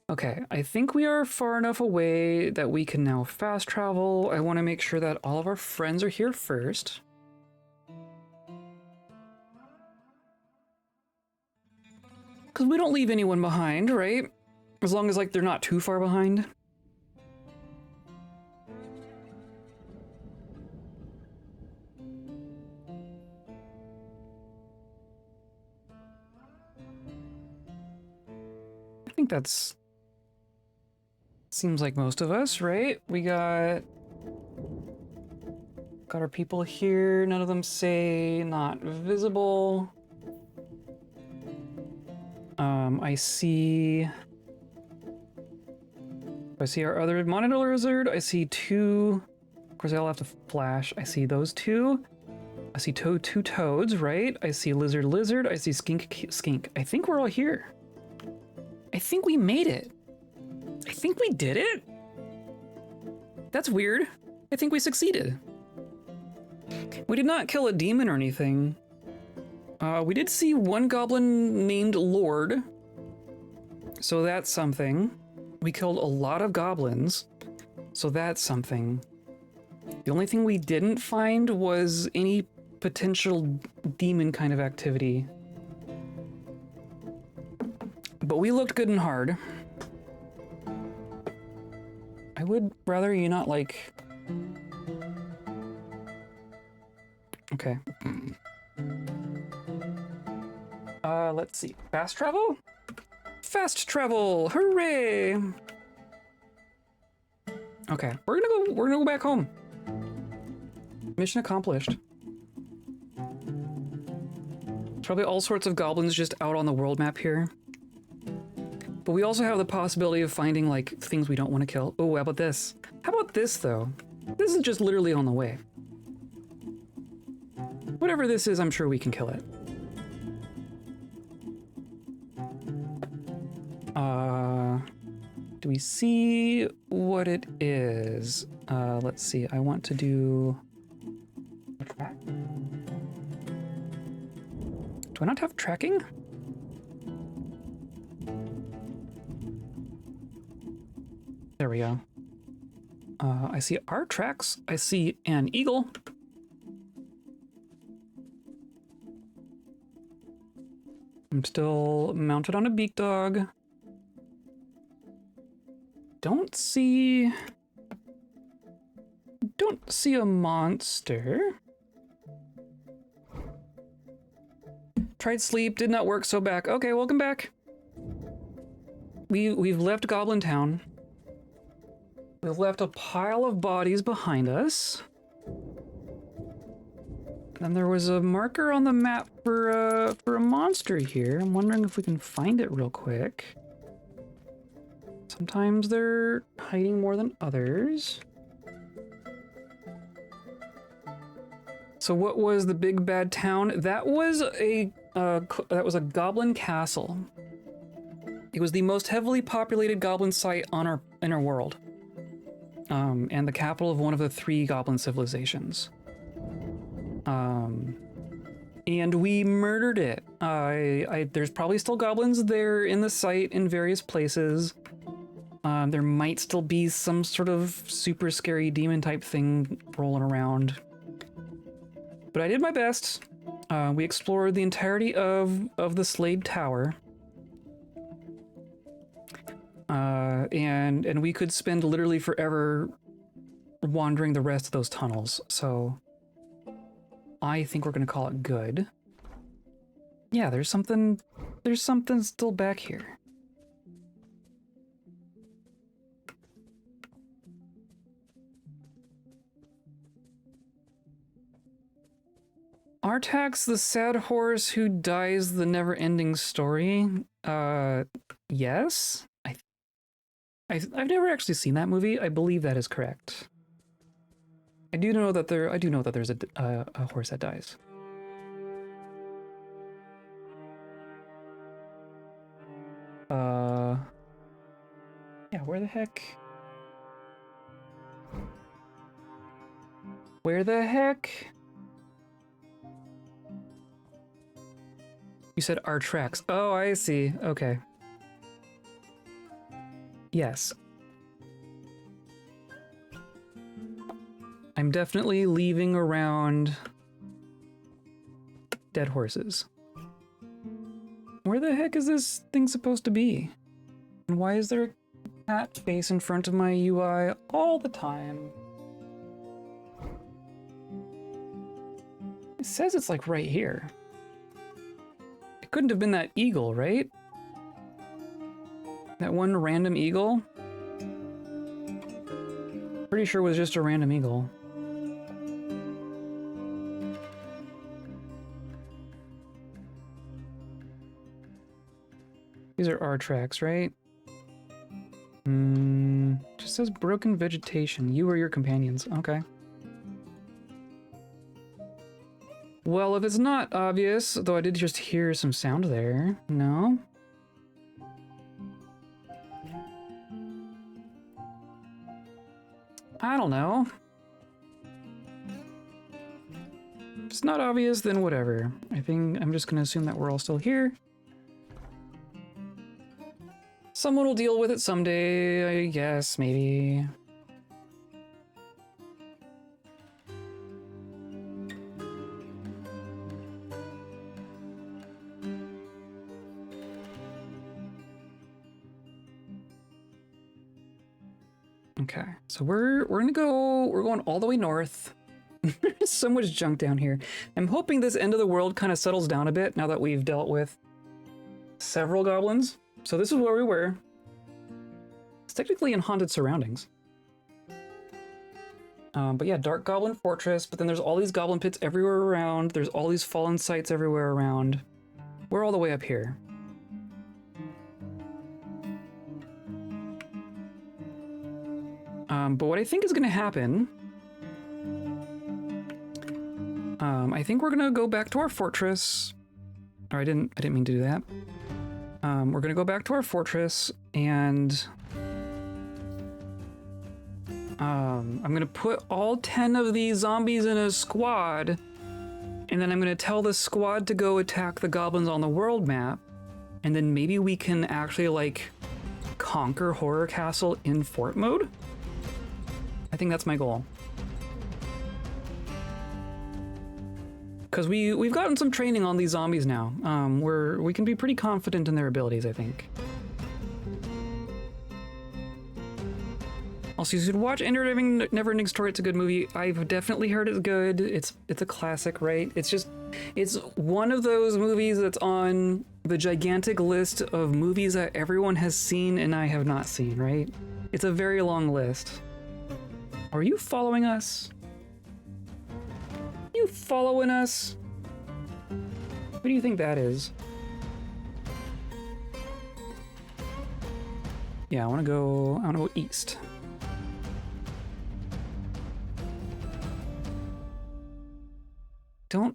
Okay, I think we are far enough away that we can now fast travel. I want to make sure that all of our friends are here first. Because we don't leave anyone behind, right? As long as, like, they're not too far behind. I think that's... Seems like most of us, right? We got our people here. None of them say not visible. I see our other monitor lizard. I see 2. Of course, I'll have to flash. I see those 2. I see two toads, right? I see lizard. I see skink. I think we're all here. I think we made it. I think we did it. That's weird. I think we succeeded. We did not kill a demon or anything. We did see one goblin named Lord. So that's something. We killed a lot of goblins. So that's something. The only thing we didn't find was any potential demon kind of activity. But we looked good and hard. I would rather you not, like... Okay. Let's see. Fast travel? Fast travel! Hooray! Okay, we're gonna go back home. mission accomplished. Probably all sorts of goblins just out on the world map here. But we also have the possibility of finding, like, things we don't want to kill. Oh, how about this? How about this, though? This is just literally on the way. Whatever this is, I'm sure we can kill it. Do we see what it is? Let's see. I want to do... Do I not have tracking? There we go. I see our tracks. I see an eagle. I'm still mounted on a beak dog. Don't see a monster. Tried sleep, did not work, so back. Okay, welcome back. We've left Goblin Town. We've left a pile of bodies behind us. And there was a marker on the map for a monster here. I'm wondering if we can find it real quick. Sometimes they're hiding more than others. So what was the big bad town? That was a goblin castle. It was the most heavily populated goblin site on in our world. And the capital of one of the 3 goblin civilizations. And we murdered it. There's probably still goblins there in the site in various places. There might still be some sort of super scary demon type thing rolling around. But I did my best. We explored the entirety of the Slade Tower. And we could spend literally forever wandering the rest of those tunnels. So I think we're gonna call it good. Yeah, there's something still back here. Artax, the sad horse who dies the never-ending story. Yes. I've never actually seen that movie. I believe that is correct. I do know that there's a horse that dies. Yeah, where the heck? Where the heck? You said our tracks. Oh, I see. Okay. Yes. I'm definitely leaving around dead horses. Where the heck is this thing supposed to be? And why is there a cat face in front of my UI all the time? It says it's like right here. It couldn't have been that eagle, right? That one random eagle? Pretty sure it was just a random eagle. These are our tracks, right? Just says broken vegetation. You or your companions. Okay. Well, if it's not obvious, though I did just hear some sound there. No? I don't know. If it's not obvious, then whatever. I think I'm just gonna assume that we're all still here. Someone will deal with it someday, I guess, maybe. Okay, so we're going all the way north. There's so much junk down here. I'm hoping this end of the world kind of settles down a bit now that we've dealt with several goblins. So this is where we were. It's technically in haunted surroundings. But yeah, Dark Goblin Fortress, but then there's all these goblin pits everywhere around. There's all these fallen sites everywhere around. We're all the way up here. But what I think is gonna happen, I think we're gonna go back to our fortress. Or I didn't mean to do that. We're gonna go back to our fortress and I'm gonna put all 10 of these zombies in a squad, and then I'm gonna tell the squad to go attack the goblins on the world map, and then maybe we can actually like conquer Horrorcastle in fort mode. I think that's my goal. Because we've gotten some training on these zombies now. We can be pretty confident in their abilities, I think. Also, you should watch Never-Ending Story. It's a good movie. I've definitely heard it's good. It's a classic, right? It's one of those movies that's on the gigantic list of movies that everyone has seen and I have not seen, right? It's a very long list. Are you following us? You following us? What do you think that is? Yeah, I wanna go east. I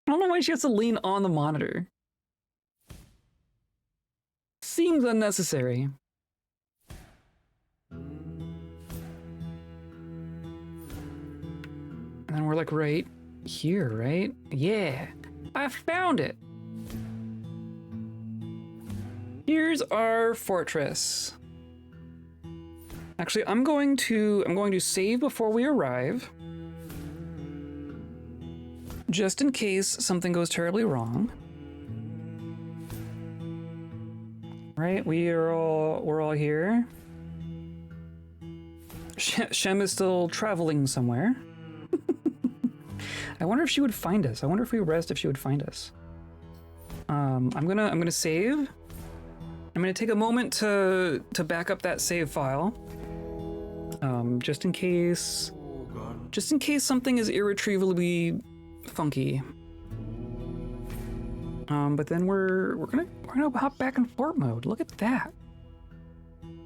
don't know why she has to lean on the monitor. Seems unnecessary. And then we're like right here, right? Yeah, I found it. Here's our fortress. Actually, I'm going to save before we arrive, just in case something goes terribly wrong. Right? We're all here. Shem is still traveling somewhere. I wonder if she would find us. I wonder if we rest if she would find us. I'm gonna save. I'm gonna take a moment to back up that save file. Just in case something is irretrievably funky. But then we're gonna hop back in fort mode. Look at that.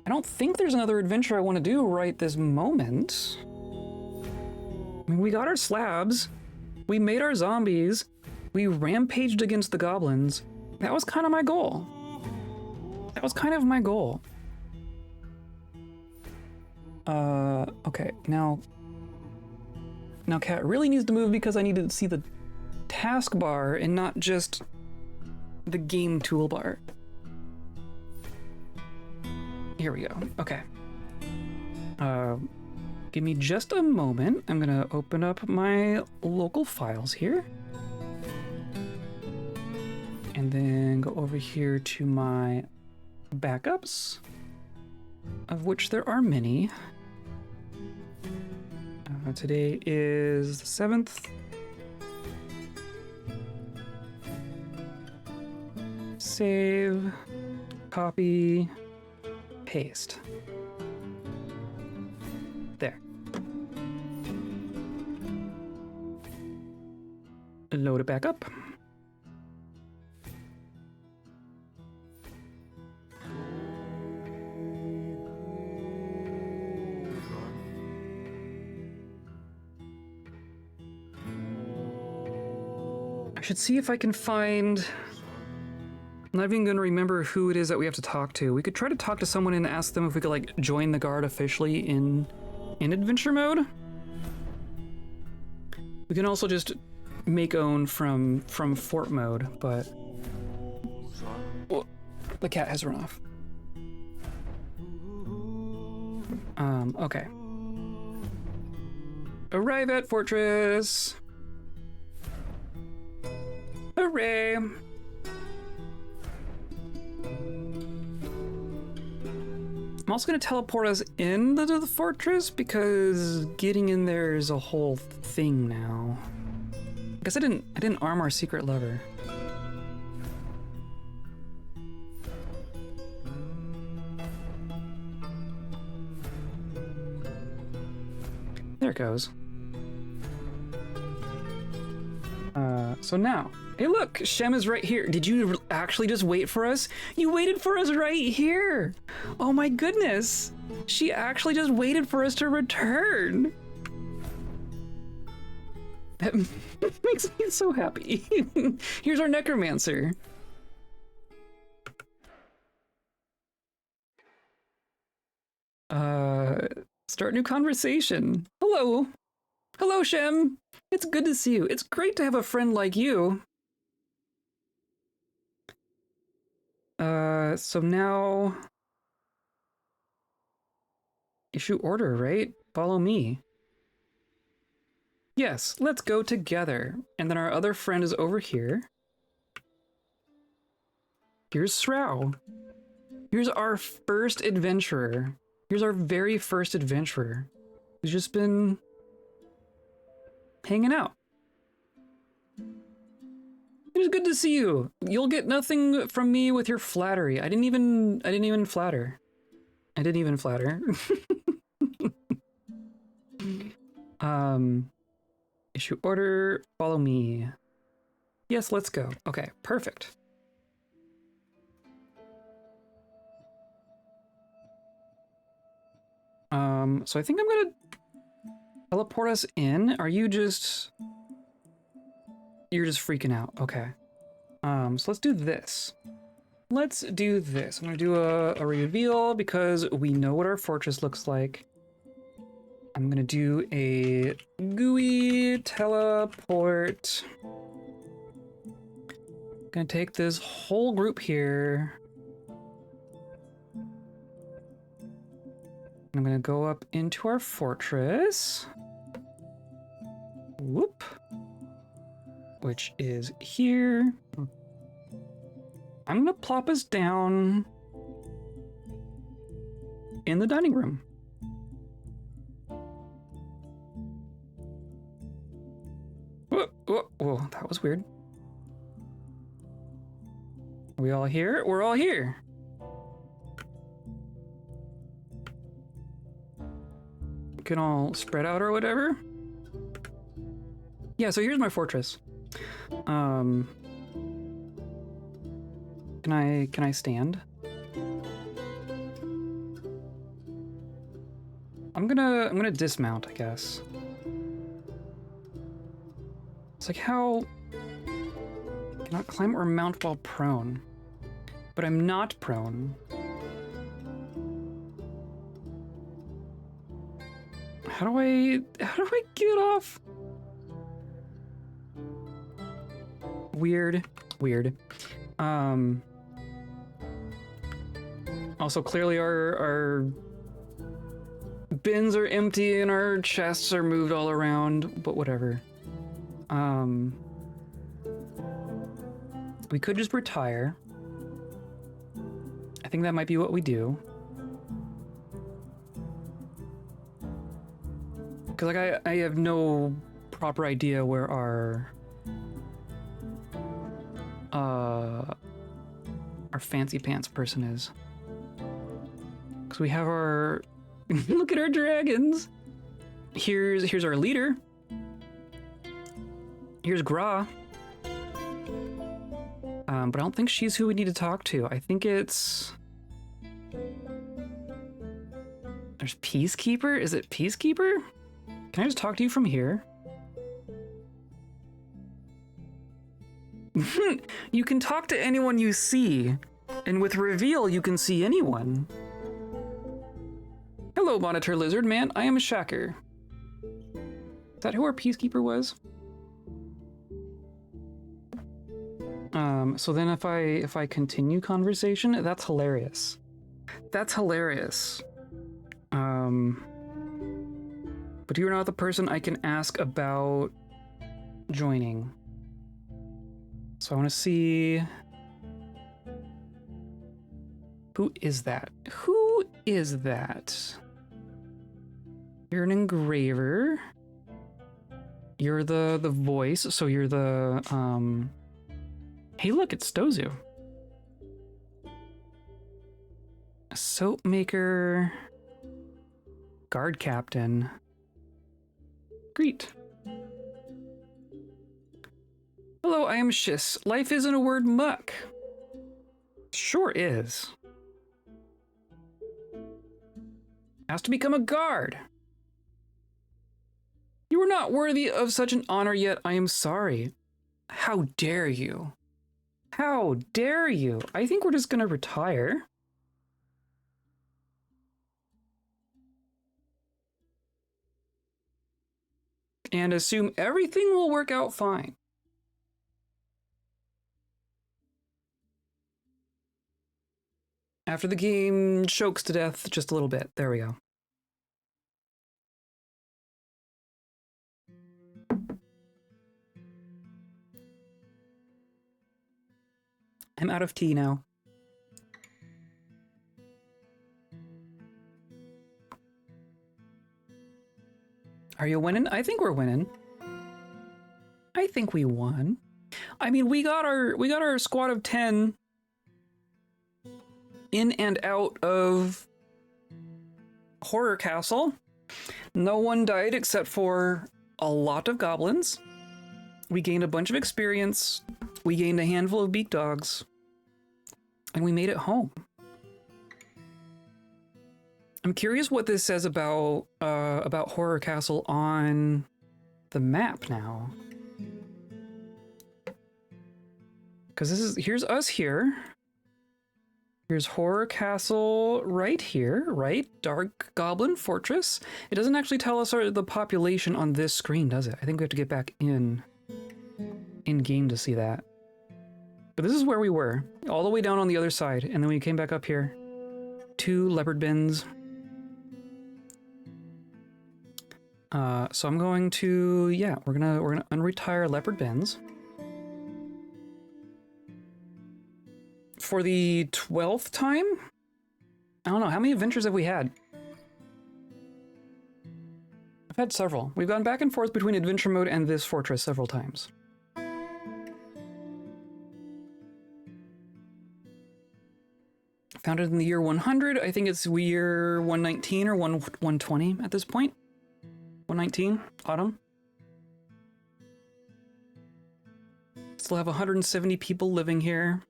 I don't think there's another adventure I want to do right this moment. I mean, we got our slabs. We made our zombies. We rampaged against the goblins. That was kind of my goal. Okay, now Cat really needs to move because I need to see the taskbar and not just the game toolbar. Here we go. Okay. Give me just a moment. I'm gonna open up my local files here. And then go over here to my backups, of which there are many. Today is the 7th. Save, copy, paste. There. Load it back up. I should see if I can find... I'm not even going to remember who it is that we have to talk to. We could try to talk to someone and ask them if we could, like, join the guard officially in adventure mode. We can also just make own from fort mode, but... Well, the cat has run off. Okay. Arrive at fortress! Hooray! I'm also going to teleport us into the fortress because getting in there is a whole thing now. I guess I didn't arm our secret lever. goes. So now, hey look, Shem is right here. Did you actually just wait for us? You waited for us right here. Oh my goodness. She actually just waited for us to return. That makes me so happy. Here's our necromancer. Start new conversation. Hello. Hello, Shem. It's good to see you. It's great to have a friend like you. So now... Issue order, right? Follow me. Yes, let's go together. And then our other friend is over here. Here's Srow. Here's our first adventurer. Here's our very first adventurer. Who's just been hanging out. It is good to see you. You'll get nothing from me with your flattery. I didn't even flatter. I didn't even flatter. Issue order, follow me. Yes, let's go. Okay, perfect. So I think I'm gonna teleport us in. Are you just... You're just freaking out. Okay. So let's do this. Let's do this. I'm gonna do a reveal because we know what our fortress looks like. I'm gonna do a GUI teleport. Gonna take this whole group here. I'm gonna go up into our fortress. Whoop. Which is here. I'm gonna plop us down in the dining room. Whoa, whoa, whoa, that was weird. Are we all here? We're all here. We can all spread out or whatever. Yeah, so here's my fortress. Can I stand? I'm gonna dismount, I guess. It's like how cannot climb or mount while prone. But I'm not prone. How do I get off? Weird. Also, clearly our bins are empty and our chests are moved all around, but whatever. We could just retire. I think that might be what we do. Because like I have no proper idea where our fancy pants person is. Because we have our look at our dragons. Here's our leader. Here's Gra. But I don't think she's who we need to talk to. I think it's... There's Peacekeeper? Is it Peacekeeper? Can I just talk to you from here? You can talk to anyone you see. And with Reveal, you can see anyone. Hello, Monitor Lizard Man. I am a Shacker. Is that who our Peacekeeper was? So then if I continue conversation, that's hilarious. That's hilarious. But you're not the person I can ask about joining. So I want to see... Who is that? Who is that? You're an engraver. You're the voice, so you're the, Hey, look, it's Stozu. A soap maker. Guard captain. greet. Hello, I am Shiss. Life isn't a word muck. Sure is. Asked to become a guard. You are not worthy of such an honor, yet I am sorry. How dare you? How dare you? I think we're just gonna retire. And assume everything will work out fine. After the game chokes to death just a little bit. There we go. I'm out of tea now. Are you winning? I think we're winning. I think we won. I mean, we got our squad of 10 in and out of Horrorcastle. No one died except for a lot of goblins. We gained a bunch of experience. We gained a handful of beak dogs. And we made it home. I'm curious what this says about Horrorcastle on the map now. Because here's us here. Here's Horrorcastle right here, right? Dark Goblin Fortress. It doesn't actually tell us the population on this screen, does it? I think we have to get back in game to see that. But this is where we were, all the way down on the other side, and then we came back up here. 2 leopardbends. So I'm going to, yeah, we're gonna unretire leopardbends. For the 12th time? I don't know, how many adventures have we had? I've had several. We've gone back and forth between adventure mode and this fortress several times. Founded in the year 100. I think it's year 119 or 120 at this point. 119, autumn. Still have 170 people living here.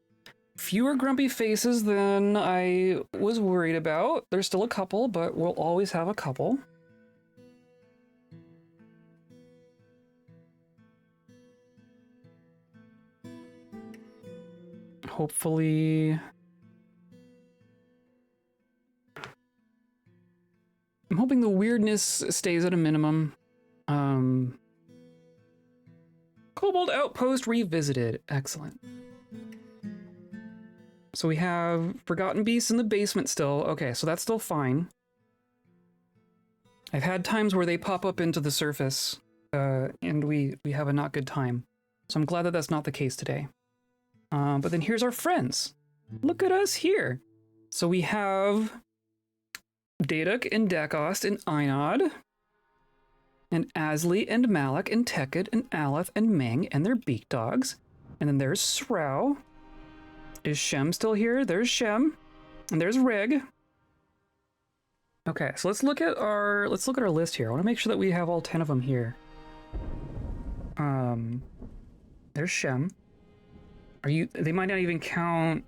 Fewer grumpy faces than I was worried about. There's still a couple, but we'll always have a couple. Hopefully... I'm hoping the weirdness stays at a minimum. Kobold Outpost revisited. Excellent. So we have Forgotten Beasts in the basement still. Okay, so that's still fine. I've had times where they pop up into the surface, and we have a not good time. So I'm glad that that's not the case today. But then here's our friends. Look at us here. So we have Daeduk and Dakost and Einod, and Asli and Malak and Tekid and Aleth and Meng and their beak dogs. And then there's Srau. Is Shem still here? There's Shem. And there's Rig. Okay, so let's look at our list here. I want to make sure that we have all 10 of them here. There's Shem. They might not even count.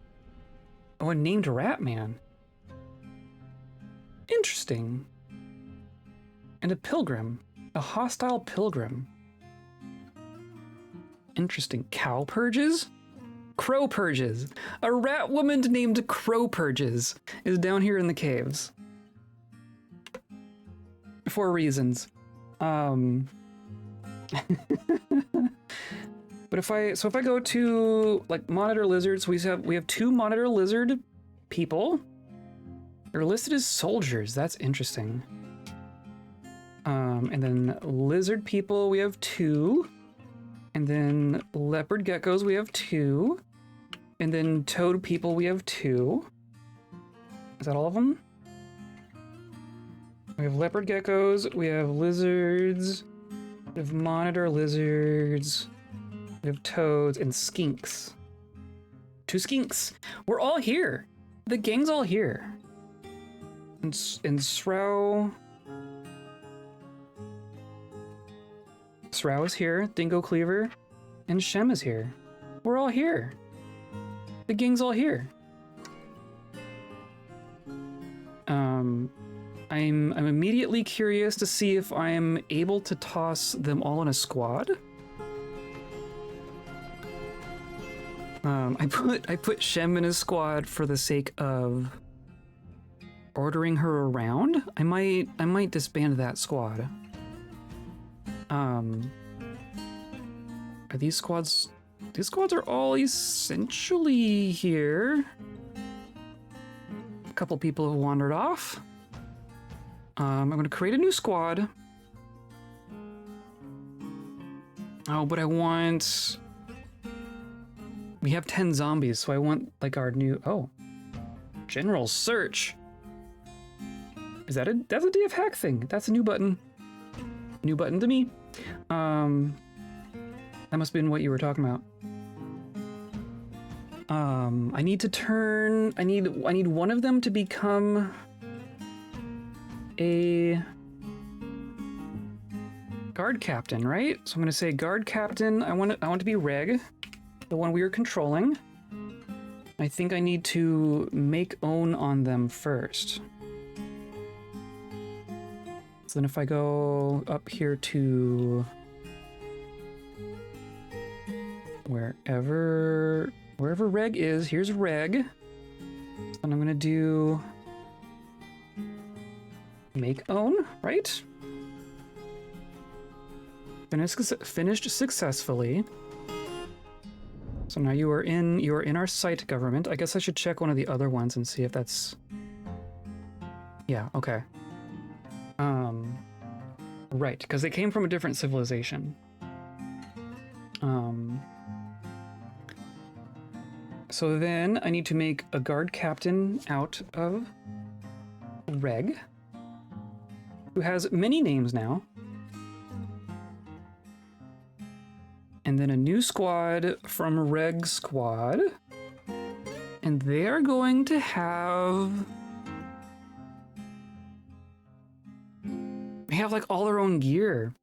Oh, a named Ratman. Interesting. And a pilgrim. A hostile pilgrim. Interesting. Cow purges? Crow purges. A rat woman named Crow Purges is down here in the caves. For reasons. But if I go to like monitor lizards, we have 2 monitor lizard people. They're listed as soldiers. That's interesting. And then lizard people, we have 2. And then leopard geckos, we have 2. And then toad people, we have 2. Is that all of them? We have leopard geckos, we have lizards, we have monitor lizards, we have toads, and skinks. 2 skinks. We're all here. The gang's all here. And Srau... Srow is here, Dingo Cleaver, and Shem is here. We're all here. The gang's all here. I'm immediately curious to see if I'm able to toss them all in a squad. I put Shem in a squad for the sake of ordering her around. I might disband that squad. Are these squads? These squads are all essentially here. A couple people have wandered off. I'm going to create a new squad. Oh, but I want... We have 10 zombies, so I want, like, our new... Oh. General Search. Is that a... That's a DF hack thing. That's a new button. New button to me. That must have been what you were talking about. I need to turn... I need one of them to become... a guard captain, right? So I'm gonna say guard captain. I want to be Reg, the one we are controlling. I think I need to make own on them first. So then if I go up here to wherever Reg is, here's Reg. And I'm gonna do make own, right? Finished successfully. So now you are in our site government. I guess I should check one of the other ones and see if that's... Yeah, okay. Right, because they came from a different civilization. So then I need to make a guard captain out of Reg, who has many names now. And then a new squad from Reg Squad. And they are going to have... They have like all their own gear.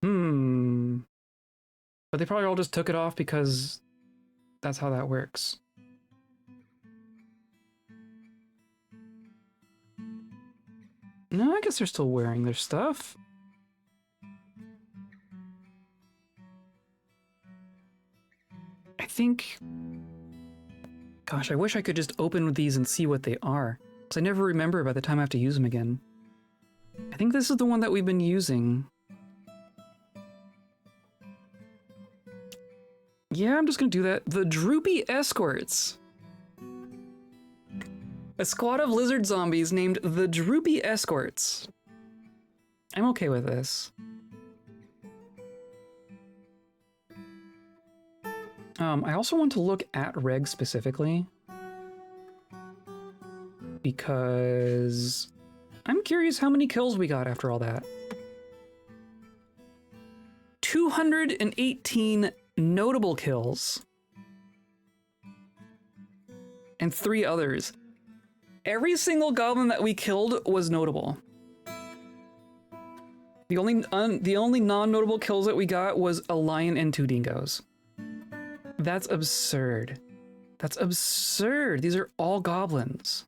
But they probably all just took it off because that's how that works. No, I guess they're still wearing their stuff. I think... Gosh, I wish I could just open these and see what they are. Because I never remember by the time I have to use them again. I think this is the one that we've been using. Yeah, I'm just gonna do that. The Droopy Escorts. A squad of lizard zombies named the Droopy Escorts. I'm okay with this. I also want to look at Reg specifically. Because I'm curious how many kills we got after all that. 218 notable kills. And 3 others. Every single goblin that we killed was notable. The only non-notable kills that we got was a lion and 2 dingoes. That's absurd. That's absurd. These are all goblins.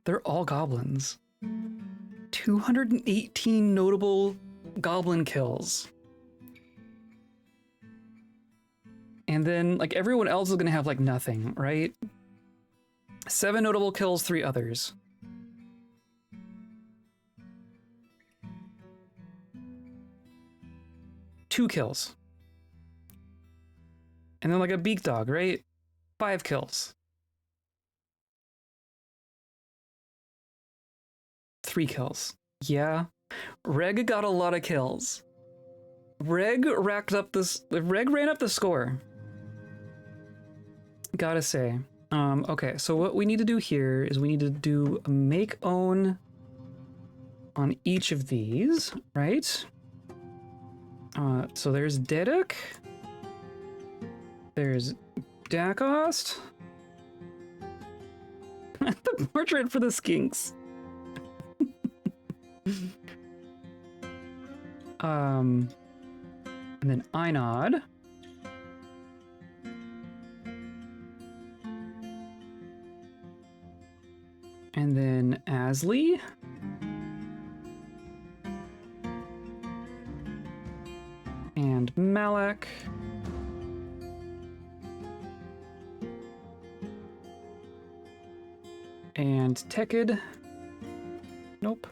They're all goblins. 218 notable goblin kills. And then, like, everyone else is gonna have, like, nothing, right? 7 notable kills, 3 others. Two kills. And then, like, a beak dog, right? 5 kills. 3 kills. Yeah. Reg got a lot of kills. Reg ran up the score. Gotta say. Okay, so what we need to do here is we need to do a make own on each of these, right? So there's Dedek. There's Dakost. The portrait for the skinks. And then Einod. And then Asli. And Malak. And Tekid. Nope.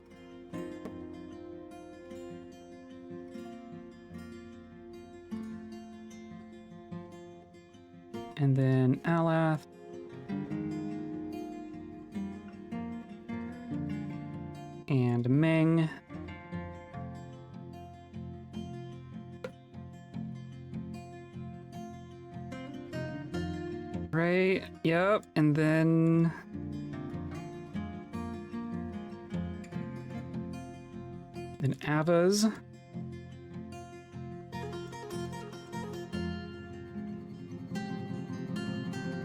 And then Alath. And Meng. Right, yep, and then... Avas.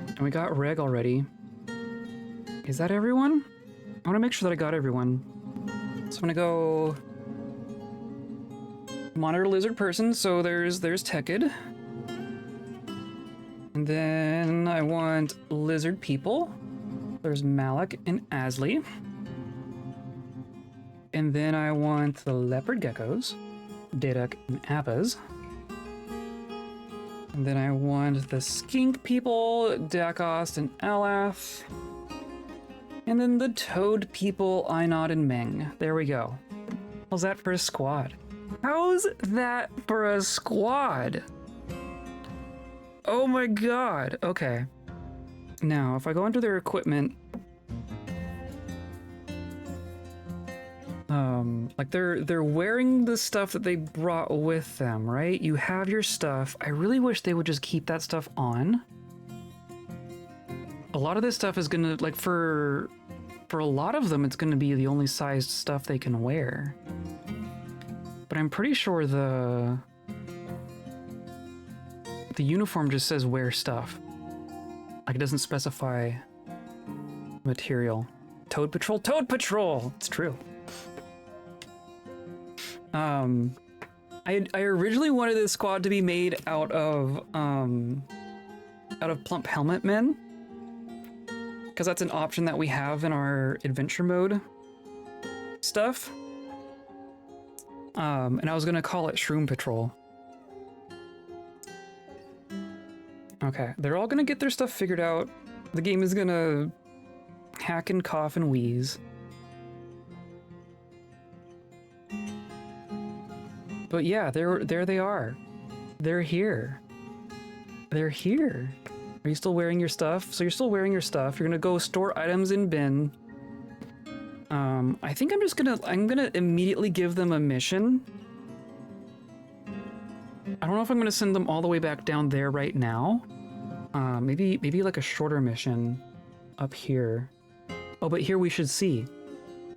And we got Reg already. Is that everyone? I want to make sure that I got everyone. So I'm gonna go monitor lizard person. So there's Tekid. And then I want lizard people. There's Malak and Asli. And then I want the leopard geckos, Dadak and Avas. And then I want the skink people, Dakost and Alath. And then the toad people, Einod and Meng. There we go. How's that for a squad? How's that for a squad? Oh my god. Okay. Now, if I go into their equipment, like they're wearing the stuff that they brought with them, right? You have your stuff. I really wish they would just keep that stuff on. A lot of this stuff is gonna, like, for a lot of them, it's gonna be the only sized stuff they can wear. But I'm pretty sure the uniform just says wear stuff. Like, it doesn't specify material. Toad Patrol, Toad Patrol! It's true. I originally wanted this squad to be made out of plump helmet men, because that's an option that we have in our adventure mode stuff. And I was gonna call it Shroom Patrol. Okay, they're all gonna get their stuff figured out. The game is gonna hack and cough and wheeze. But yeah, there they are. They're here. They're here. Are you still wearing your stuff? So you're still wearing your stuff. You're gonna go store items in bin. I think I'm gonna immediately give them a mission. I don't know if I'm gonna send them all the way back down there right now. Maybe like a shorter mission up here. Oh, but here we should see.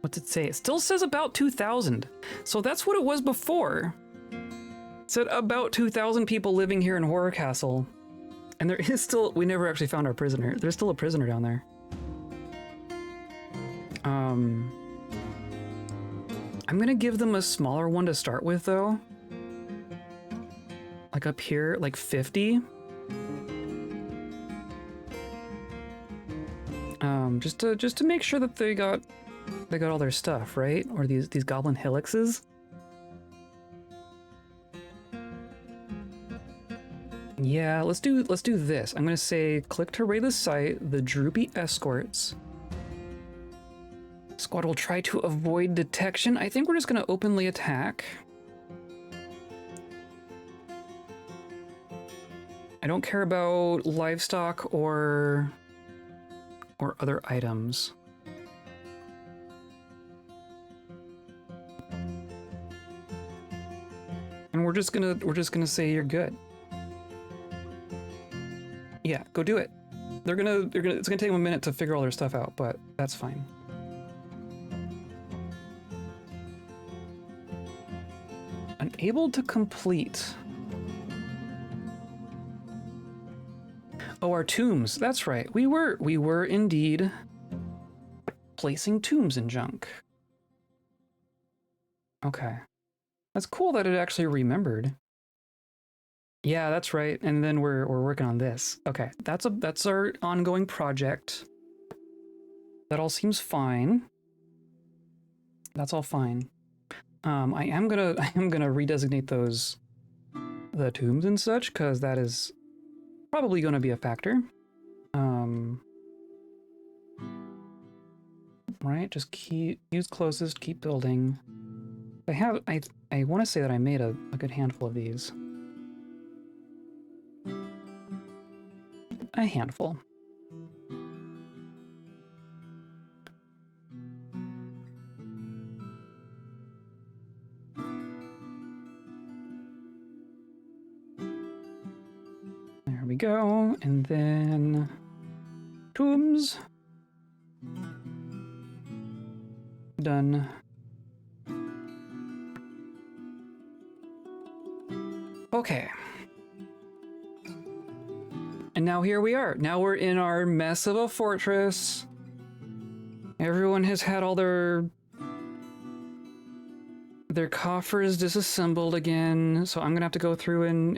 What's it say? It still says about 2,000. So that's what it was before. It said about 2,000 people living here in Horrorcastle. And there is still, we never actually found our prisoner. There's still a prisoner down there. I'm gonna give them a smaller one to start with though. Like up here, like 50. Just to make sure that they got all their stuff, right? Or these goblin helixes. Yeah, let's do this. I'm gonna say click to raid the site, the droopy escorts. Squad will try to avoid detection. I think we're just gonna openly attack. I don't care about livestock or other items. And we're just gonna say you're good. Yeah, go do it. It's gonna take them a minute to figure all their stuff out, but that's fine. Unable to complete. Oh, our tombs. That's right. We were indeed placing tombs in junk. Okay. That's cool that it actually remembered. Yeah, that's right. And then we're working on this. Okay, that's our ongoing project. That all seems fine. That's all fine. I am gonna redesignate the tombs and such, because that is probably gonna be a factor. Right, just use closest, keep building. I want to say that I made a good handful of these. A handful. There we go, and then tombs. Done. Okay. And now here we are. Now we're in our mess of a fortress. Everyone has had all their coffers disassembled again, so I'm gonna have to go through and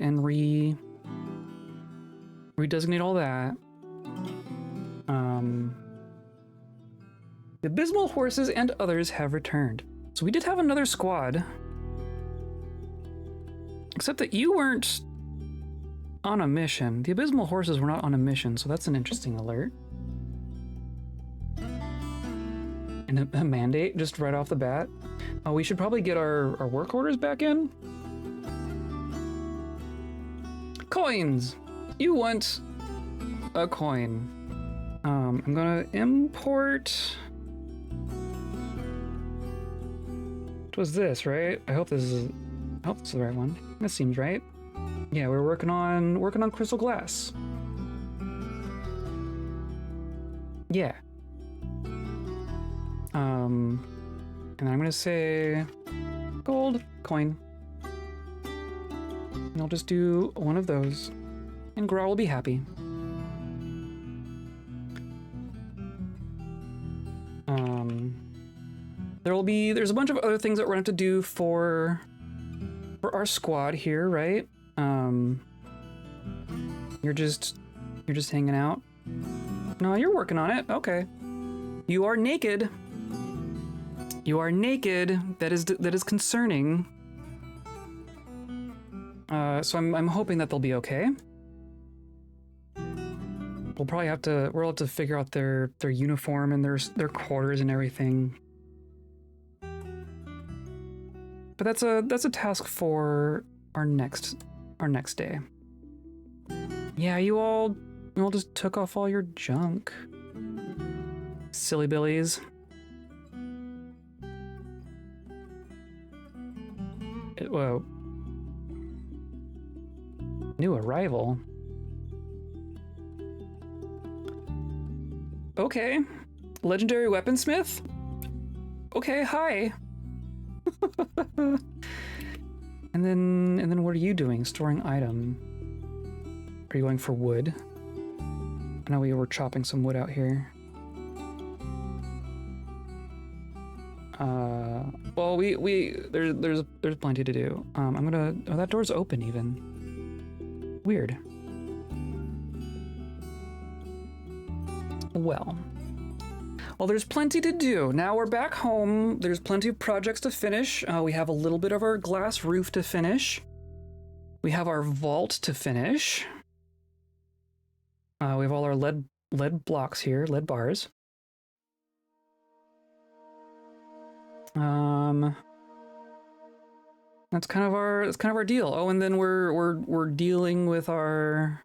redesignate all that. The abysmal horses and others have returned. So we did have another squad. Except that you weren't on a mission. The abysmal horses were not on a mission, so that's an interesting alert. And a mandate just right off the bat. We should probably get our work orders back in. Coins! You want a coin. I'm gonna import... What was this, right? I hope this is the right one. This seems right. Yeah, we're working on crystal glass. Yeah. And I'm gonna say gold coin. And I'll just do one of those, and Gra will be happy. There's a bunch of other things that we're gonna have to do for our squad here, right? You're just hanging out. No, you're working on it. Okay. You are naked. You are naked. That is concerning. So I'm hoping that they'll be okay. We'll have to figure out their uniform and their quarters and everything. But that's a task for our next day. Yeah, you all just took off all your junk. Silly billies. Whoa. New arrival. Okay. Legendary weaponsmith? Okay, hi. And then what are you doing? Storing item. Are you going for wood? I know we were chopping some wood out here. Well, there's plenty to do. Oh, that door's open even. Weird. Well, there's plenty to do. Now we're back home. There's plenty of projects to finish. We have a little bit of our glass roof to finish. We have our vault to finish. We have all our lead blocks here, lead bars. That's kind of our deal. Oh, and then we're dealing with our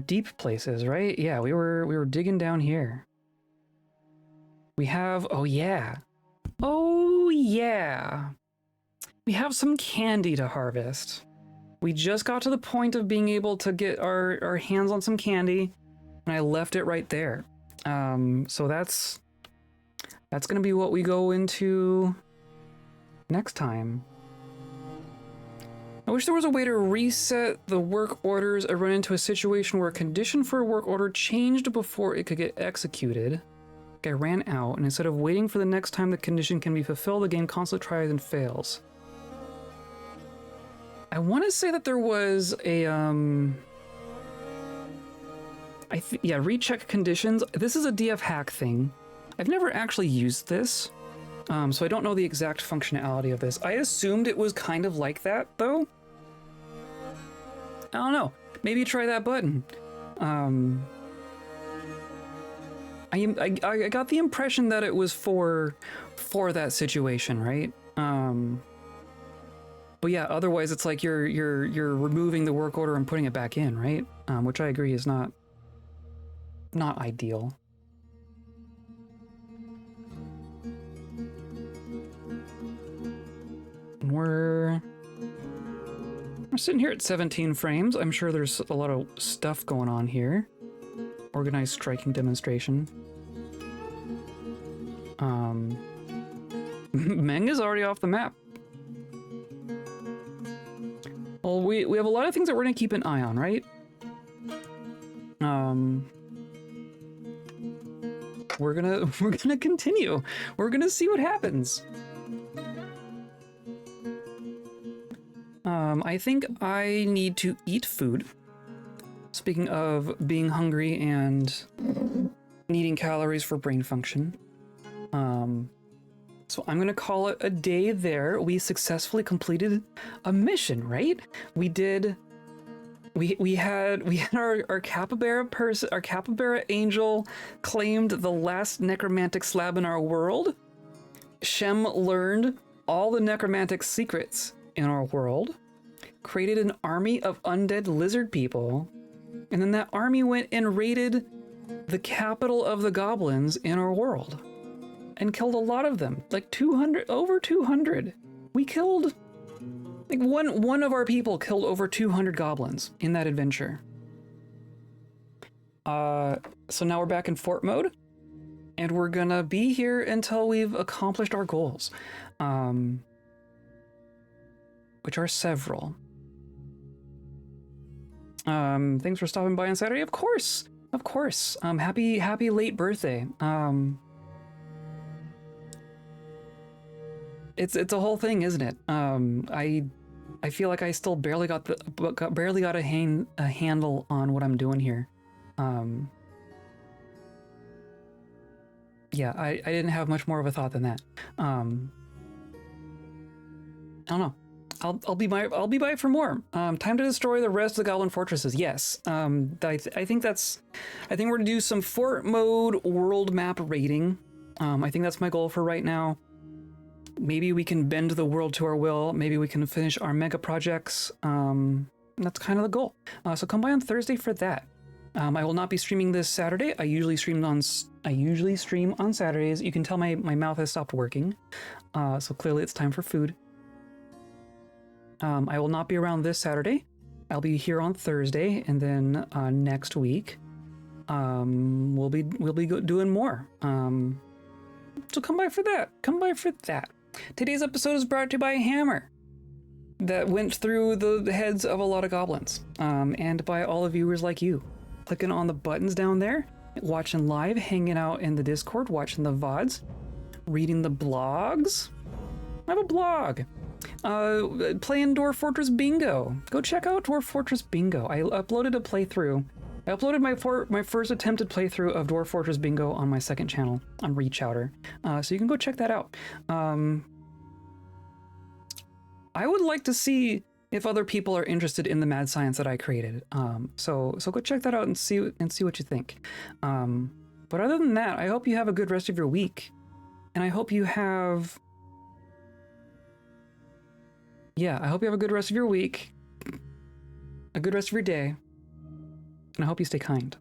deep places, right? Yeah, we were digging down here. We have oh yeah. We have some candy to harvest. We just got to the point of being able to get our hands on some candy, and I left it right there. So that's gonna be what we go into next time. I wish there was a way to reset the work orders. I run into a situation where a condition for a work order changed before it could get executed. I ran out, and instead of waiting for the next time the condition can be fulfilled, the game constantly tries and fails. I want to say that there was a, yeah, recheck conditions. This is a DF hack thing. I've never actually used this, so I don't know the exact functionality of this. I assumed it was kind of like that, though. I don't know. Maybe try that button. I got the impression that it was for that situation, right? But yeah, otherwise it's like you're removing the work order and putting it back in, right? Which I agree is not ideal. We're sitting here at 17 frames. I'm sure there's a lot of stuff going on here. Organized striking demonstration. Meng is already off the map. Well, we have a lot of things that we're gonna keep an eye on, right? We're gonna continue. We're gonna see what happens. I think I need to eat food. Speaking of being hungry and needing calories for brain function. So I'm gonna call it a day there. We successfully completed a mission, right? We did. We had our capybara person, our capybara angel claimed the last necromantic slab in our world. Shem learned all the necromantic secrets in our world, created an army of undead lizard people, and then that army went and raided the capital of the goblins in our world and killed a lot of them, like 200, over 200. We killed, like one of our people killed over 200 goblins in that adventure. So now we're back in fort mode, and we're gonna be here until we've accomplished our goals, which are several. Thanks for stopping by on Saturday. Of course. Happy late birthday. It's a whole thing, isn't it? I feel like I still barely got a handle on what I'm doing here. Yeah, I didn't have much more of a thought than that. I don't know. I'll be by for more. Time to destroy the rest of the goblin fortresses. Yes. I think we're gonna do some fort mode world map raiding. I think that's my goal for right now. Maybe we can bend the world to our will. Maybe we can finish our mega projects. That's kind of the goal. So come by on Thursday for that. I will not be streaming this Saturday. I usually stream on Saturdays. You can tell my mouth has stopped working. So clearly it's time for food. I will not be around this Saturday. I'll be here on Thursday, and then next week we'll be doing more. So come by for that. Today's episode is brought to you by a hammer that went through the heads of a lot of goblins, and by all the viewers like you, clicking on the buttons down there, watching live, hanging out in the Discord, watching the VODs, reading the blogs. I have a blog. Playing Dwarf Fortress Bingo. Go check out Dwarf Fortress Bingo. I uploaded a playthrough. I uploaded my first attempted playthrough of Dwarf Fortress Bingo on my second channel on Reachouter. So you can go check that out. I would like to see if other people are interested in the mad science that I created. So go check that out and see what you think. But other than that, I hope you have a good rest of your week, and I hope you have. Yeah, I hope you have a good rest of your week, a good rest of your day, and I hope you stay kind.